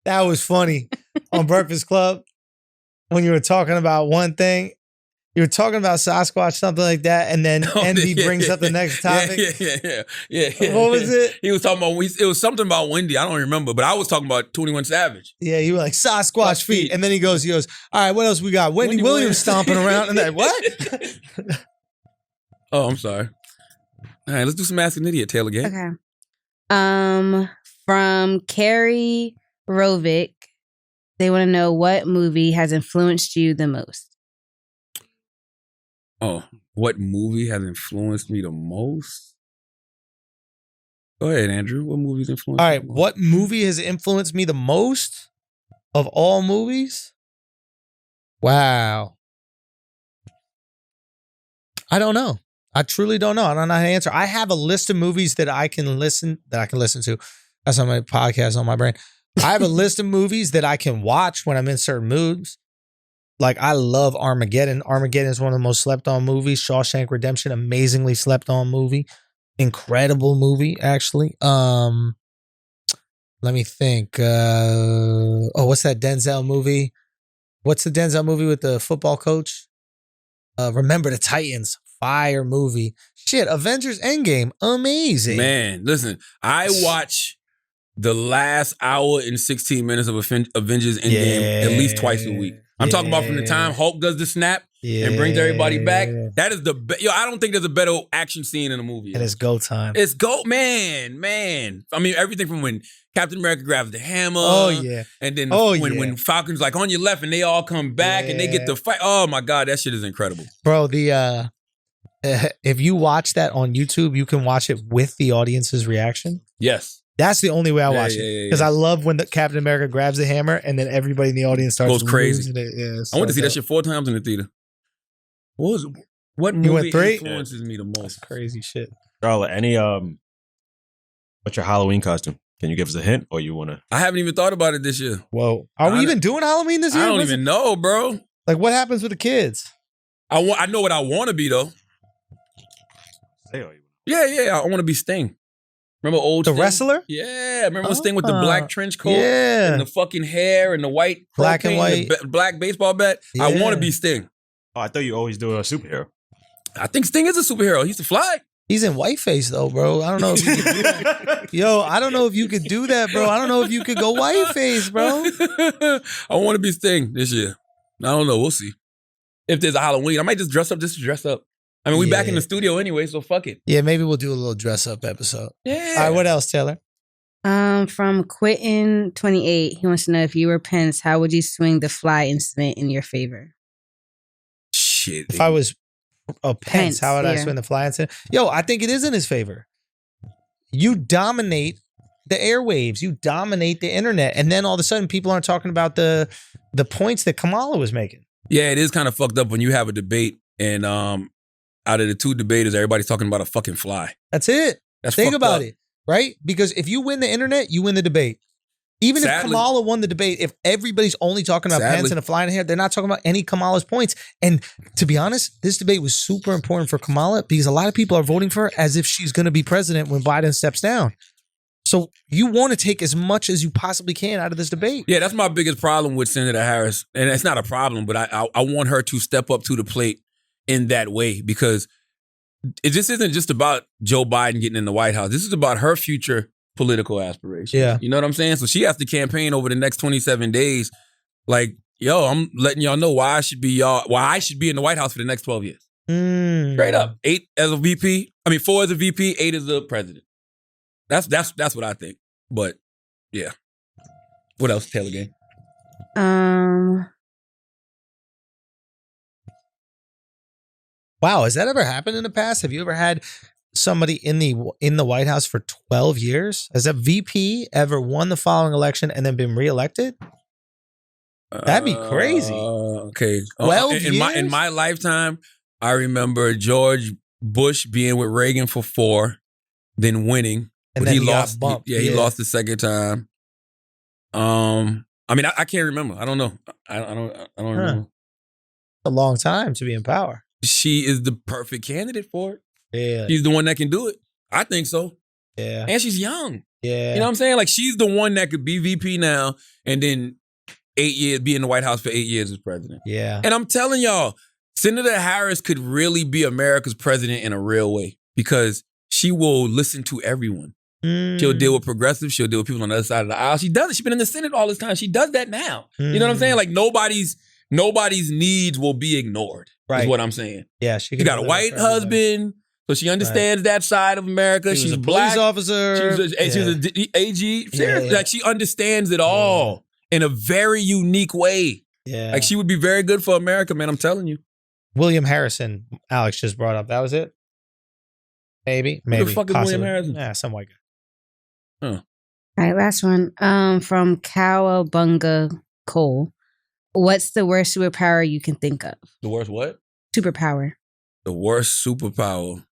[SPEAKER 4] That was funny on Breakfast Club when you were talking about one thing. You were talking about Sasquatch, something like that, and then Envy brings up the next topic.
[SPEAKER 3] Yeah.
[SPEAKER 4] What was it?
[SPEAKER 3] He was talking about, it was something about Wendy. I don't remember, but I was talking about 21 Savage.
[SPEAKER 4] Yeah, you were like, Sasquatch feet. And then he goes, all right, what else we got? Wendy Williams stomping around. And then, what?
[SPEAKER 3] Oh, I'm sorry. All right, let's do some Ask an Idiot, Taylor Gang.
[SPEAKER 7] Okay. From Carrie Rovick, they want to know what movie has influenced you the most.
[SPEAKER 3] Oh, what movie has influenced me the most? Go ahead, Andrew. What movie's influenced
[SPEAKER 4] All
[SPEAKER 3] me
[SPEAKER 4] right,
[SPEAKER 3] the most?
[SPEAKER 4] what movie has influenced me the most of all movies? Wow. I don't know. I truly don't know. I don't know how to answer. I have a list of movies that I can listen to. That's on my podcast on my brain. I have a list of movies that I can watch when I'm in certain moods. Like, I love Armageddon. Armageddon is one of the most slept on movies. Shawshank Redemption, amazingly slept on movie. Incredible movie, actually. Let me think. What's that Denzel movie? What's the Denzel movie with the football coach? Remember the Titans. Fire movie. Shit, Avengers Endgame. Amazing.
[SPEAKER 3] Man, listen, I watch the last hour and 16 minutes of Avengers Endgame at least twice a week. I'm talking about from the time Hulk does the snap and brings everybody back. That is I don't think there's a better action scene in a movie.
[SPEAKER 4] And it's go time.
[SPEAKER 3] It's go, man. I mean, everything from when Captain America grabs the hammer.
[SPEAKER 4] Oh yeah.
[SPEAKER 3] And then
[SPEAKER 4] Oh,
[SPEAKER 3] when Falcon's like on your left and they all come back and they get the fight. Oh my God, that shit is incredible.
[SPEAKER 4] Bro, the if you watch that on YouTube, you can watch it with the audience's reaction.
[SPEAKER 3] Yes.
[SPEAKER 4] That's the only way I watch it. Because I love when the Captain America grabs the hammer and then everybody in the audience starts
[SPEAKER 3] goes crazy.
[SPEAKER 4] losing it. Yeah,
[SPEAKER 3] I went to see that shit 4 times in the theater. What
[SPEAKER 4] You went
[SPEAKER 3] movie
[SPEAKER 4] 3?
[SPEAKER 3] influences me the most?
[SPEAKER 4] That's crazy shit.
[SPEAKER 8] Charlotte, what's your Halloween costume? Can you give us a hint, or you want to?
[SPEAKER 3] I haven't even thought about it this year.
[SPEAKER 4] Whoa. Are we even doing Halloween this year?
[SPEAKER 3] I don't even know, bro.
[SPEAKER 4] Like, what happens with the kids?
[SPEAKER 3] I know what I want to be, though. Yeah. I want to be Sting. Remember old
[SPEAKER 4] The
[SPEAKER 3] Sting?
[SPEAKER 4] wrestler?
[SPEAKER 3] Yeah. Remember Sting with the black trench coat?
[SPEAKER 4] Yeah.
[SPEAKER 3] And the fucking hair and the white
[SPEAKER 4] Black and
[SPEAKER 3] propane,
[SPEAKER 4] white.
[SPEAKER 3] the black baseball bat. I
[SPEAKER 4] Yeah.
[SPEAKER 3] want to be Sting.
[SPEAKER 8] Oh, I thought you always do a superhero.
[SPEAKER 3] I think Sting is a superhero. He used to fly.
[SPEAKER 4] He's in whiteface though, bro. I don't know if you could do that. Yo, I don't know if you could do that, bro. I don't know if you could go whiteface, bro.
[SPEAKER 3] I want to be Sting this year. I don't know. We'll see. If there's a Halloween, I might just dress up just to dress up. I mean, we back in the studio anyway, so fuck it.
[SPEAKER 4] Yeah, maybe we'll do a little dress up episode.
[SPEAKER 3] Yeah.
[SPEAKER 4] All right, what else, Taylor?
[SPEAKER 7] From Quentin28, he wants to know if you were Pence, how would you swing the fly incident in your favor?
[SPEAKER 3] Shit.
[SPEAKER 4] If I was Pence, how would I
[SPEAKER 7] yeah.
[SPEAKER 4] swing the fly incident? Yo, I think it is in his favor. You dominate the airwaves, you dominate the internet, and then all of a sudden people aren't talking about the points that Kamala was making.
[SPEAKER 3] Yeah, it is kind of fucked up when you have a debate and out of the 2 debaters, everybody's talking about a fucking fly.
[SPEAKER 4] That's it.
[SPEAKER 3] That's
[SPEAKER 4] Think
[SPEAKER 3] fucked
[SPEAKER 4] about
[SPEAKER 3] up.
[SPEAKER 4] it, right? Because if you win the internet, you win the debate. Even if
[SPEAKER 3] Sadly.
[SPEAKER 4] Kamala won the debate, if everybody's only talking about Pence and a fly in the hair, they're not talking about any Kamala's points. And to be honest, this debate was super important for Kamala because a lot of people are voting for her as if she's going to be president when Biden steps down. So you want to take as much as you possibly can out of this debate.
[SPEAKER 3] Yeah, that's my biggest problem with Senator Harris. And it's not a problem, but I want her to step up to the plate in that way because this isn't just about Joe Biden getting in the White House. This is about her future political aspirations.
[SPEAKER 4] Yeah.
[SPEAKER 3] You know what I'm saying? So she has to campaign over the next 27 days. Like, yo, I'm letting y'all know why I should be in the White House for the next 12 years. Straight up. 8 as a VP. 4 as a VP, 8 as a president. That's what I think. But yeah. What else, Taylor Gang?
[SPEAKER 4] Wow, has that ever happened in the past? Have you ever had somebody in the White House for 12 years? Has a VP ever won the following election and then been reelected? That'd be crazy.
[SPEAKER 3] Okay.
[SPEAKER 4] 12
[SPEAKER 3] in
[SPEAKER 4] years?
[SPEAKER 3] my lifetime, I remember George Bush being with Reagan for 4, then winning.
[SPEAKER 4] And
[SPEAKER 3] But
[SPEAKER 4] then
[SPEAKER 3] he
[SPEAKER 4] he got
[SPEAKER 3] lost.
[SPEAKER 4] bumped.
[SPEAKER 3] He
[SPEAKER 4] Yeah.
[SPEAKER 3] lost the second time. I can't remember. I don't know. I don't remember.
[SPEAKER 4] A long time to be in power.
[SPEAKER 3] She is the perfect candidate for it.
[SPEAKER 4] Yeah.
[SPEAKER 3] She's the one that can do it. I think so.
[SPEAKER 4] Yeah.
[SPEAKER 3] And she's young.
[SPEAKER 4] Yeah.
[SPEAKER 3] You know what I'm saying? Like she's the one that could be VP now and then 8 years, be in the White House for 8 years as president.
[SPEAKER 4] Yeah.
[SPEAKER 3] And I'm telling y'all, Senator Harris could really be America's president in a real way because she will listen to everyone. She'll deal with progressives. She'll deal with people on the other side of the aisle. She does it. She's been in the Senate all this time. She does that now. You know what I'm saying? Like nobody's needs will be ignored.
[SPEAKER 4] Right.
[SPEAKER 3] Is what I'm saying.
[SPEAKER 4] Yeah.
[SPEAKER 3] She got a white husband, so she understands that side of America.
[SPEAKER 4] She was
[SPEAKER 3] She's
[SPEAKER 4] a
[SPEAKER 3] black.
[SPEAKER 4] police officer.
[SPEAKER 3] She's a AG. Seriously,
[SPEAKER 4] Yeah.
[SPEAKER 3] like she understands it all in a very unique way.
[SPEAKER 4] Yeah.
[SPEAKER 3] Like she would be very good for America, man. I'm telling you.
[SPEAKER 4] William Harrison, Alex just brought up. That was it? Maybe.
[SPEAKER 3] Who the fuck is William
[SPEAKER 4] possibly.
[SPEAKER 3] Harrison?
[SPEAKER 4] Yeah, some white guy.
[SPEAKER 7] All right, last one. From Cowabunga Cole. What's the worst superpower you can think of?
[SPEAKER 3] The worst what?
[SPEAKER 7] Superpower.
[SPEAKER 3] The worst superpower.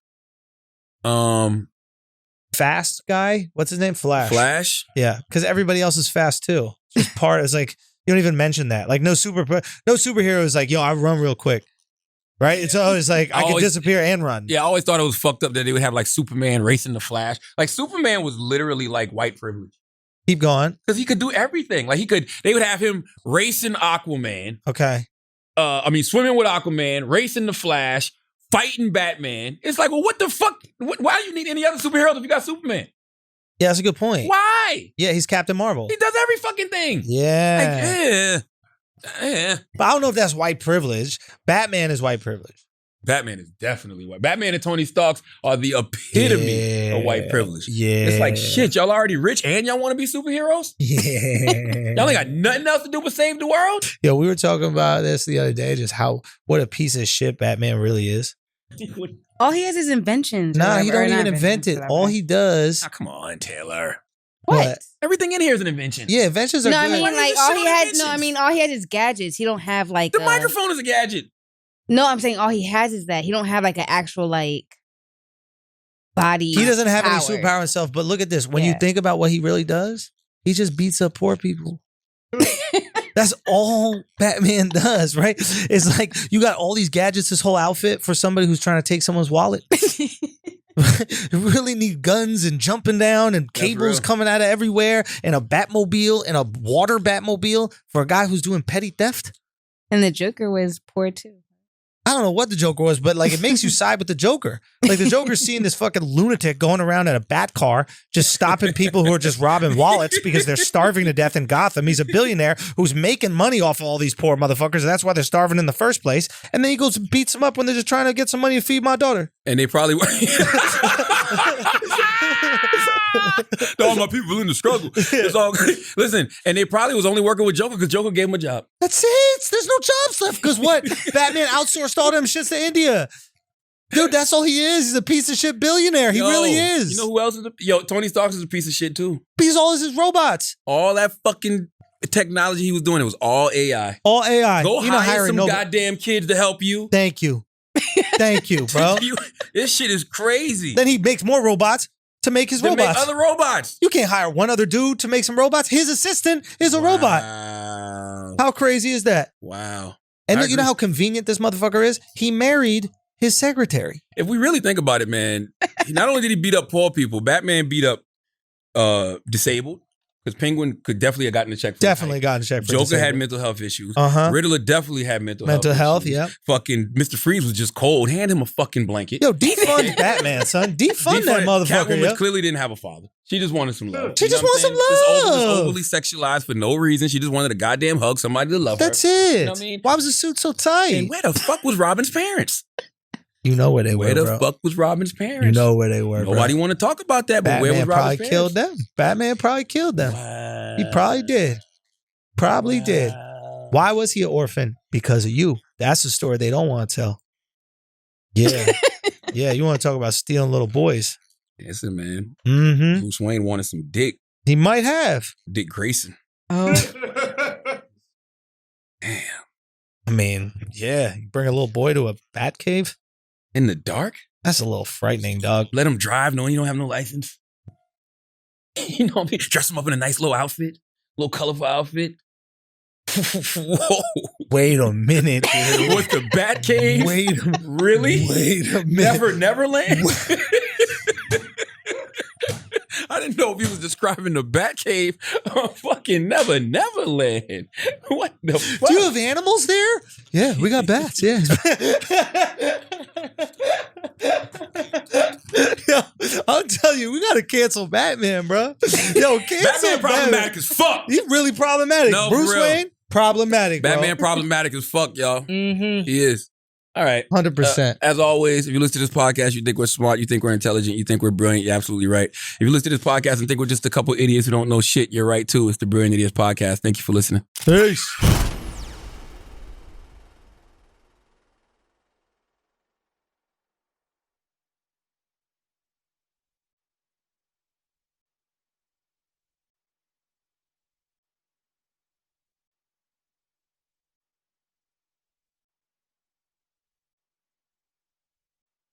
[SPEAKER 4] Fast guy? What's his name? Flash.
[SPEAKER 3] Flash?
[SPEAKER 4] Yeah, because everybody else is fast too. Just part. It's like you don't even mention that. Like no superhero is like, yo, I run real quick. Right? It's always like I can disappear and run.
[SPEAKER 3] Yeah, I always thought it was fucked up that they would have like Superman racing the Flash. Like Superman was literally like white privilege.
[SPEAKER 4] Keep going.
[SPEAKER 3] Because he could do everything. Like they would have him racing Aquaman.
[SPEAKER 4] Okay.
[SPEAKER 3] Swimming with Aquaman, racing the Flash, fighting Batman. It's like, well, what the fuck? Why do you need any other superheroes if you got Superman?
[SPEAKER 4] Yeah, that's a good point.
[SPEAKER 3] Why?
[SPEAKER 4] Yeah, he's Captain Marvel.
[SPEAKER 3] He does every fucking thing.
[SPEAKER 4] Yeah.
[SPEAKER 3] Like,
[SPEAKER 4] But I don't know if that's white privilege. Batman is white privilege.
[SPEAKER 3] Batman is definitely white. Batman and Tony Stark are the epitome of white privilege.
[SPEAKER 4] Yeah.
[SPEAKER 3] It's like, shit, y'all already rich and y'all want to be superheroes?
[SPEAKER 4] Yeah.
[SPEAKER 3] Y'all ain't got nothing else to do but save the world?
[SPEAKER 4] Yo, we were talking about this the other day, just what a piece of shit Batman really is.
[SPEAKER 7] All he has is inventions. or
[SPEAKER 4] Nah,
[SPEAKER 7] whatever,
[SPEAKER 4] he
[SPEAKER 7] or
[SPEAKER 4] don't
[SPEAKER 7] not
[SPEAKER 4] even invent it.
[SPEAKER 7] inventions,
[SPEAKER 4] All
[SPEAKER 7] whatever.
[SPEAKER 4] he does.
[SPEAKER 3] Oh, come on, Taylor.
[SPEAKER 7] What?
[SPEAKER 3] Everything in here is an invention.
[SPEAKER 4] Yeah, inventions are
[SPEAKER 7] No, I
[SPEAKER 4] good.
[SPEAKER 7] mean,
[SPEAKER 3] Why do you
[SPEAKER 7] like
[SPEAKER 3] just
[SPEAKER 7] all
[SPEAKER 3] shit
[SPEAKER 7] he
[SPEAKER 3] on
[SPEAKER 7] has.
[SPEAKER 3] inventions?
[SPEAKER 7] No, I mean, all he has is gadgets. He don't have like
[SPEAKER 3] The microphone is a gadget.
[SPEAKER 7] No, I'm saying all he has is that he don't have like an actual like body.
[SPEAKER 4] He doesn't have any
[SPEAKER 7] power.
[SPEAKER 4] superpower himself, but look at this. When you
[SPEAKER 7] Yeah.
[SPEAKER 4] think about what he really does, he just beats up poor people. That's all Batman does, right? It's like you got all these gadgets, this whole outfit for somebody who's trying to take someone's wallet. You really need guns and jumping down and cables
[SPEAKER 3] real.
[SPEAKER 4] coming out of everywhere and a Batmobile and a water Batmobile for a guy who's doing petty theft.
[SPEAKER 7] And the Joker was poor too.
[SPEAKER 4] I don't know what the Joker was, but like it makes you side with the Joker. Like the Joker's seeing this fucking lunatic going around in a bat car, just stopping people who are just robbing wallets because they're starving to death in Gotham. He's a billionaire who's making money off of all these poor motherfuckers, and that's why they're starving in the first place. And then he goes and beats them up when they're just trying to get some money to feed my daughter.
[SPEAKER 3] And they probably were. All my people in the struggle. It's all good. Listen, and they probably was only working with Joker because Joker gave him a job.
[SPEAKER 4] That's it. There's no jobs left because what? Batman outsourced all them shits to India. Dude, that's all he is. He's a piece of shit billionaire. He really is.
[SPEAKER 3] You know who else is Tony Stark is a piece of shit too.
[SPEAKER 4] He's all his robots.
[SPEAKER 3] All that fucking technology he was doing, it was all AI.
[SPEAKER 4] All AI.
[SPEAKER 3] Go
[SPEAKER 4] You're not
[SPEAKER 3] hire
[SPEAKER 4] hiring
[SPEAKER 3] some
[SPEAKER 4] nobody.
[SPEAKER 3] goddamn kids to help you.
[SPEAKER 4] Thank you. Thank you, bro.
[SPEAKER 3] This shit is crazy.
[SPEAKER 4] Then he makes more robots to make his
[SPEAKER 3] To
[SPEAKER 4] robots.
[SPEAKER 3] make other robots.
[SPEAKER 4] You can't hire one other dude to make some robots. His assistant is a robot.
[SPEAKER 3] Wow.
[SPEAKER 4] How crazy is that?
[SPEAKER 3] Wow.
[SPEAKER 4] And
[SPEAKER 3] I
[SPEAKER 4] look, you know
[SPEAKER 3] agree.
[SPEAKER 4] how convenient this motherfucker is? He married his secretary.
[SPEAKER 3] If we really think about it, man, not only did he beat up poor people, Batman beat up disabled. Because Penguin could definitely have gotten a check for
[SPEAKER 4] Definitely
[SPEAKER 3] his height.
[SPEAKER 4] got a check for
[SPEAKER 3] Joker
[SPEAKER 4] disabled.
[SPEAKER 3] had mental health issues.
[SPEAKER 4] Uh-huh.
[SPEAKER 3] Riddler definitely had mental
[SPEAKER 4] health,
[SPEAKER 3] issues.
[SPEAKER 4] yep.
[SPEAKER 3] Fucking Mr. Freeze was just cold. Hand him a fucking blanket.
[SPEAKER 4] Yo, defund Batman, son. Defund that motherfucker,
[SPEAKER 3] Catwoman
[SPEAKER 4] yo.
[SPEAKER 3] clearly didn't have a father. She just wanted some love.
[SPEAKER 4] She
[SPEAKER 3] You
[SPEAKER 4] just
[SPEAKER 3] know
[SPEAKER 4] wants
[SPEAKER 3] what I'm
[SPEAKER 4] some
[SPEAKER 3] saying? This
[SPEAKER 4] love.
[SPEAKER 3] was overly sexualized for no reason. She just wanted a goddamn hug, somebody to love
[SPEAKER 4] That's
[SPEAKER 3] her.
[SPEAKER 4] it.
[SPEAKER 3] You know what I mean?
[SPEAKER 4] Why was the suit so tight?
[SPEAKER 3] And where the fuck was Robin's parents?
[SPEAKER 4] You know where they
[SPEAKER 3] Where
[SPEAKER 4] were,
[SPEAKER 3] the
[SPEAKER 4] bro.
[SPEAKER 3] fuck was Robin's parents?
[SPEAKER 4] You know where they were,
[SPEAKER 3] Nobody
[SPEAKER 4] bro.
[SPEAKER 3] want to talk about that, but where was
[SPEAKER 4] Batman
[SPEAKER 3] Robin's
[SPEAKER 4] probably
[SPEAKER 3] parents?
[SPEAKER 4] killed them. Batman probably killed them.
[SPEAKER 3] Wow.
[SPEAKER 4] He probably did. Probably did. Why was he an orphan? Because of you. That's the story they don't want to tell. Yeah. Yeah, you want to talk about stealing little boys.
[SPEAKER 3] Listen, man.
[SPEAKER 4] Mm-hmm.
[SPEAKER 3] Bruce Wayne wanted some dick.
[SPEAKER 4] He might have.
[SPEAKER 3] Dick Grayson.
[SPEAKER 7] Oh,
[SPEAKER 3] Damn.
[SPEAKER 4] I mean, yeah. You bring a little boy to a bat cave?
[SPEAKER 3] In the dark?
[SPEAKER 4] That's a little frightening, dog.
[SPEAKER 3] Let him drive knowing you don't have no license. You know what I mean? Dress him up in a nice little outfit. Little colorful outfit. Whoa.
[SPEAKER 4] Wait a minute, dude.
[SPEAKER 3] With the bat cave?
[SPEAKER 4] Wait a
[SPEAKER 3] Really?
[SPEAKER 4] Wait a minute.
[SPEAKER 3] Neverland? I didn't know if he was describing the bat cave or fucking Neverland. What the fuck?
[SPEAKER 4] Do you have animals there? Yeah, we got bats. Yeah. Yo, I'll tell you, we gotta cancel Batman, bro. Yo, cancel
[SPEAKER 3] Batman problematic as fuck.
[SPEAKER 4] He's really problematic.
[SPEAKER 3] No, for
[SPEAKER 4] Bruce
[SPEAKER 3] real.
[SPEAKER 4] Wayne, problematic.
[SPEAKER 3] Batman problematic as fuck, y'all.
[SPEAKER 4] Mm-hmm.
[SPEAKER 3] He is. All right.
[SPEAKER 4] 100%.
[SPEAKER 3] As always, if you listen to this podcast, you think we're smart, you think we're intelligent, you think we're brilliant, you're absolutely right. If you listen to this podcast and think we're just a couple idiots who don't know shit, you're right too. It's the Brilliant Idiots Podcast. Thank you for listening.
[SPEAKER 4] Peace.